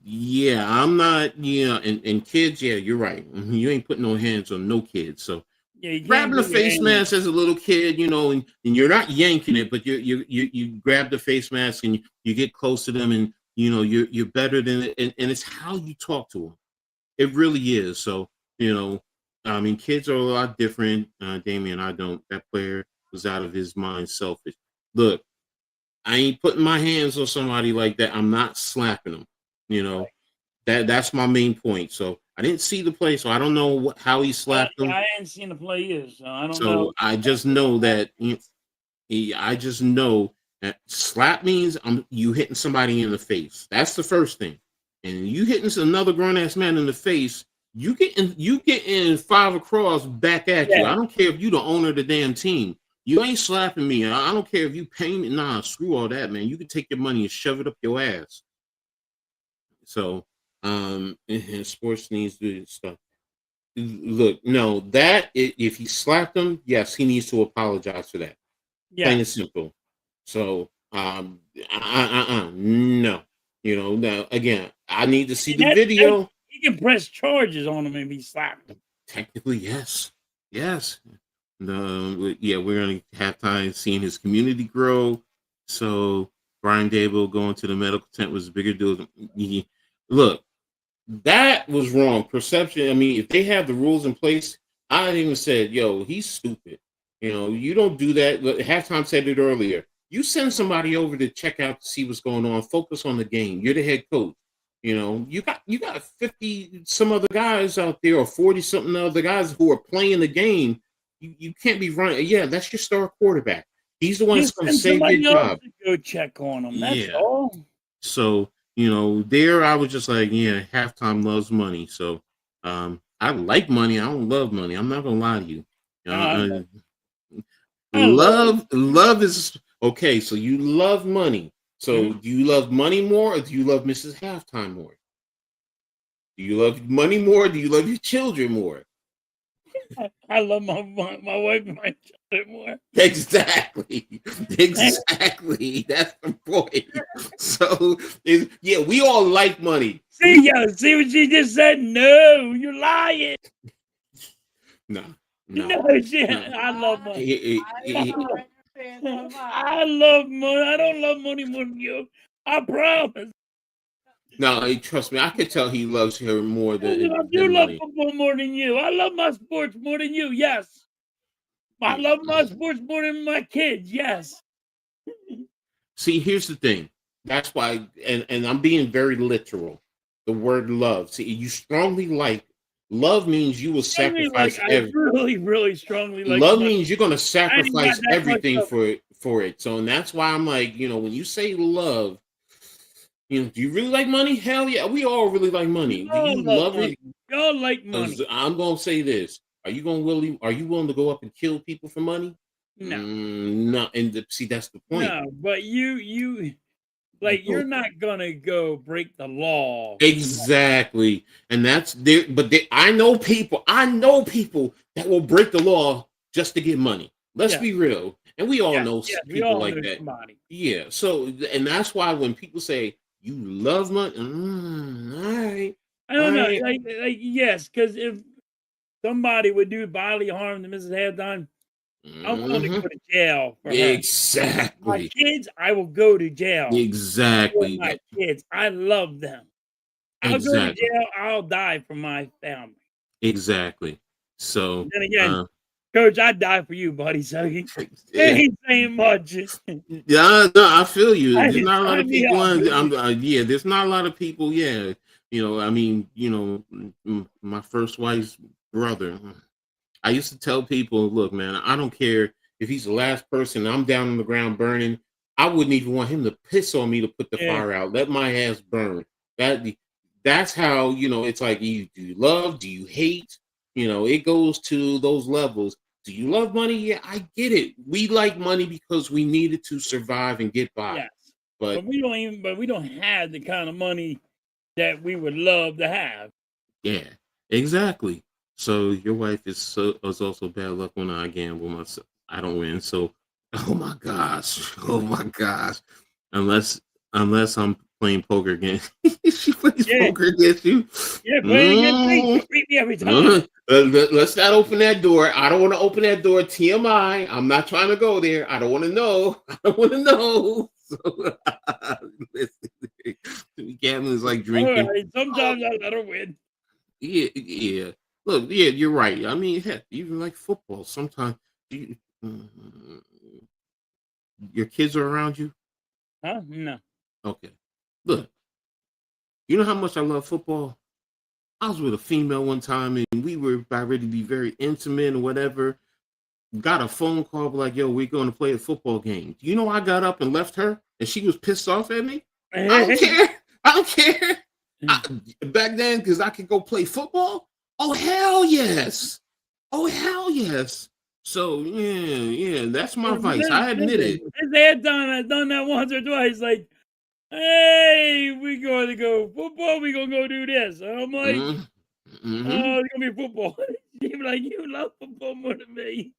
yeah, I'm not, and kids, yeah, you're right. You ain't putting no hands on no kids. So yeah, grabbing the face mask as a little kid, and you're not yanking it, but you grab the face mask and you get close to them, and you're better than it, and it's how you talk to them. It really is. So I mean, kids are a lot different. Damien, that player was out of his mind, selfish. Look, I ain't putting my hands on somebody like that. I'm not slapping them. That's my main point. So I didn't see the play, so I don't know how he slapped them. I hadn't seen the play either, so I don't know. So I just know that slap means you hitting somebody in the face. That's the first thing. And you hitting another grown ass man in the face, you getting 5 across back at you. I don't care if you the owner of the damn team. You ain't slapping me. I don't care if you pay me. Nah, screw all that, man. You can take your money and shove it up your ass. So, and sports needs to do stuff. Look, no, if he slapped him, yes, he needs to apologize for that. Yeah. Plain and simple. So, no. Now again, I need to see the video. He can press charges on him if he slapped him. Technically, yes. Yeah, we're gonna have time seeing his community grow. So Brian Dable going to the medical tent was a bigger deal. Look, that was wrong. Perception. I mean, if they have the rules in place, I even said, "Yo, he's stupid." You don't do that. Halftime said it earlier. You send somebody over to check out to see what's going on. Focus on the game. You're the head coach. You got 50 some other guys out there, or 40 something other guys who are playing the game. You can't be running. Yeah, that's your star quarterback. He's the one that's going to save your job. Go check on him. That's all. So there I was just like, yeah, halftime loves money. So I like money. I don't love money. I'm not gonna lie to you. Love is okay. So you love money. So do you love money more, or do you love Mrs. Halftime more? Do you love money more, or do you love your children more? I love my wife and my children more. Exactly. That's the point. So we all like money. See what she just said? No, you're lying. No. I love money. I love money. I don't love money more than you. I promise. No, trust me, I could tell he loves her more I than do love money. football more than you. I love my sports more than you. Yes. I Yeah. love my sports more than my kids. Yes. See, here's the thing. That's why, and I'm being very literal. The word love. See, you strongly like. Love means you will Strongly like, sacrifice I every. really, really strongly like Love money. means you're going to I ain't got sacrifice that much everything of it. for it. So, and that's why I'm like, when you say love, do you really like money? Hell yeah, we all really like We money. Do all you love love it? money. We all like 'Cause money. I'm gonna say this: Are you willing to go up and kill people for money? No. No. And see, that's the point. No. But you like, you're Well, not gonna go break the law for money. exactly, and that's there. But I know people. I know people that will break the law just to get money. Let's Yeah. be real, and we all Yes. know Yes. We people all like know that. somebody. Yeah. So, and that's why when people say you love money, all right, I all don't know. right. Yes, because if somebody would do bodily harm to Mrs. Halftime, I'm willing to Hmm. go to jail for her. My Exactly. kids, I will go to jail for Exactly. my kids. I love them. I'll go to Exactly. jail. I'll die for my family. Exactly. So, Then again, uh, Coach, I'd die for you, buddy. So he yeah, ain't saying much. yeah, no, I feel you. There's not a lot Sign of me people up, on. baby. Yeah, there's not a lot of people. Yeah, I mean, my first wife's brother. I used to tell people, look, man, I don't care if he's the last person. I'm down on the ground burning. I wouldn't even want him to piss on me to put the Yeah, fire out. Let my ass burn. That that's how it's like. Do you love? Do you hate? It goes to those levels. Do you love money? Yeah, I get it. We like money because we need it to survive and get by. yes. But But we don't have the kind of money that we would love to have. yeah, exactly. So your wife is also bad luck when I gamble myself. I don't win. So oh my gosh. Oh my gosh. Unless unless I'm playing poker against she plays Yeah, poker against you. yeah, playing against me. Mm, You beat me every time. let's not open that door. I don't want to open that door. TMI. I'm not trying to go there. I don't want to know. I don't want to know. So, listen, gambling is like All drinking. right, Oh, sometimes I let her win. yeah, yeah. Look, yeah, you're right. I mean, heck, even like football, sometimes you, mm, your kids are around you. Huh? No. Okay. Look, you know how much I love football? I was with a female one time and we were about ready to be very intimate or whatever. Got a phone call like, yo, we're going to play a football game. Do you know I got up and left her and she was pissed off at me? I don't care. I don't care. Back then, because I could go play football? Oh, hell yes. Oh, hell yes. So, yeah, that's my vice. I admit it. His head done that once or twice. Like, hey, we going to go football. We gonna go do this. And I'm like, Mm-hmm. oh, it's gonna be football. She be like, you love football more than me.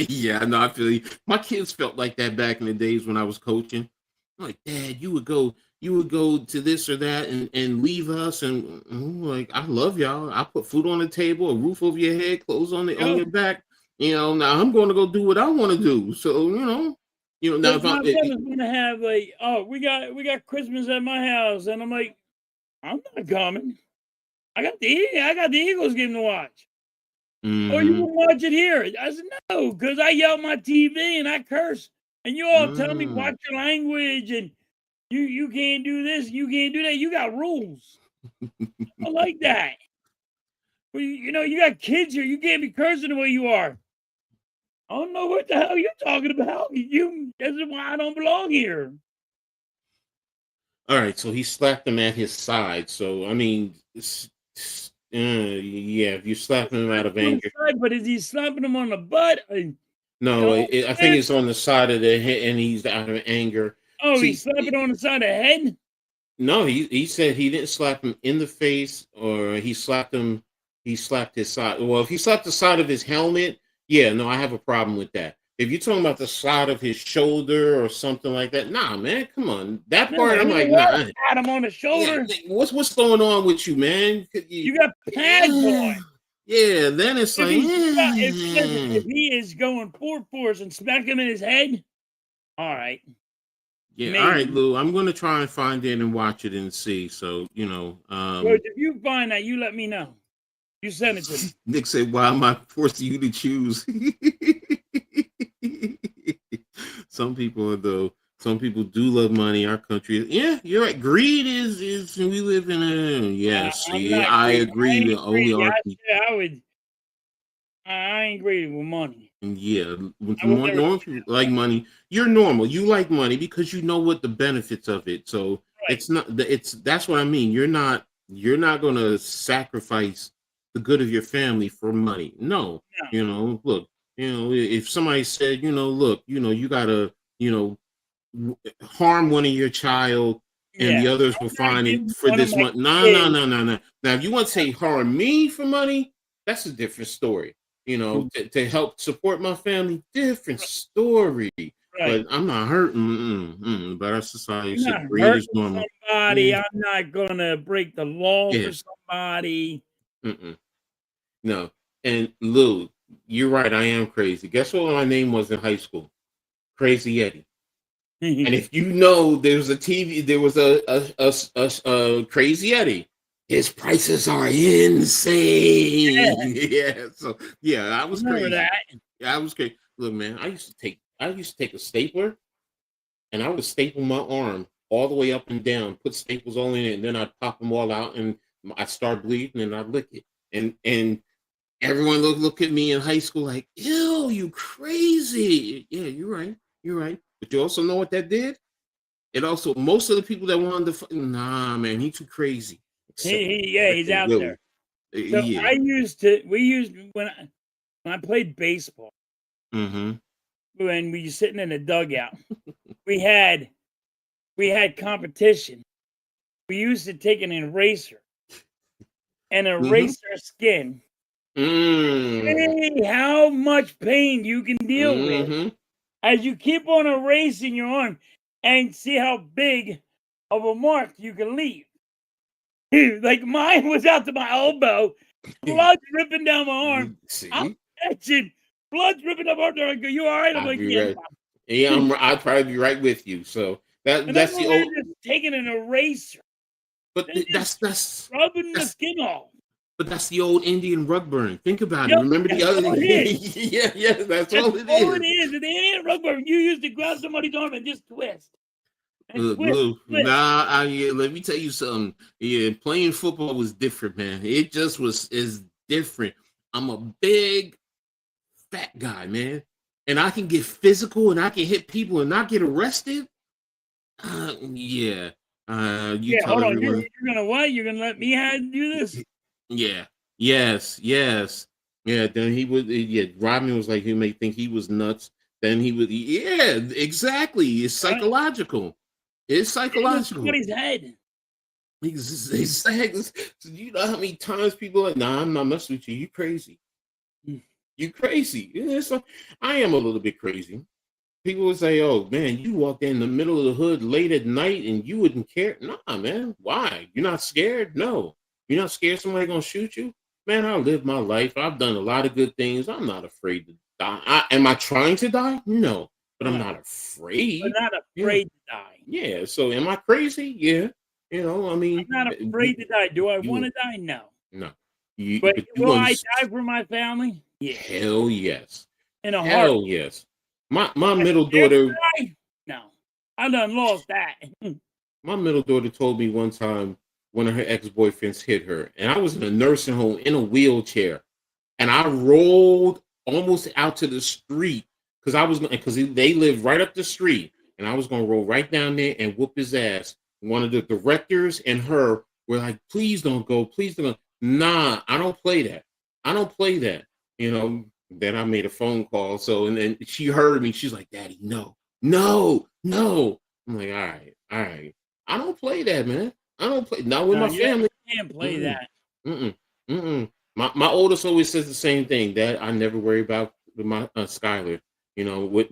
Yeah, no, I feel you. My kids felt like that back in the days when I was coaching. Like, Dad, you would go to this or that and leave us, and I'm like, I love y'all. I put food on the table, a roof over your head, clothes on Yo, your back. Now I'm going to go do what I want to do. So now because if my I brother's gonna have like, oh, we got Christmas at my house, and I'm like, I'm not coming. I got the Eagles game to watch. Oh, you mm-hmm, can watch it here. I said, no, because I yell at my TV and I curse. And you all tell me mm. watch your language and you can't do this, you can't do that. You got rules. I like that. Well, you got kids here. You can't be cursing the way you are. I don't know what the hell you're talking about. This is why I don't belong here. All right, so he slapped him at his side. So I mean, yeah, if you slap him out of On the anger. side, but is he slapping him on the butt? No, Oh, I think it's on the side of the head, and he's out of anger. he's See, slapping on the side of the head? no, he said he didn't slap him in the face, or he slapped him. He slapped his side. Well, if he slapped the side of his helmet, yeah, no, I have a problem with that. If you're talking about the side of his shoulder or something like that, nah, man, come on. That No, part, I'm ain't like, no nah. pat him on the Yeah, shoulder. what's going on with you, man? You got pads on. Yeah, then it's If like, he's if he is going for force and smack him in his head, all right. Yeah, maybe. all right, Lou. I'm gonna try and find it and watch it and see. So, But if you find that, you let me know. You send it to me. Nick said, "Why am I forcing you to choose?" Some people do love money. Our country, yeah, you're right. Greed is we live in a yes. I'm Yeah, not I greedy. I agree. ain't Only greedy. our people. I ain't greedy with money. Yeah, with I would more never normal do people like money. You're normal. You like money because you know what the benefits of it. So that. it's not. It's that's what I mean. You're not. You're not going to sacrifice the good of your family for money. No. No. Look. If somebody said, look, you gotta, harm one of your child, and Yeah. the others will I'm not find it giving for one of this my month. No, no, kids. no, no, no. Now, if you want to say harm me for money, that's a different story. To help support my family, different story. Right. But I'm not hurting. But our society I'm not said greed is hurting normal. somebody. I'm not gonna break the law Yeah. for somebody. No. And Lou, you're right. I am crazy. Guess what my name was in high school? Crazy Eddie. And if there was a Crazy Eddie. His prices are insane. Yeah. So yeah, I was Remember crazy. that? Yeah, I was crazy. Look, man, I used to take a stapler and I would staple my arm all the way up and down, put staples all in it, and then I'd pop them all out and I'd start bleeding and I'd lick it. And everyone look at me in high school like, ew, you crazy. Yeah, you're right. You're right. But you also know what that did? It also, most of the people that wanted to, nah, man, he too crazy. Except He's out Willie. there. So Yeah. we used when I played baseball, Mm-hmm. when we were sitting in the dugout, we had competition. We used to take an eraser and erase our skin. Mm-hmm. Hey, how much pain you can deal with Mm-hmm. as you keep on erasing your arm and see how big of a mark you can leave. Like mine was out to my elbow, blood dripping down my arm. I'm See? catching blood dripping up my arm. I go, you all right? I'm I'd like, be yeah. right. Yeah, I'd probably be right with you. So And I'm that's the over there old, just taking an eraser but and just that's rubbing the that's skin off. but that's the old Indian rug burn. Think about it. Yep, Remember the that's other? all it is. Yeah, that's That's all it all it is. is. And the Indian rubber, you used to grab somebody's arm and just twist. And Look, twist, Lou, twist. yeah, let me tell you something. Yeah, playing football was different, man. It just is different. I'm a big, fat guy, man, and I can get physical and I can hit people and not get arrested. Yeah. You Yeah, tell hold on. You're everyone. gonna what? You're gonna let me do this? Yeah. Yes. Yes. Yeah. Then he would. Yeah. Rodney was like, he may think he was nuts. Then he would. Yeah. Exactly. It's Right? psychological. It's In psychological. somebody's head. Exactly. So you know how many times people are like, nah, I'm not messing with you. You crazy. You crazy. Yeah, so I am a little bit crazy. People would say, oh man, you walked in the middle of the hood late at night and you wouldn't care. Nah, man. Why? You're not scared? No. You're not scared somebody gonna shoot you? Man, I live my life. I've done a lot of good things. I'm not afraid to die. Am I trying to die? No. But I'm No. not But afraid. not Yeah. afraid to die. Yeah. So am I crazy? Yeah. I mean, I'm not afraid to die. Do I you want to die? No. no. But But you will I understand. die for my family? Yeah. Hell yes. In a heart. Hell yes. My If middle I daughter, die? No. I done lost that. my middle daughter told me one time one of her ex-boyfriends hit her, and I was in a nursing home in a wheelchair, and I rolled almost out to the street because they lived right up the street, and I was gonna roll right down there and whoop his ass. One of the directors and her were like, "Please don't go, please don't go." Nah, I don't play that. I don't play that. Then I made a phone call. So, and then she heard me. She's like, "Daddy, no, no, no." I'm like, all right. I don't play that, man. I don't play not with No, my family. you can't play Mm-mm, that. mm-mm, mm-mm. My oldest always says the same thing that I never worry about with my Skylar. With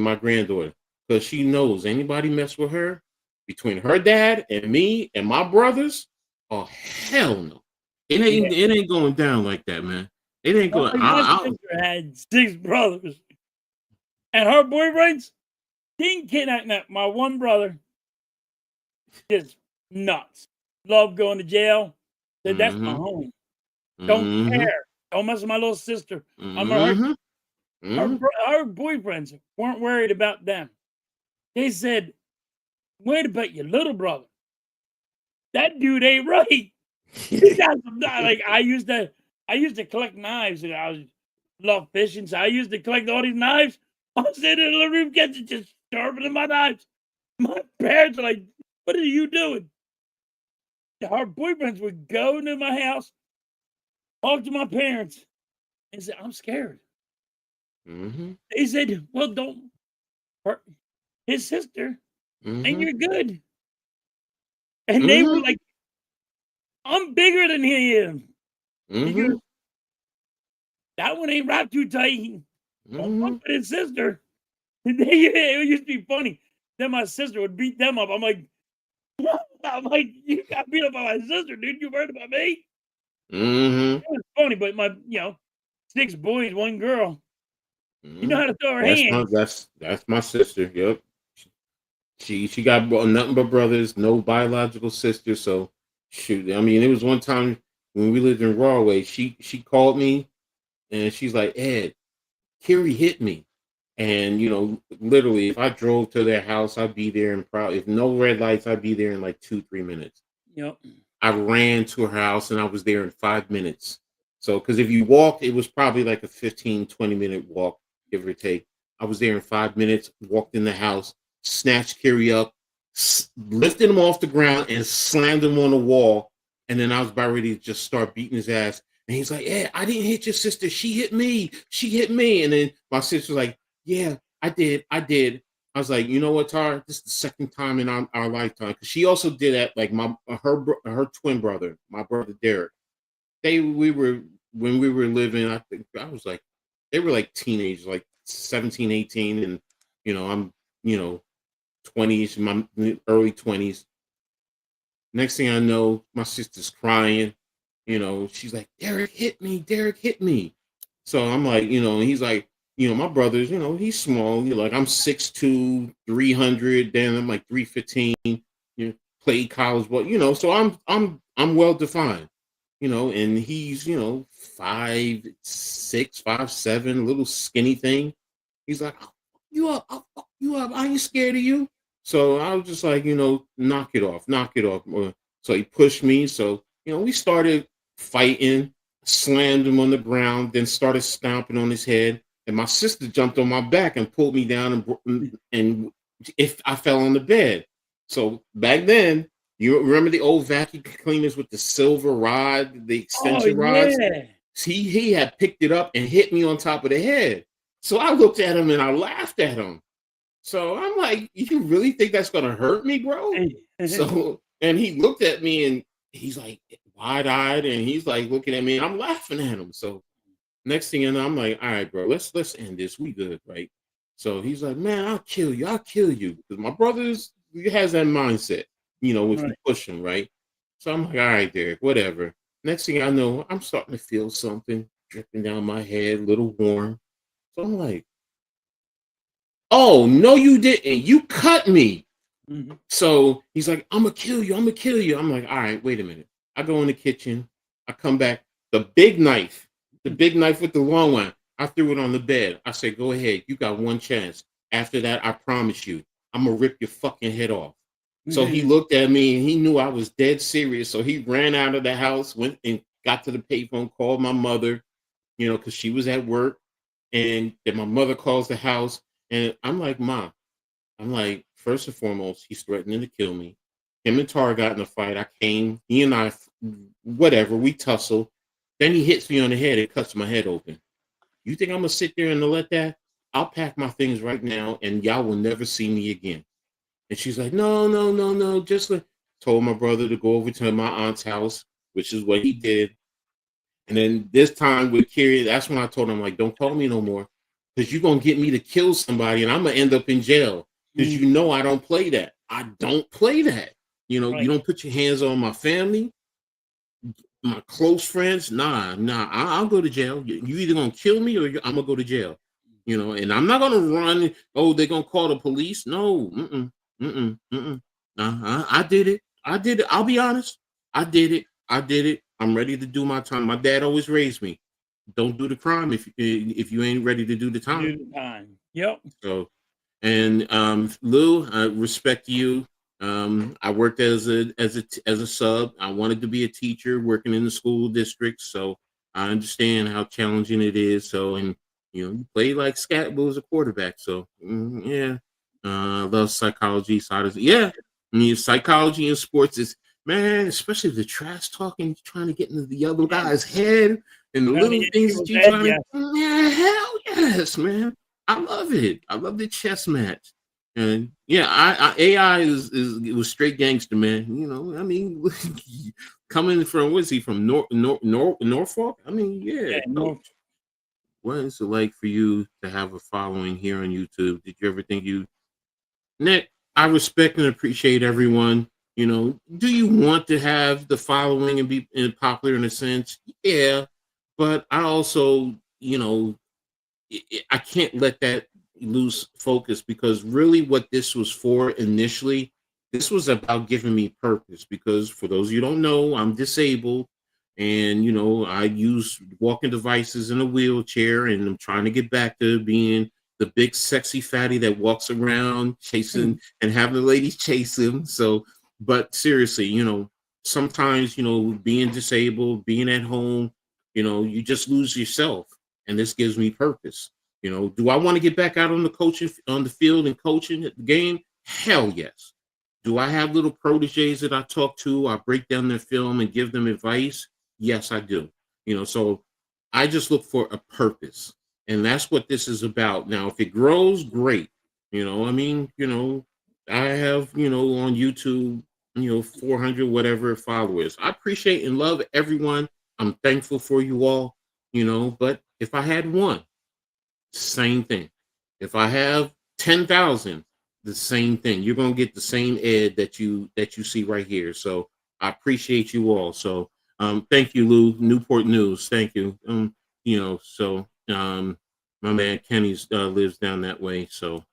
my granddaughter, because she knows anybody mess with her between her dad and me and my brothers. Oh hell no! Yeah. It ain't going down like that, man. It ain't going. My sister had 6 brothers. And her boyfriends? Didn't kidnap my one brother. Just nuts. Love going to jail. Said that's my home. Don't care. Don't mess with my little sister. I'm gonna hurt. Our boyfriends weren't worried about them. They said, "Worried about your little brother. That dude ain't right." He got some like I used to collect knives and I love fishing, so I used to collect all these knives. I was sitting in the living room kitchen just sharpening my knives. My parents are like, "What are you doing?" Our boyfriends would go into my house, talk to my parents, and say, "I'm scared." They said, "Well, don't hurt his sister, and you're good." And they were like, "I'm bigger than he is." He goes, "That one ain't wrapped too tight. Don't fuck with his sister." And it used to be funny. Then my sister would beat them up. I'm like, "You got beat up by my sister, dude. You worried about me?" It was funny, but my 6 boys, 1 girl. You know how to throw her hands. That's my sister. Yep. She got nothing but brothers, no biological sister. So shoot, I mean, it was one time when we lived in Rawway. She called me and she's like, "Ed, Kiri hit me." And literally, if I drove to their house, I'd be there in probably, if no red lights, I'd be there in like 2-3 minutes. Yep. I ran to her house and I was there in 5 minutes. So, because if you walk, it was probably like a 15-20 minute walk, give or take. I was there in 5 minutes, walked in the house, snatched Kerry up, lifted him off the ground and slammed him on the wall. And then I was about ready to just start beating his ass. And he's like, "Yeah, I didn't hit your sister. She hit me. She hit me." And then my sister was like, "Yeah, I did. I did." I was like, "You know what, Tara? This is the second time in our lifetime." Because she also did that. Like her twin brother, my brother Derek. When we were living, I think I was like, they were like teenagers, like 17, 18, and I'm 20s, my early 20s. Next thing I know, my sister's crying. She's like, "Derek hit me. Derek hit me." So I'm like, and he's like, my brother's, he's small. Like I'm 6'2", 300. Then I'm like 315. Played college ball. So I'm well defined. And he's 5'6", 5'7", little skinny thing. He's like, "I'll fuck you up. I'll fuck you up. I ain't scared of you." So I was just like, knock it off, knock it off. So he pushed me. So we started fighting, slammed him on the ground, then started stomping on his head. And my sister jumped on my back and pulled me down, and if I fell on the bed. So back then, you remember the old vacuum cleaners with the silver rod, the extension rods? Yeah. He had picked it up and hit me on top of the head. So I looked at him and I laughed at him. So I'm like, "You really think that's gonna hurt me, bro?" So, and he looked at me and he's like wide-eyed and he's like looking at me and I'm laughing at him. So next thing you know, I'm like, "All right, bro, let's end this. We good, right?" So he's like, "Man, I'll kill you. I'll kill you." Because my brother's he has that mindset, if you push him, right? So I'm like, "All right, Derek, whatever." Next thing I know, I'm starting to feel something dripping down my head, a little warm. So I'm like, "Oh, no, you didn't. You cut me." So he's like, "I'm gonna kill you. I'm gonna kill you." I'm like, "All right, wait a minute." I go in the kitchen. I come back. The big knife with the long one. I threw it on the bed. I said, "Go ahead. You got one chance. After that, I promise you, I'm gonna rip your fucking head off." So he looked at me and he knew I was dead serious. So he ran out of the house, went and got to the payphone, called my mother, because she was at work. And then my mother calls the house. And I'm like, "Ma," I'm like, first and foremost, he's threatening to kill me. Him and Tar got in a fight. I came, he and I, whatever, we tussle. Then he hits me on the head and cuts my head open. You think I'm going to sit there and let that? I'll pack my things right now and y'all will never see me again. And she's like, "No, no, no, no. Just like," told my brother to go over to my aunt's house, which is what he did. And then this time with Kiri, that's when I told him, like, "Don't call me no more. Because you're going to get me to kill somebody and I'm going to end up in jail. Because I don't play that. I don't play that. You don't put your hands on my family, my close friends. Nah, I'll go to jail. You either going to kill me or I'm going to go to jail." you know, and I'm not gonna run. Oh, they're gonna call the police. No, I did it. I did it. I'll be honest. I did it. I did it. I'm ready to do my time. My dad always raised me. Don't do the crime if you ain't ready to do the time. Do the time. Yep. So, and Lou, I respect you. I worked as a sub. I wanted to be a teacher working in the school district, so I understand how challenging it is. So, and you know, you play like Scatbo as a quarterback. So, yeah, I love psychology side of it. Yeah, I mean, psychology in sports is, man, especially the trash talking, trying to get into the other guy's head and the little things that you trying to. Yeah, hell yes, man. I love it. I love the chess match. And yeah, AI it was straight gangster, man. You know, I mean, coming from, what's he from, Norfolk? I mean, yeah. Coach. What is it like for you to have a following here on YouTube? Did you ever think Nick? I respect and appreciate everyone. You know, do you want to have the following and be popular in a sense? Yeah, but I also, you know, I can't let that lose focus, because really what this was for initially, this was about giving me purpose, because for those of you who don't know, I'm disabled, and you know, I use walking devices in a wheelchair, and I'm trying to get back to being the big sexy fatty that walks around chasing and having the ladies chase him. So, but seriously, you know, sometimes, you know, being disabled, being at home, you know, you just lose yourself, and this gives me purpose. You know, do I want to get back out on the field and coaching at the game? Hell yes. Do I have little proteges that I talk to? I break down their film and give them advice? Yes, I do. You know, so I just look for a purpose, and that's what this is about. Now, if it grows, great. You know, I mean, you know, I have, you know, on YouTube, you know, 400 whatever followers. I appreciate and love everyone. I'm thankful for you all, you know, but if I had one, same thing. If I have 10,000, the same thing. You're gonna get the same Ed that you see right here. So I appreciate you all. So thank you, Lou. Newport News. Thank you. You know, so my man Kenny's lives down that way. So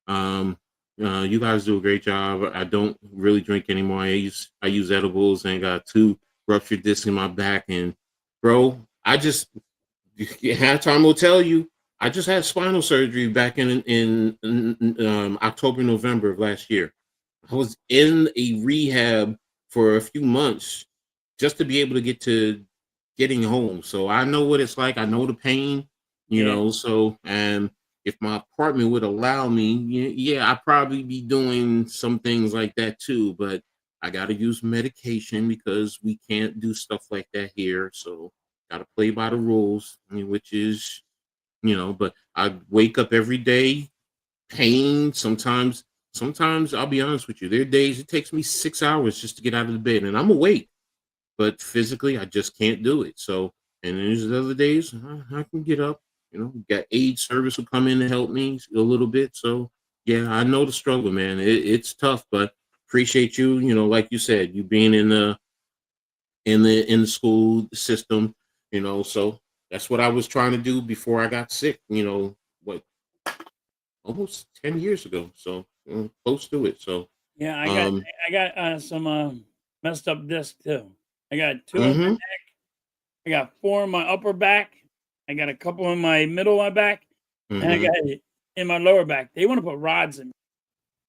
you guys do a great job. I don't really drink anymore. I use edibles, and got 2 ruptured discs in my back. And bro, I just halftime will tell you, I just had spinal surgery back in October, November of last year. I was in a rehab for a few months just to be able to get to getting home. So I know what it's like. I know the pain, you know. So, and if my apartment would allow me, yeah, I'd probably be doing some things like that too. But I got to use medication because we can't do stuff like that here. So got to play by the rules, which is, you know, but I wake up every day, pain. Sometimes I'll be honest with you, there are days it takes me 6 hours just to get out of the bed, and I'm awake, but physically I just can't do it. So, and then there's the other days I can get up, you know, got aid service will come in to help me a little bit. So yeah, I know the struggle, man. It's tough, but appreciate you, you know, like you said, you being in the school system, you know. So that's what I was trying to do before I got sick, you know, what, almost 10 years ago. So close to it. So yeah, I got some messed up disc too. I got 2 in my neck. I got 4 in my upper back. I got a couple in my middle of my back, and I got it in my lower back. They want to put rods in me,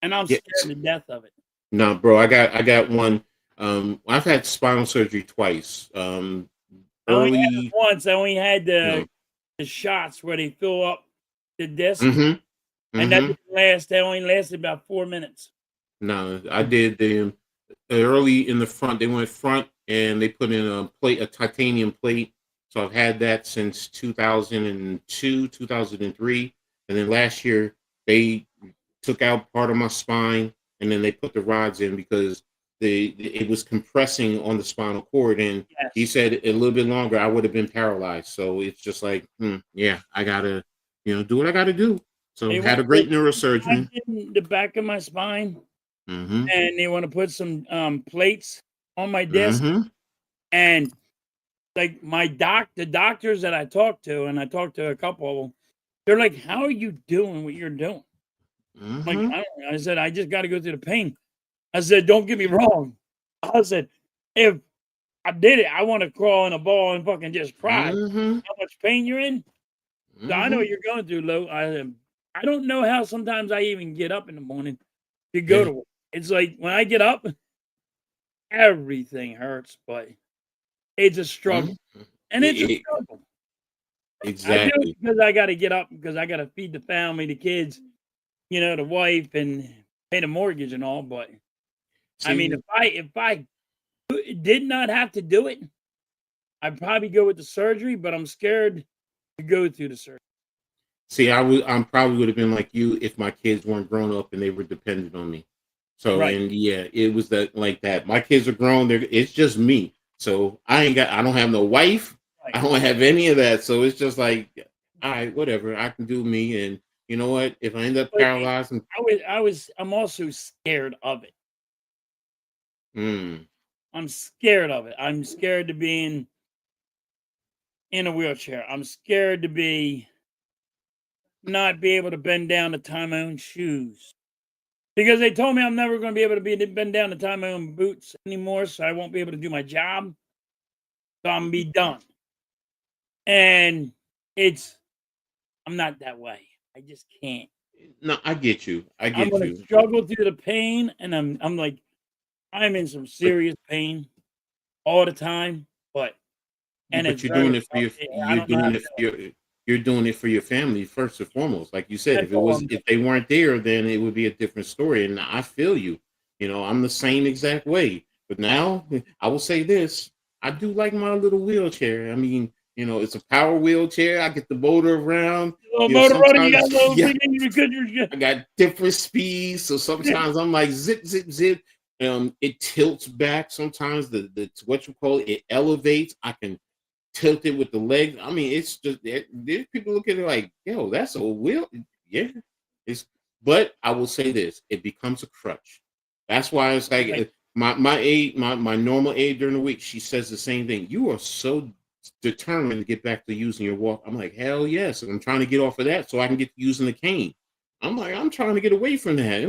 and I'm scared to death of it. No, bro, I got one. I've had spinal surgery twice. I only had it once. I only had the shots where they fill up the disc, and that didn't last. That only lasted about 4 minutes. No, I did them early in the front. They went front and they put in a titanium plate. So I've had that since 2002, 2003, and then last year they took out part of my spine, and then they put the rods in because it was compressing on the spinal cord, and he said a little bit longer I would have been paralyzed. So it's just like, yeah, I gotta, you know, do what I gotta do. So I had a great neurosurgeon. The back of my spine, and they want to put some plates on my disc, and like the doctors that I talked to, and I talked to a couple of them, They're like, "How are you doing what you're doing?" I'm like, Mm-hmm. I don't know. I said, "I just got to go through the pain." I said, "Don't get me wrong." I said, "If I did it, I want to crawl in a ball and fucking just cry. Mm-hmm. How much pain you're in? So I know Mm-hmm. what you're going through, Lou. I don't know how sometimes I even get up in the morning to go Yeah. to work. It's like when I get up, everything hurts, but it's a struggle, Mm-hmm. and it's a struggle. I do it Exactly. because I got to get up because I got to feed the family, the kids, the wife, and pay the mortgage and all. But I mean, See, if I did not have to do it, I'd probably go with the surgery. But I'm scared to go through the surgery. I probably would have been like you if my kids weren't grown up and they were dependent on me. So, Right. and yeah, it was that like that. My kids are grown. It's just me. So I don't have no wife. I Right. don't have any of that. So it's just like, all right, whatever. I can do me. And you know what? If I end up But paralyzed, I'm also scared of it. mm, I'm scared of it. I'm scared to be in a wheelchair. I'm scared to not be able to bend down to tie my own shoes. Because they told me I'm never going to be able to bend down to tie my own boots anymore, so I won't be able to do my job. So I'm gonna be done. And I'm not that way. I just can't. no, I get you. I I'm get gonna you. struggle through the pain, and I'm like, I'm in some But serious pain all the time, and but it's you're very doing it for rough. your I you're don't know how doing to it do for you're doing it for your family first and foremost. Like you said, it. That's all I'm doing. if they weren't there, then it would be a different story. And I feel you. You know, I'm the same exact way. But now I will say this: I do like my little wheelchair. I mean, it's a power wheelchair. I get the motor around. Little motor running, you got a Sometimes little yeah, big because I got different speeds. So sometimes I'm like zip, zip, zip. It tilts back. Sometimes the what you call it elevates. I can tilted with the legs. I mean, it's just there's people look at it like, yo, that's a wheel. Yeah, it's. But I will say this: it becomes a crutch. That's why it's like right. my aide, my normal aide during the week. She says the same thing. You are so determined to get back to using your walk. I'm like, hell yes, and I'm trying to get off of that so I can get to using the cane. I'm like, I'm trying to get away from that.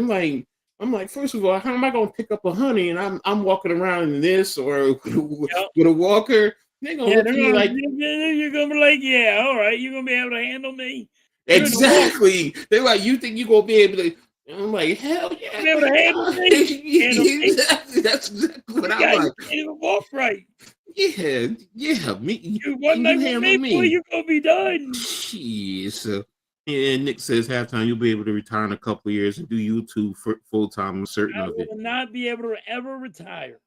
I'm like, first of all, how am I going to pick up a honey and I'm walking around in this or Yep. with a walker? They're gonna Yeah, look at me like you're gonna be like, yeah, all right, you're gonna be able to handle me. You're in the walk, exactly. They're like, you think you're gonna be able to? I'm like, hell you're yeah, gonna be able to handle man. me. Handle me. Exactly. That's exactly what You I'm guys like. can't even walk right. Yeah, yeah. Me, You one can you night with handle me, boy, me? you gonna be done. Jeez. So, yeah, Nick says halftime you'll be able to retire in a couple of years and do YouTube for full time. I'm certain I of it. will not be able to ever retire,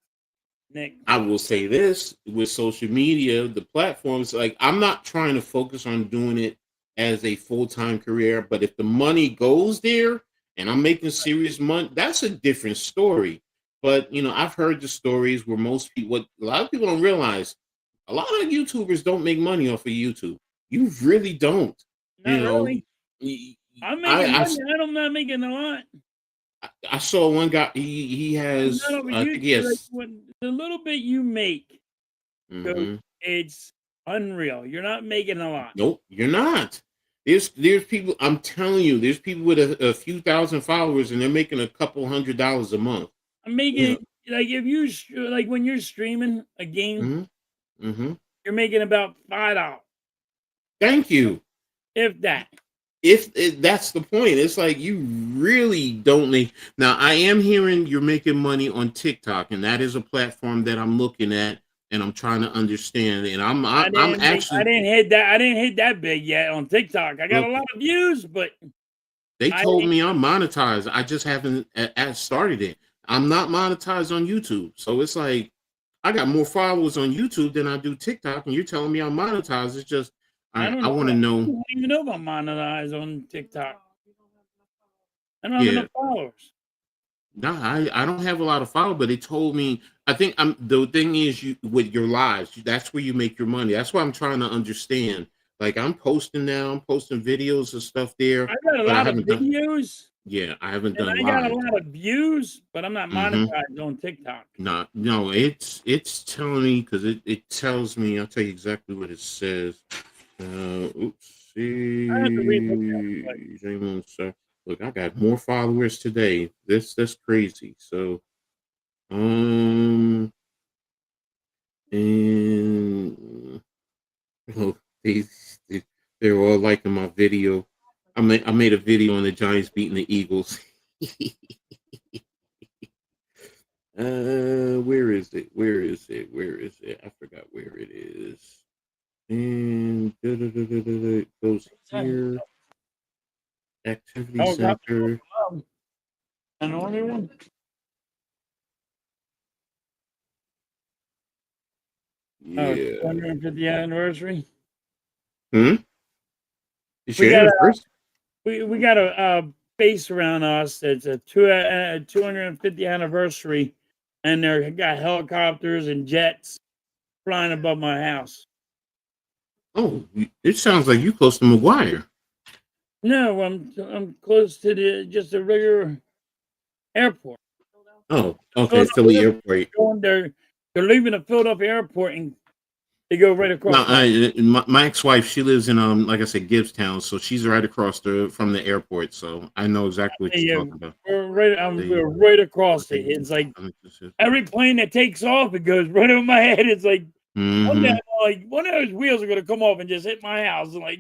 Nick. I will say this with social media, the platforms, like I'm not trying to focus on doing it as a full-time career, but if the money goes there and I'm making serious money, that's a different story. But I've heard the stories where most people what a lot of people don't realize, a lot of YouTubers don't make money off of YouTube. You really don't. You Not know, really. y- I'm making I, I, money. I'm not making a lot. I saw one guy, he Not has, over I you. think he Like has, when the little bit you make, goes, mhm. it's unreal. You're not making a lot. Nope, you're not. There's people. I'm telling you, there's people with a few thousand followers, and they're making a couple $100s a month. I'm You know. making like if you like when you're streaming a game, Hmm. Hmm. you're making about $5, Thank you. if that. If that's the point, it's like you really don't make. Now, I am hearing you're making money on TikTok, and that is a platform that I'm looking at, and I'm trying to understand. And I'm I actually didn't hit that. I didn't hit that big yet on TikTok. I got a look. lot of views, but They I told ain't me I'm monetized. I just haven't started it. I'm not monetized on YouTube. So it's like I got more followers on YouTube than I do TikTok, and you're telling me I'm monetized. It's just I I don't want know. to I know. don't even know if I'm monetized on TikTok. I don't have Yeah, enough followers. no, I don't have a lot of followers, but they told me I think I'm the thing is you with your lives, that's where you make your money. That's what I'm trying to understand. Like I'm posting now, I'm posting videos and stuff there, I got a but I lot of haven't done videos yeah, I haven't and done I got a live. lot of views, but I'm not Mm-hmm. monetized on TikTok. No, no, it's telling me because it tells me. I'll tell you exactly what it says. I have to relook at it. Oopsie. Look, I got more followers today. That's crazy. So, um, and oh, they're all liking my video. I made a video on the Giants beating the Eagles. Where is it? Where is it? Where is it? I forgot where it is. And it goes here. Activity Oh, got center. an only one. Oh, Yeah. 250th anniversary. Hmm. It's We your got anniversary. we got a base around us that's a 250th anniversary, and they got helicopters and jets flying above my house. Oh, it sounds like you close to McGuire. No, I'm close to just a regular airport. Oh, okay, Philly Philadelphia Airport. going there, they're leaving the Philadelphia airport and they go right No, across my. my ex-wife, she lives in like I said, Gibbstown, so she's right across from the airport. So I know exactly what you're Yeah, talking about. we're right across it. Okay. It's like every plane that takes off, it goes right over my head. It's like Mm-hmm. one of those wheels are gonna come off and just hit my house. Like,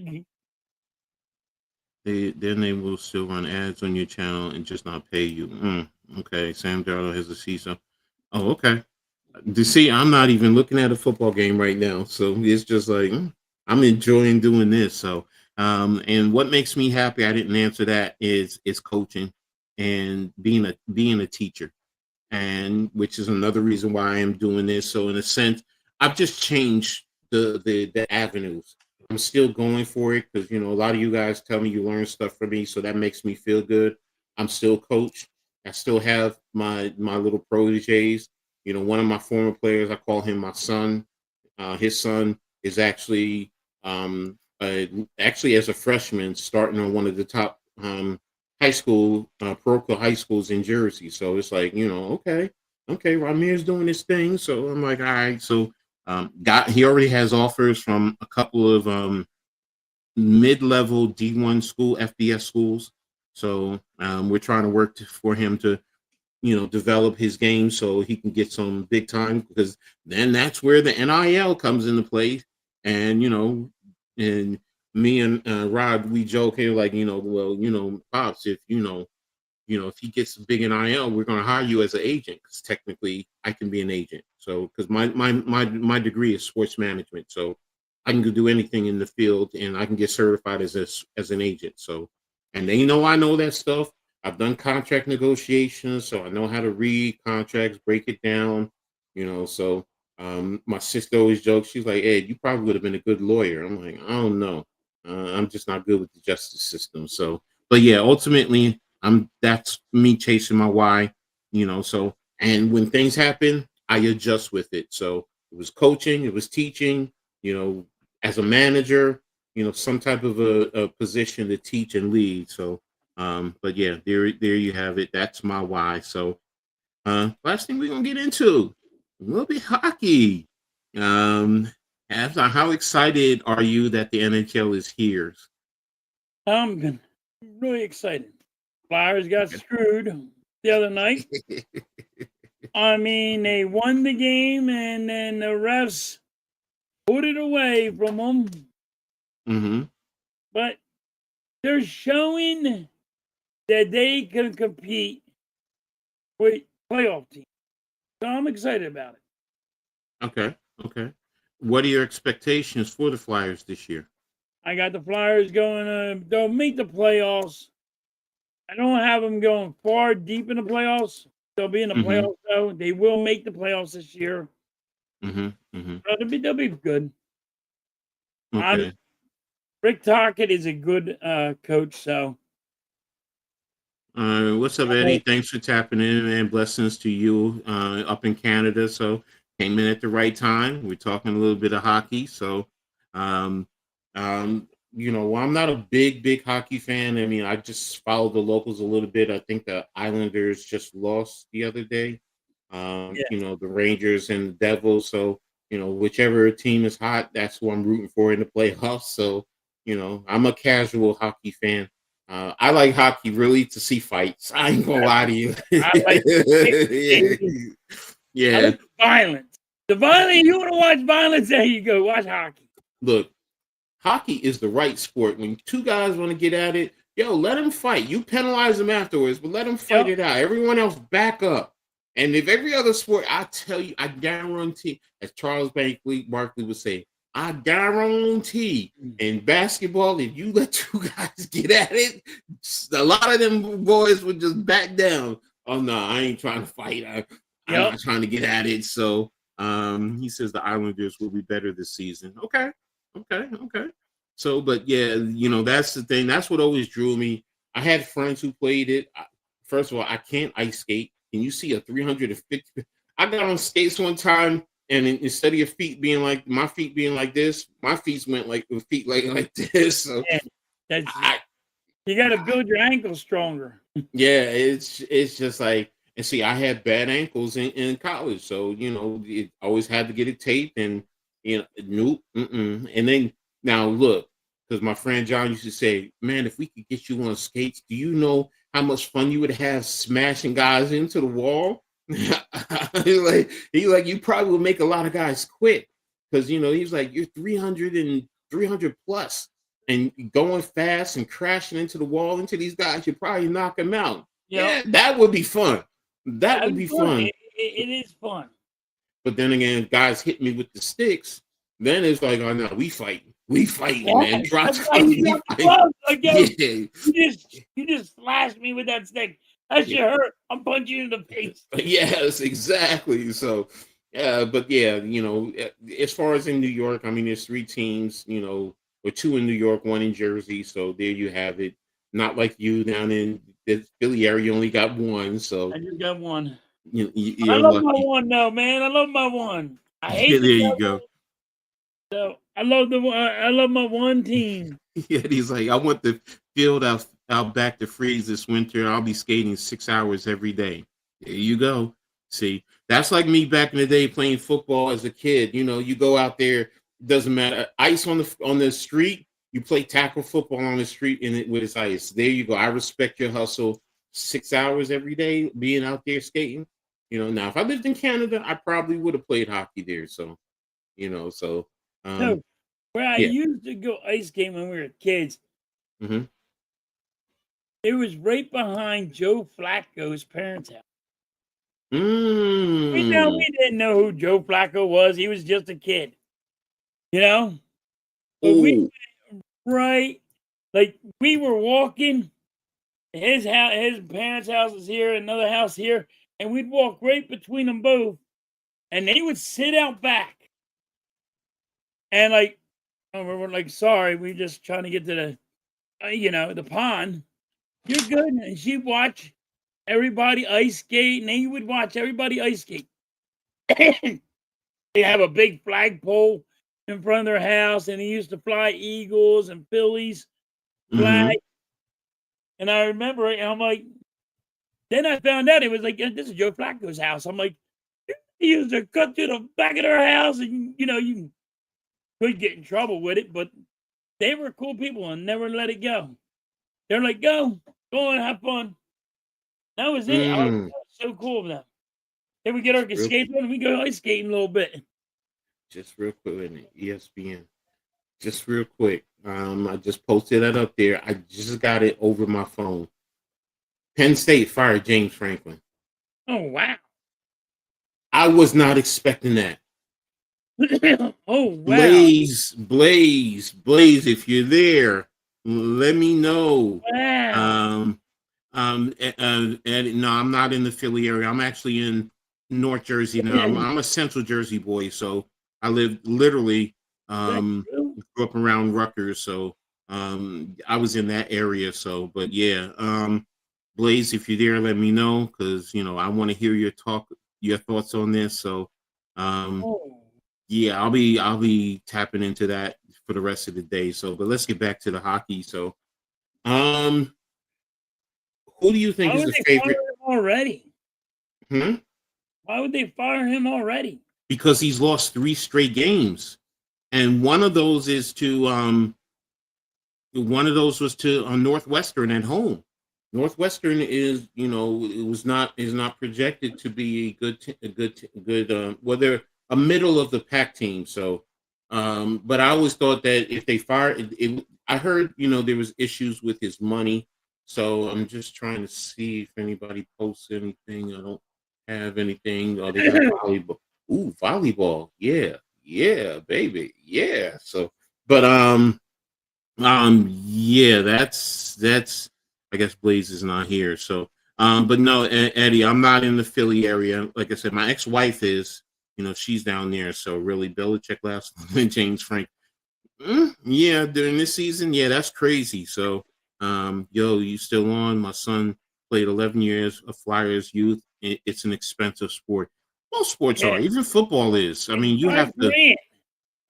They will still run ads on your channel and just not pay you. Okay, Sam Darnold has a season. Oh, okay. To see, I'm not even looking at a football game right now, so it's just like I'm enjoying doing this. So, and what makes me happy, I didn't answer that, is coaching and being a teacher, and which is another reason why I am doing this. So, in a sense, I've just changed the avenues. I'm still going for it because a lot of you guys tell me you learn stuff from me, so that makes me feel good. I'm still coach. I still have my little proteges. One of my former players, I call him my son. His son is actually as a freshman starting on one of the top high school parochial high schools in Jersey. So it's like okay, Ramir's doing this thing. So I'm like, all right. So he already has offers from a couple of mid-level D1 school FBS schools. So we're trying to work for him to develop his game so he can get some big time, because then that's where the NIL comes into play. And and me and Rod, we joke here like, well, Pops, if if he gets a big NIL, we're going to hire you as an agent, because technically I can be an agent. So because my degree is sports management, so I can do anything in the field, and I can get certified as an agent. So, and they I know that stuff. I've done contract negotiations, so I know how to read contracts, break it down. So my sister always jokes. She's like, "Ed, you probably would have been a good lawyer." I'm like, I don't know. I'm just not good with the justice system. So, but yeah, ultimately, that's me chasing my why. So, and when things happen, I adjust with it. So it was coaching, it was teaching. As a manager, some type of a position to teach and lead. So, but yeah, there you have it. That's my why. So, last thing we're gonna get into will be hockey. Um, how excited are you that the NHL is here? I'm really excited. Flyers got screwed the other night. I mean, they won the game, and then the refs put it away from them. Mm-hmm. But they're showing that they can compete with playoff teams. So I'm excited about it. Okay. Okay. What are your expectations for the Flyers this year? I got the Flyers going they'll make the playoffs. I don't have them going far deep in the playoffs. They'll be in the Mm-hmm. playoffs, though. They will make the playoffs this year. Mm-hmm. Mm-hmm. They'll be good. Okay. Rick Tocchet is a good coach, so. What's up, Eddie? Thanks for tapping in, and blessings to you up in Canada. So came in at the right time. We're talking a little bit of hockey. So, um, well, I'm not a big hockey fan. I mean, I just follow the locals a little bit. I think the Islanders just lost the other day. Yeah. The Rangers and the Devils. So whichever team is hot, that's who I'm rooting for in the playoffs. So, I'm a casual hockey fan. I like hockey really to see fights. I ain't gonna lie to you. I like I Yeah. like violence. The violence, you want to watch violence? There you go. Watch hockey. Look, hockey is the right sport. When two guys want to get at it, let them fight. You penalize them afterwards, but let them fight Yep. it out. Everyone else back up. And if every other sport, I tell you, I guarantee, as Charles Barkley would say, I guarantee in basketball, if you let two guys get at it, a lot of them boys would just back down. Oh no, I ain't trying to fight. I'm not trying to get at it. So he says the Islanders will be better this season. Okay. So, but yeah, that's the thing. That's what always drew me. I had friends who played it. First of all, I can't ice skate. Can you see a 350? I got on skates one time, and instead of your feet being like my feet being like this, my feet went like the feet like this. So you got to build your ankles stronger. Yeah, it's just like, and see, I had bad ankles in college, so it always had to get it taped, and nope, and then now look, because my friend John used to say, man, if we could get you on skates, do you know how much fun you would have smashing guys into the wall? He like you probably would make a lot of guys quit, because he's like, you're 300 plus and going fast and crashing into the wall into these guys, you probably knock them out. Yeah, that would be fun. That would be fun. It is fun. But then again, guys hit me with the sticks. Then it's like, oh no, we fighting, man. Drop You just slashed me with that stick. That shit hurt. I'm punching you in the face. Yes, exactly. So, but yeah, as far as in New York, I mean, there's 3 teams, or 2 in New York, 1 in Jersey. So there you have it. Not like you down in the Philly area, you only got 1. So I just got 1. You're I love lucky. my 1 though, man. I love my 1. I hate there you go. So I love my 1 team. Yeah, he's like, I want the field out back to freeze this winter. I'll be skating 6 hours every day. There you go. See, that's like me back in the day playing football as a kid. You go out there, doesn't matter. Ice on the street, you play tackle football on the street with its ice. There you go. I respect your hustle. 6 hours every day being out there skating. Now if I lived in Canada, I probably would have played hockey there. So, No, where I used to go ice skating when we were kids, it was right behind Joe Flacco's parents' house. We didn't know who Joe Flacco was. He was just a kid, But we went right, like we were walking. His parents' house is here, another house here, and we'd walk right between them both, and they would sit out back, and we're like, sorry, we're just trying to get to the, the pond. You're good, and she'd watch everybody ice skate, and they would watch everybody ice skate. They have a big flagpole in front of their house, and they used to fly Eagles and Phillies flag. And I remember it, and I'm like, then I found out it was like, this is Joe Flacco's house. I'm like, he used to cut to the back of their house, and you could get in trouble with it, but they were cool people and never let it go. They're like, go and have fun. That was it. That was so cool of them. Then we get our skates on and we go ice skating a little bit. Just real quick, ESPN. Just real quick. I just posted that up there. I just got it over my phone. Penn State fired James Franklin. Oh, wow. I was not expecting that. Oh, wow. Blaze, if you're there, let me know. Wow. And no, I'm not in the Philly area. I'm actually in North Jersey now. I'm a Central Jersey boy, so I live literally grew up around Rutgers, so I was in that area. So, but yeah, Blaze, if you're there, let me know, because I want to hear your thoughts on this. So, yeah, I'll be tapping into that for the rest of the day. So, but let's get back to the hockey. So, who do you think is the favorite already? Why would they fire him already? because he's lost 3 straight games, and one of those was to Northwestern at home. Northwestern is, is not projected to be well, they're a middle of the pack team. So, but I always thought that if they fired, I heard, there was issues with his money. So I'm just trying to see if anybody posts anything. I don't have anything. Oh, they got volleyball. Ooh, volleyball. Yeah, yeah, baby. Yeah. So, but yeah, that's I guess Blaze is not here. So but no, Eddie, I'm not in the Philly area. Like I said, my ex-wife is, she's down there. So really Belichick last and James Frank. Yeah, during this season, yeah, that's crazy. So yo, you still on? My son played 11 years of Flyers youth. It's an expensive sport. Most sports Yeah. are, even football is. I mean, you have to,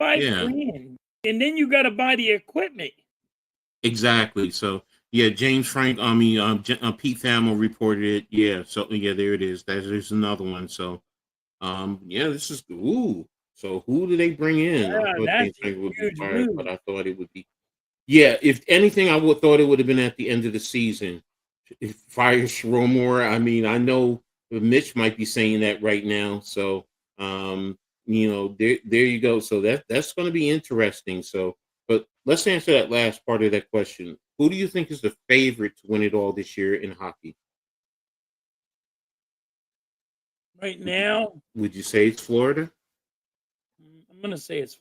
$5,000. yeah. $5,000. And then you got to buy the equipment. Exactly. So yeah, James Frank. Pete Thamel reported it. Yeah. So yeah, there it is. There's another one. So yeah, this is ooh. So who do they bring in? I Yeah, thought James that's a Frank would be huge fired, move. but I thought it would be. Yeah, if anything, I would thought it would have been at the end of the season. If fire Shromore. I mean, I know Mitch might be saying that right now. So there you go. So that's going to be interesting. So, but let's answer that last part of that question. Who do you think is the favorite to win it all this year in hockey? Right now, Would you say it's Florida? I'm going to say it's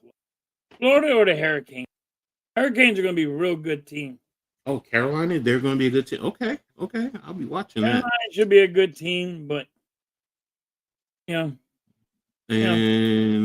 Florida or the Hurricanes. Hurricanes are going to be a real good team. Oh, Carolina, they're going to be a good team. Okay, I'll be watching Carolina that. should be a good team, but And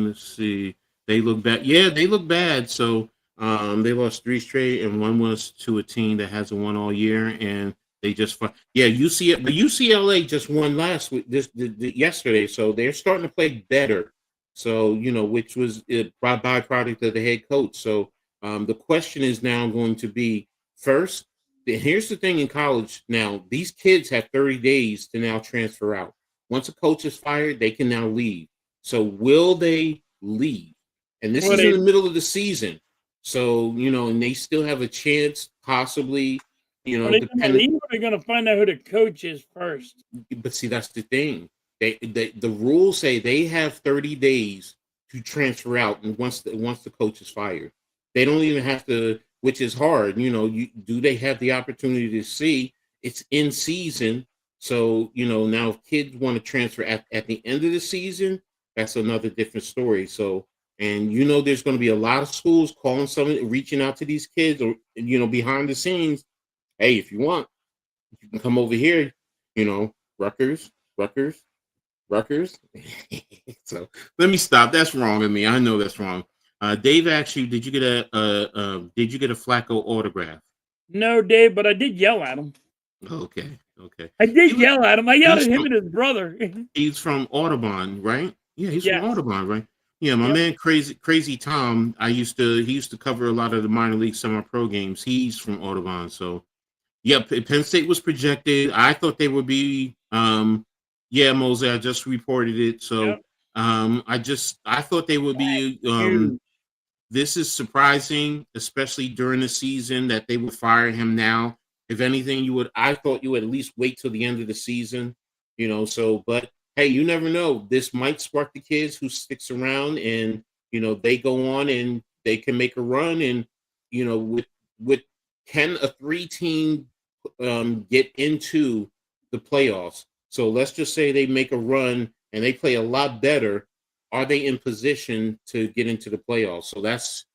let's see, they look bad. Yeah, they look bad. So they lost 3 straight, and one was to a team that hasn't won all year, and they just yeah, UCLA just won last week, yesterday, so they're starting to play better. So which was a byproduct of the head coach. So the question is now going to be first. Here's the thing in college now: these kids have 30 days to now transfer out. Once a coach is fired, they can now leave. So will they leave? And this is in the middle of the season. So, and they still have a chance, possibly, are they going to depending. leave or are they going to find out who the coach is first? But see, that's the thing. The rules say they have 30 days to transfer out, and once the coach is fired, they don't even have to, which is hard. Do they have the opportunity to see it's in season? So now if kids want to transfer at the end of the season, that's another different story. So and there's going to be a lot of schools calling someone, reaching out to these kids, or behind the scenes. Hey, if you want, you can come over here. Rutgers. So let me stop. That's wrong of me. I know that's wrong. Dave, actually, did you get a Flacco autograph? No, Dave, but I did yell at him. Okay. I did yell at him. I yelled at him from- and his brother. He's from Audubon, right? Yeah, he's Yes. from Audubon, right? Yeah, my man, crazy Tom. He used to cover a lot of the minor league semi-pro games. He's from Audubon, so yeah. Penn State was projected. I thought they would be. Yeah, Mose, I just reported it. So I thought they would be. This is surprising, especially during the season, that they would fire him now. If anything, I thought you would at least wait till the end of the season, so, but hey, you never know. This might spark the kids who sticks around and, they go on and they can make a run. And, with can a 3-team get into the playoffs? So let's just say they make a run and they play a lot better. Are they in position to get into the playoffs? So that's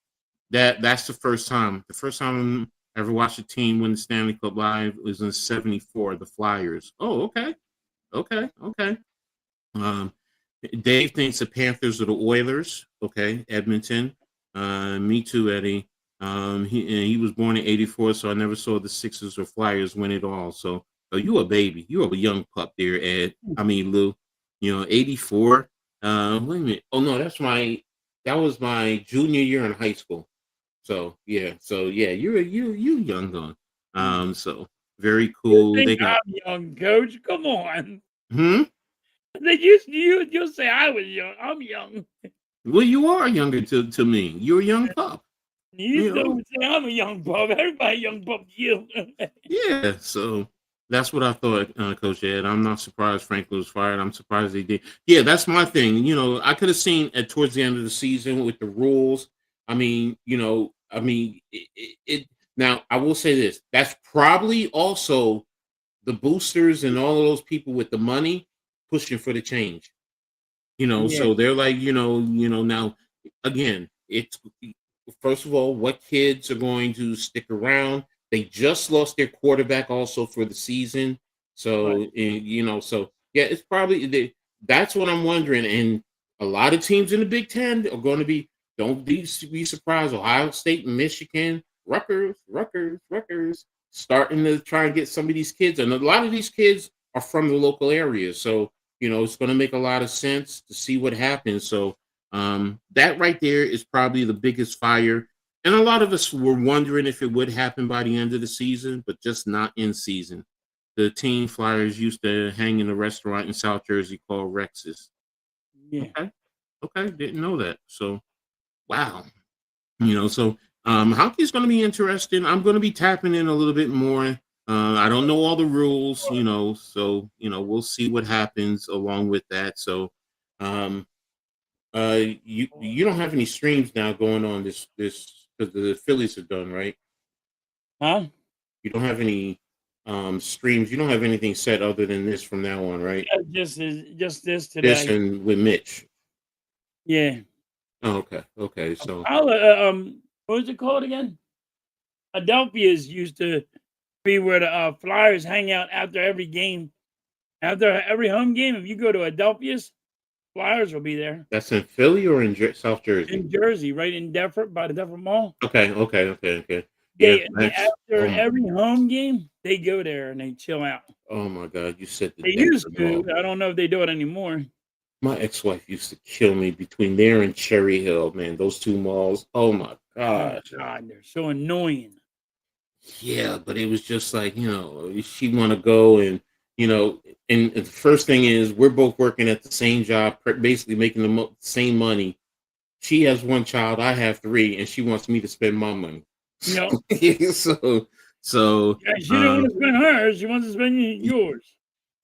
the first time. The first time I ever watched a team win the Stanley Cup live was in '74, the Flyers. Oh, okay. Dave thinks the Panthers are the Oilers. Okay, Edmonton. Me too, Eddie. He was born in '84, so I never saw the Sixers or Flyers win it all. So, you a baby. You are a young pup there, Ed. I mean, Lou. '84. Wait a minute. Oh no, that was my junior year in high school. So yeah, you're you young gun. So very cool. You They think got I'm young, coach. Come on. You'll say I was young. I'm young. Well, you are younger to me. You're a young pup. You You know. don't say I'm a young pup. Everybody young pup to you. Yeah. So that's what I thought, Coach Ed. I'm not surprised Franklin was fired. I'm surprised they did. Yeah, that's my thing. I could have seen at towards the end of the season with the rules. It. Now I will say this. That's probably also the boosters and all of those people with the money pushing for the change. Yeah. So they're like, now again, it's first of all, what kids are going to stick around? They just lost their quarterback also for the season. So, Right. so yeah, it's probably that's what I'm wondering. And a lot of teams in the Big Ten are going to don't be surprised. Ohio State, Michigan, Rutgers, starting to try and get some of these kids. And a lot of these kids are from the local area. So, it's going to make a lot of sense to see what happens. So, that right there is probably the biggest fire. And a lot of us were wondering if it would happen by the end of the season, but just not in season. The team Flyers used to hang in a restaurant in South Jersey called Rex's. Yeah. Okay, didn't know that. So, wow. So hockey's going to be interesting. I'm going to be tapping in a little bit more. I don't know all the rules, so we'll see what happens along with that. So, you don't have any streams now going on this because the Phillies are done, right? Huh? You don't have any streams. You don't have anything set other than this from now on, right? Just this This today. and with Mitch. Yeah. Oh, okay. So What was it called again? Adelphia's used to be where the Flyers hang out after every game. After every home game, if you go to Adelphia's, Flyers will be there. that's in Philly or in South Jersey? In Jersey, right in Deptford, by the Deptford Mall. Okay. Yeah, They after every home game, they go there and they chill out. oh my God, you said the They used Deptford to. Mall. I don't know if they do it anymore. My ex-wife used to kill me between there and Cherry Hill, man. Those two malls. Oh my Oh gosh. God, they're so annoying. Yeah, but it was just like, she want to go and, and the first thing is we're both working at the same job, basically making the same money. She has one child, I have three, and she wants me to spend my money. You know, So, yeah, she didn't want to spend hers. She wants to spend yours.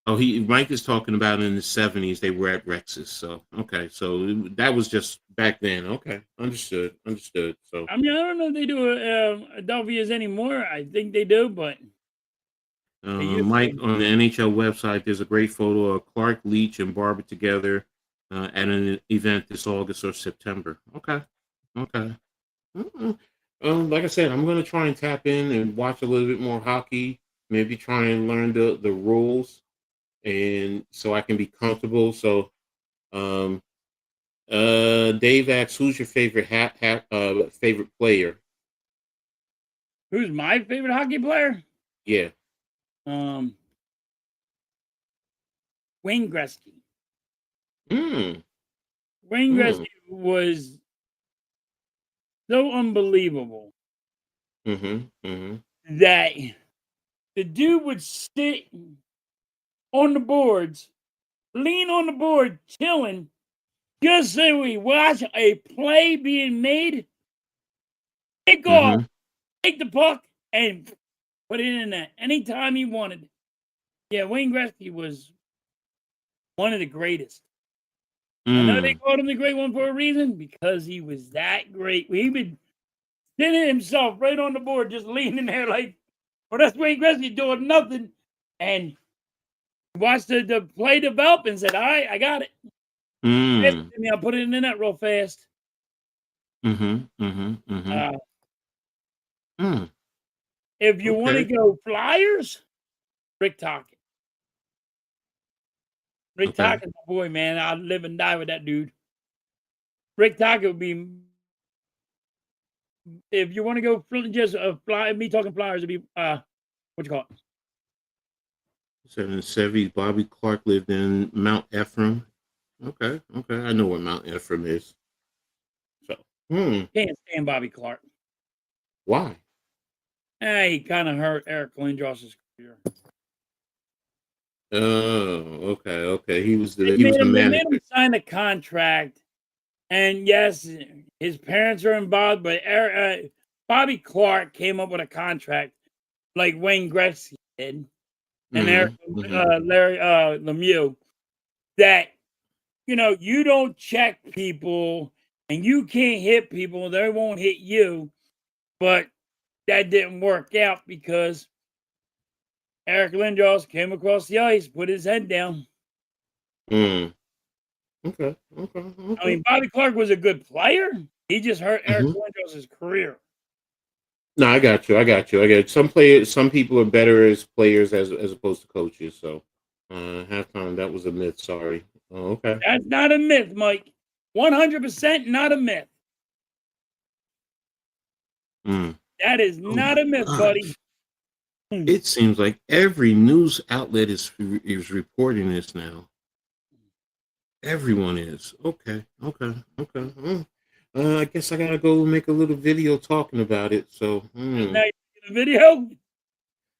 Mike is talking about in the 70s they were at Rex's. So okay, so that was just back then. Okay, understood. So I mean, I don't know if they do Adelphia's anymore. I think they do, but they used Mike, to. on the NHL website, there's a great photo of Clark, Leach, and Barber together at an event this August or September. Okay. Mm-mm. Like I said, I'm going to try and tap in and watch a little bit more hockey. Maybe try and learn the rules, and so I can be comfortable. So, Dave asks, "Who's your favorite favorite player?" Who's my favorite hockey player? Yeah. Um, Wayne Gretzky. Mm. Wayne Gretzky was so unbelievable that the dude would sit on the boards, lean on the board, chilling, just so we watch a play being made, take off, take the puck, and put it in the net anytime he wanted. Yeah, Wayne Gretzky was one of the greatest. I know they called him the great one for a reason, because he was that great. He would sit himself right on the board, just leaning there like, well, that's Wayne Gretzky doing nothing. And watched the play develop and said, all right, I got it. Pass it to me, I'll put it in the net real fast. If you want to go Flyers, Rick Tocchet. Rick Tockett's my boy, man. I'd live and die with that dude. Rick Tocchet would be, if you want to go just me talking Flyers, it'd be what you call it? 770. Bobby Clark lived in Mount Ephraim. Okay. I know what Mount Ephraim is. So, Can't stand Bobby Clark. Why? He kind of hurt Eric Lindros's career. Oh, okay. He was They the made manager. him sign a contract, and yes, his parents are involved, but Bobby Clark came up with a contract like Wayne Gretzky did, and Mm-hmm. Larry Lemieux, that you don't check people and you can't hit people, they won't hit you. But that didn't work out because Eric Lindros came across the ice, put his head down. Mm. Okay. I mean, Bobby Clark was a good player. He just hurt Eric Mm-hmm. Lindros' career. No, I got you. Some people are better as players as opposed to coaches. So, halftime, that was a myth. Sorry. Oh, okay. That's not a myth, Mike. 100% not a myth. Mm. That is Oh not my a myth, buddy. gosh. It seems like every news outlet is reporting this now. Everyone is. Okay. I guess I gotta go make a little video talking about it. So, Now you see the video?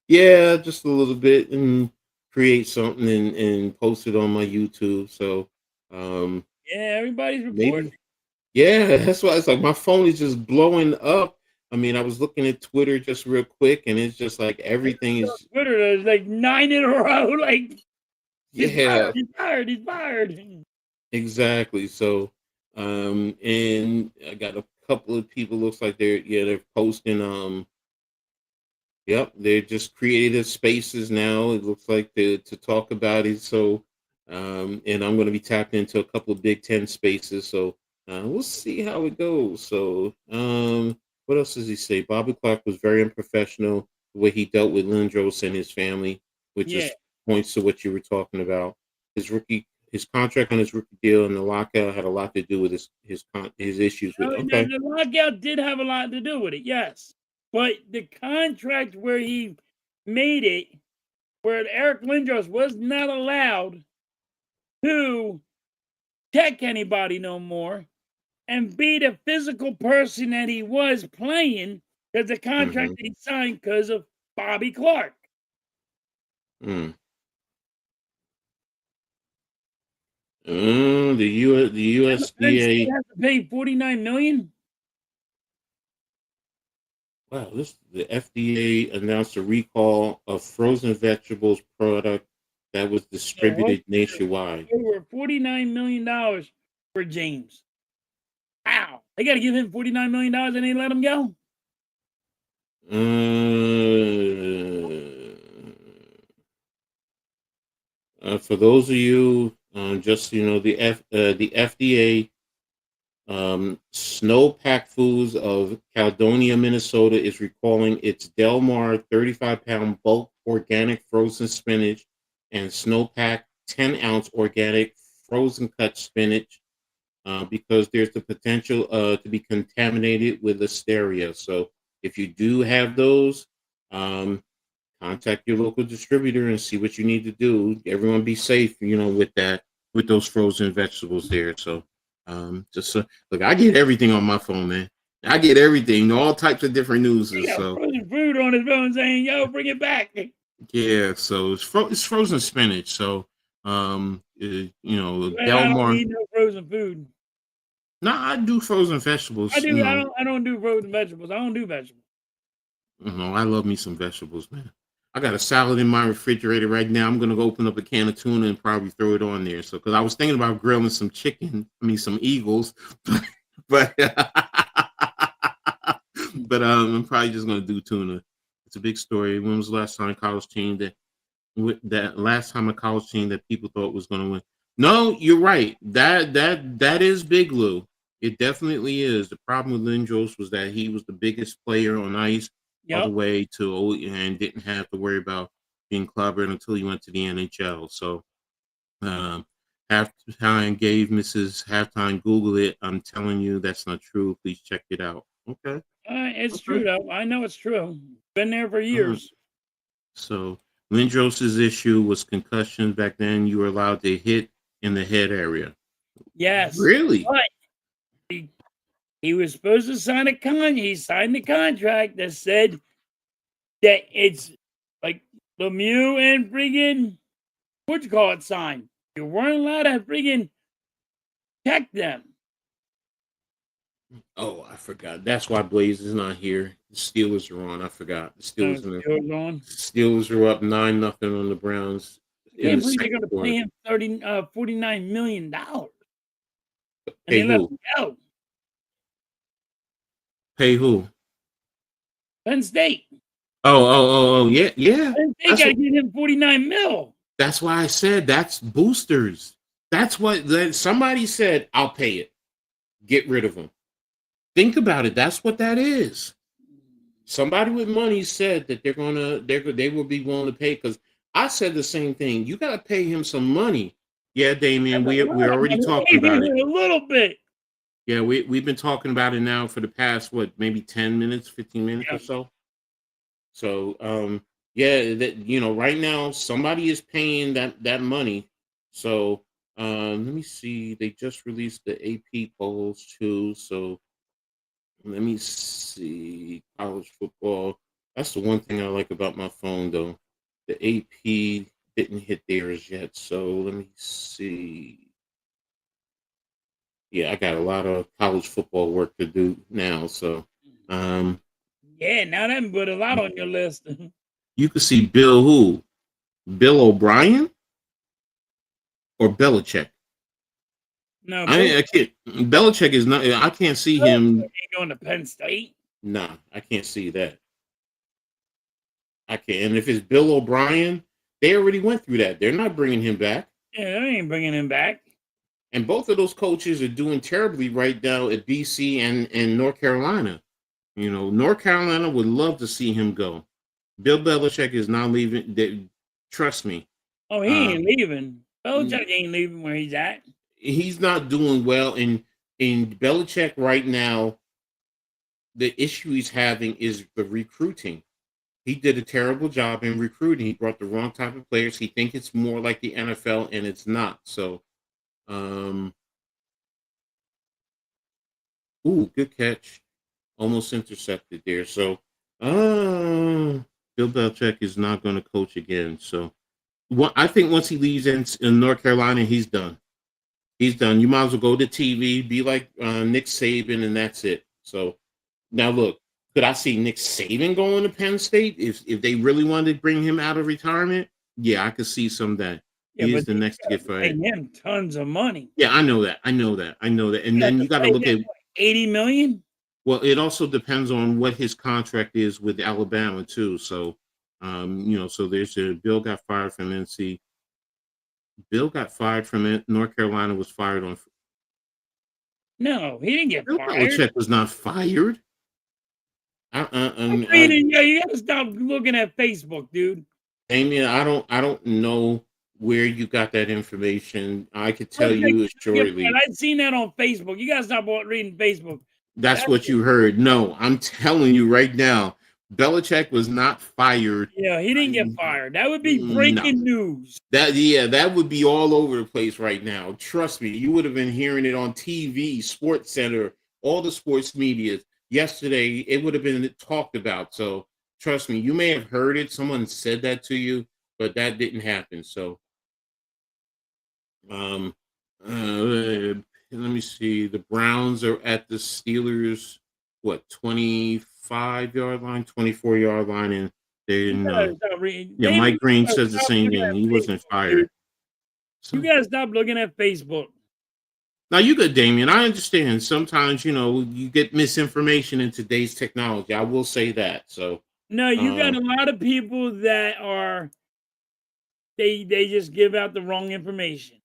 yeah, just a little bit and create something and post it on my YouTube. So, um, Yeah, everybody's reporting. maybe, yeah, that's why it's like my phone is just blowing up. I mean, I was looking at Twitter just real quick, and it's just like everything On is, Twitter, there's like 9 in a row. Like, he's fired, yeah, he's fired, he's fired. exactly. So, and I got a couple of people. Looks like they're posting. Yep, they just created spaces now. It looks like to talk about it. So, and I'm going to be tapped into a couple of Big Ten spaces. So, we'll see how it goes. So, what else does he say? Bobby Clark was very unprofessional the way he dealt with Lindros and his family, which Yeah. is points to what you were talking about. His contract on his rookie deal and the lockout had a lot to do with his issues with. Now, Okay. the lockout did have a lot to do with it, yes. But the contract where he made it, where Eric Lindros was not allowed to check anybody no more and be the physical person that he was playing, that's a contract Mm-hmm. that he signed because of Bobby Clark. Mm. The Penn State USDA. has to pay $49 million. Wow, the FDA announced a recall of frozen vegetables product that was So distributed nationwide. over $49 million for James. Wow. They got to give him $49 million and they let him go? Uh, for those of you, just the FDA Snowpack Foods of Caledonia, Minnesota is recalling its Delmar 35-pound bulk organic frozen spinach and Snowpack 10-ounce organic frozen cut spinach because there's the potential to be contaminated with listeria. So if you do have those, um, contact your local distributor and see what you need to do. Everyone be safe, with those frozen vegetables there. So, just look, I get everything on my phone, man. I get everything, all types of different He newses. got So, frozen food on his phone saying, yo, bring it back. yeah, so it's frozen spinach. So, Man, I don't Delmar. need no frozen food. No, I do frozen vegetables. I don't do frozen vegetables. I don't do vegetables. I love me some vegetables, man. I got a salad in my refrigerator right now. I'm gonna go open up a can of tuna and probably throw it on there. So, because I was thinking about grilling some chicken, some eagles, but I'm probably just gonna do tuna. It's a big story. When was the last time a college team that people thought was gonna win? No, you're right. That is Big Lou. It definitely is. The problem with Lindros was that he was the biggest player on ice all the Yep. way to and didn't have to worry about being clobbered until he went to the NHL. So halftime gave Mrs. Halftime Google it. I'm telling you that's not true. Please check it out. Okay. It's true, Okay. though. I know it's true. Been there for All right. years. So Lindros's issue was concussion. Back then you were allowed to hit in the head area. Yes. Really? But he was supposed to sign he signed the contract that said that it's like Lemieux and friggin' sign. You weren't allowed to freaking check them. Oh, I forgot. That's why Blaze is not here. The Steelers are on. I forgot. The Steelers, Steelers are up 9-0 on the Browns in Can't the believe they're second going to quarter. pay him $49 million. And Pay they let who? him go. Pay who? Penn State. Oh, yeah, yeah. Penn State got to give him $49 million. That's why I said that's boosters. That's what somebody said. I'll pay it. Get rid of them. Think about it. That's what that is. Somebody with money said that they will be willing to pay, because I said the same thing. You got to pay him some money. Yeah, Damien, we're already talking about it. A little bit. Yeah, we've been talking about it now for the past, maybe 10 minutes, 15 minutes or so. So, yeah, that, right now somebody is paying that money. So, let me see. They just released the AP polls too. So let me see. College football. That's the one thing I like about my phone, though. The AP didn't hit theirs yet. So let me see. Yeah, I got a lot of college football work to do now. So, yeah, now that put a lot on your list. You can see Bill who? Bill O'Brien or Belichick? No, I can't. Belichick is not. I can't see him. Ain't going to Penn State. Nah, I can't see that. I can't. And if it's Bill O'Brien, they already went through that. They're not bringing him back. Yeah, they ain't bringing him back. And both of those coaches are doing terribly right now at BC and North Carolina. North Carolina would love to see him go. Bill Belichick is not leaving. Trust me. Oh, he ain't leaving. Belichick ain't leaving where he's at. He's not doing well. In Belichick right now, the issue he's having is the recruiting. He did a terrible job in recruiting. He brought the wrong type of players. He thinks it's more like the NFL, and it's not. So, good catch. Almost intercepted there. So, Bill Belichick is not going to coach again. So, I think once he leaves in North Carolina, he's done. He's done. You might as well go to TV, be like Nick Saban, and that's it. So, now look, could I see Nick Saban going to Penn State if they really wanted to bring him out of retirement? Yeah, I could see some of that. Yeah, he is the next to get fired. Pay him tons of money. Yeah, I know that. And then you got to look at $80 million. Well, it also depends on what his contract is with Alabama too. So, so there's Bill got fired from NC. Bill got fired from it. North Carolina was fired on. No, he didn't get Bill fired. Belichick was not fired. You gotta stop looking at Facebook, dude. Damien, I don't know where you got that information. I could tell you assuredly. I've seen that on Facebook. You gotta stop reading Facebook. That's what you heard. No, I'm telling you right now, Belichick was not fired. Yeah, he didn't get fired. That would be breaking news. That would be all over the place right now. Trust me, you would have been hearing it on TV, Sports Center, all the sports media. Yesterday, it would have been talked about. So trust me, you may have heard it. Someone said that to you, but that didn't happen. So, let me see. The Browns are at the Steelers, 25-yard line, 24-yard line, and they didn't. Yeah, Mike Green says the same thing. He wasn't fired. So, you gotta stop looking at Facebook. Now you good, Damien. I understand. Sometimes you get misinformation in today's technology. I will say that. So no, you got a lot of people that are they just give out the wrong information.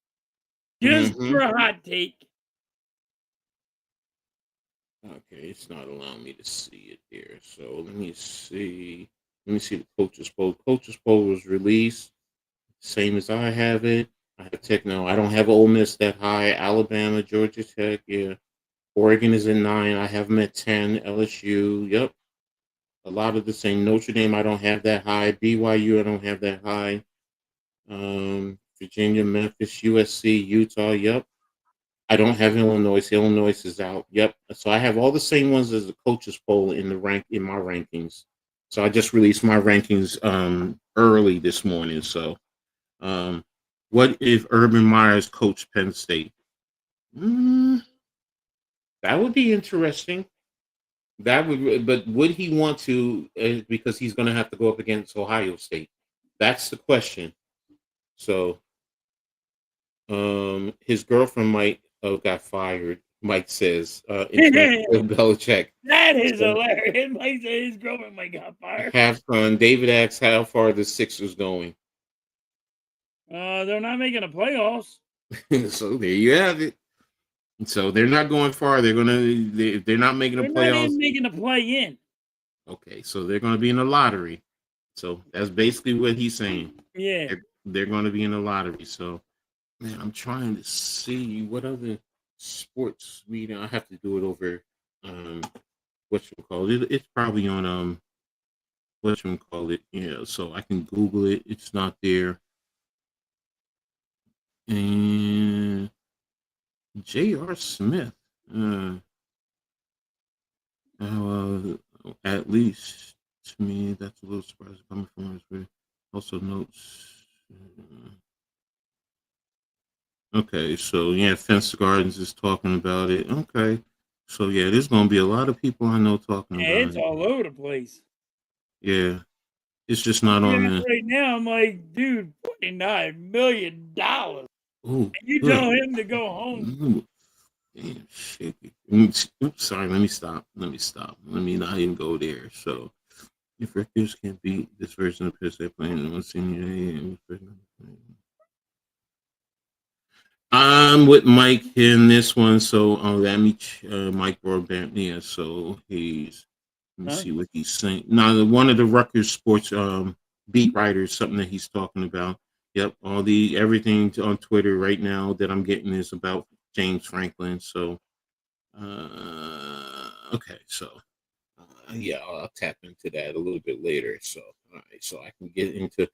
Just for a hot take. Okay, it's not allowing me to see it there. So let me see. The coaches poll. Coaches poll was released. Same as I have it. I have Tech now. I don't have Ole Miss that high. Alabama, Georgia Tech, yeah. Oregon is at 9. I have them at 10. LSU, yep. A lot of the same. Notre Dame, I don't have that high. BYU, I don't have that high. Virginia, Memphis, USC, Utah, yep. I don't have Illinois. Illinois is out. Yep. So I have all the same ones as the coaches poll in my rankings. So I just released my rankings early this morning. So What if Urban Meyer's coached Penn State? That would be interesting. That would, but would he want to? Because he's going to have to go up against Ohio State. That's the question. So, his girlfriend might got fired. Mike says, in terms of Belichick. That is So, hilarious. Mike said his girlfriend might got fired. half fun. David asks, how far are the Sixers going? They're not making the playoffs. So there you have it. So they're not going far. They're not making the They're not playoffs. even making the play in. Okay, so they're going to be in the lottery. So that's basically what he's saying. Yeah. They're going to be in the lottery. So, man, I'm trying to see what other sports media. I have to do it over whatchamacallit. It's probably on whatchamacallit. Yeah, so I can Google it. It's not there. And J.R. Smith. At least to me, that's a little surprising coming from us. Also notes. Okay, so yeah, Fence Gardens is talking about it. Okay, so yeah, there's gonna be a lot of people I know talking Yeah, about it's it. all over the place. Yeah, it's just not on Yeah, the. right now, I'm like, dude, $49 million. Oh, And you good. tell him to go home. Ooh, damn, shit. Oops, sorry. Let me stop. Let me not even go there. So, if Rutgers can't beat this version of Pitt, they're playing one senior. I'm with Mike in this one. So, let me Mike Broadbent. Yeah, so let me see what he's saying. Now, one of the Rutgers sports beat writers, something that he's talking about. Yep, everything on Twitter right now that I'm getting is about James Franklin. So, okay, so yeah, I'll tap into that a little bit later. So, all right, so I can get into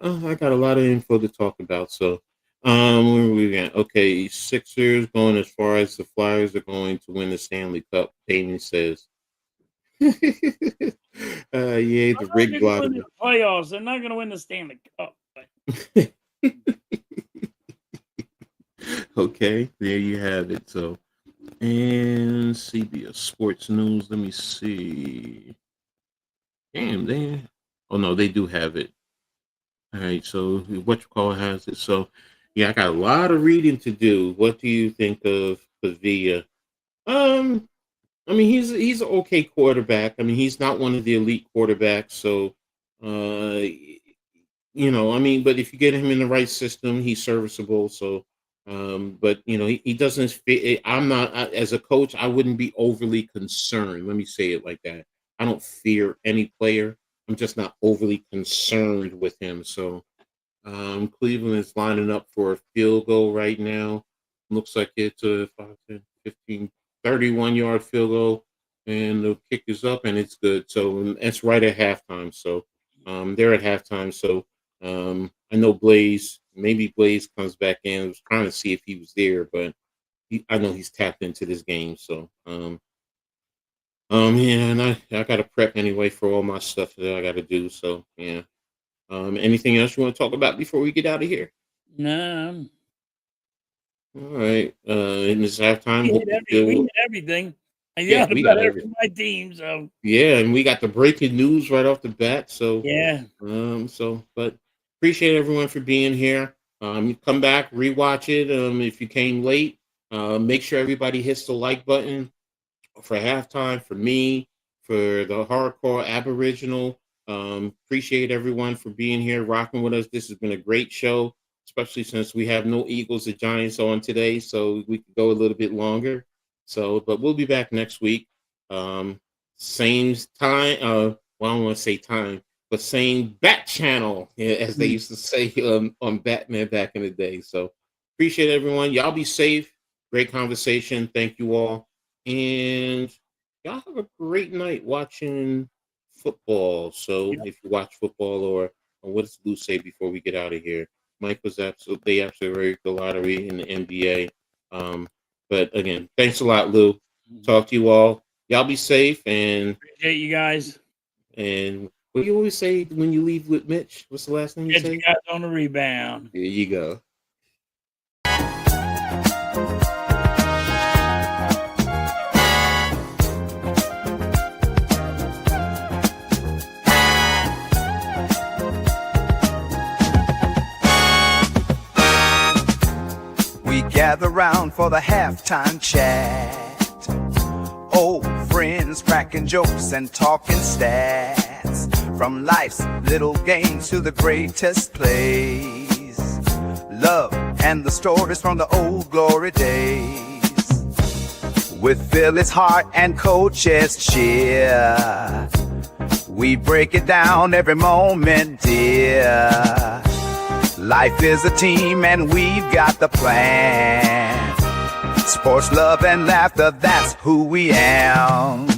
I got a lot of info to talk about. So, where are we at? Okay, Sixers going as far as the Flyers are going to win the Stanley Cup. Damien says. Yeah, the rig They're blotter. going to the playoffs. They're not going to win the Stanley Cup. But... Okay, there you have it. So, and CBS Sports News. Let me see. Damn, they do have it. All right, so has it. So, yeah, I got a lot of reading to do. What do you think of Pavia? I mean, he's an okay quarterback. I mean, he's not one of the elite quarterbacks. So, I mean, but if you get him in the right system, he's serviceable. So, but he doesn't fit. I'm not as a coach. I wouldn't be overly concerned. Let me say it like that. I don't fear any player. I'm just not overly concerned with him. So, Cleveland is lining up for a field goal right now. Looks like it's a 5, 10, 15, 31-yard field goal, and the kick is up, and it's good. So it's right at halftime. So they're at halftime. So I know maybe Blaze comes back in. I was trying to see if he was there, but I know he's tapped into this game. So yeah, and I got to prep anyway for all my stuff that I got to do. So yeah. Anything else you want to talk about before we get out of here? No. All right. In this halftime, We hit everything. I Yeah, yelled we about got it everything. for my team. So Yeah, and we got the breaking news right off the bat. So yeah. But appreciate everyone for being here. Come back, rewatch it. If you came late, make sure everybody hits the like button for halftime, for me, for the hardcore Aboriginal. Appreciate everyone for being here, rocking with us. This has been a great show, especially since we have no Eagles or Giants on today, so we could go a little bit longer. So, but we'll be back next week. Same time. Well, I don't want to say time, but same bat channel, as they used to say on Batman back in the day. So, appreciate everyone. Y'all be safe. Great conversation. Thank you all. And y'all have a great night watching football. So if you watch football, or what does Lou say before we get out of here? Mike was absolutely rigged the lottery in the NBA. But again, thanks a lot, Lou. Talk to you all. Y'all be safe, and Appreciate you guys. And what do you always say when you leave with Mitch? What's the last thing you Get say? you guys on the rebound. There you go. gather round for the halftime chat. Old friends cracking jokes and talking stats, from life's little games to the greatest plays, love and the stories from the old glory days. With Phyllis Hart and Coach Edd's cheer, we break it down every moment, dear. Life is a team and we've got the plan. Sports, love, and laughter, that's who we am.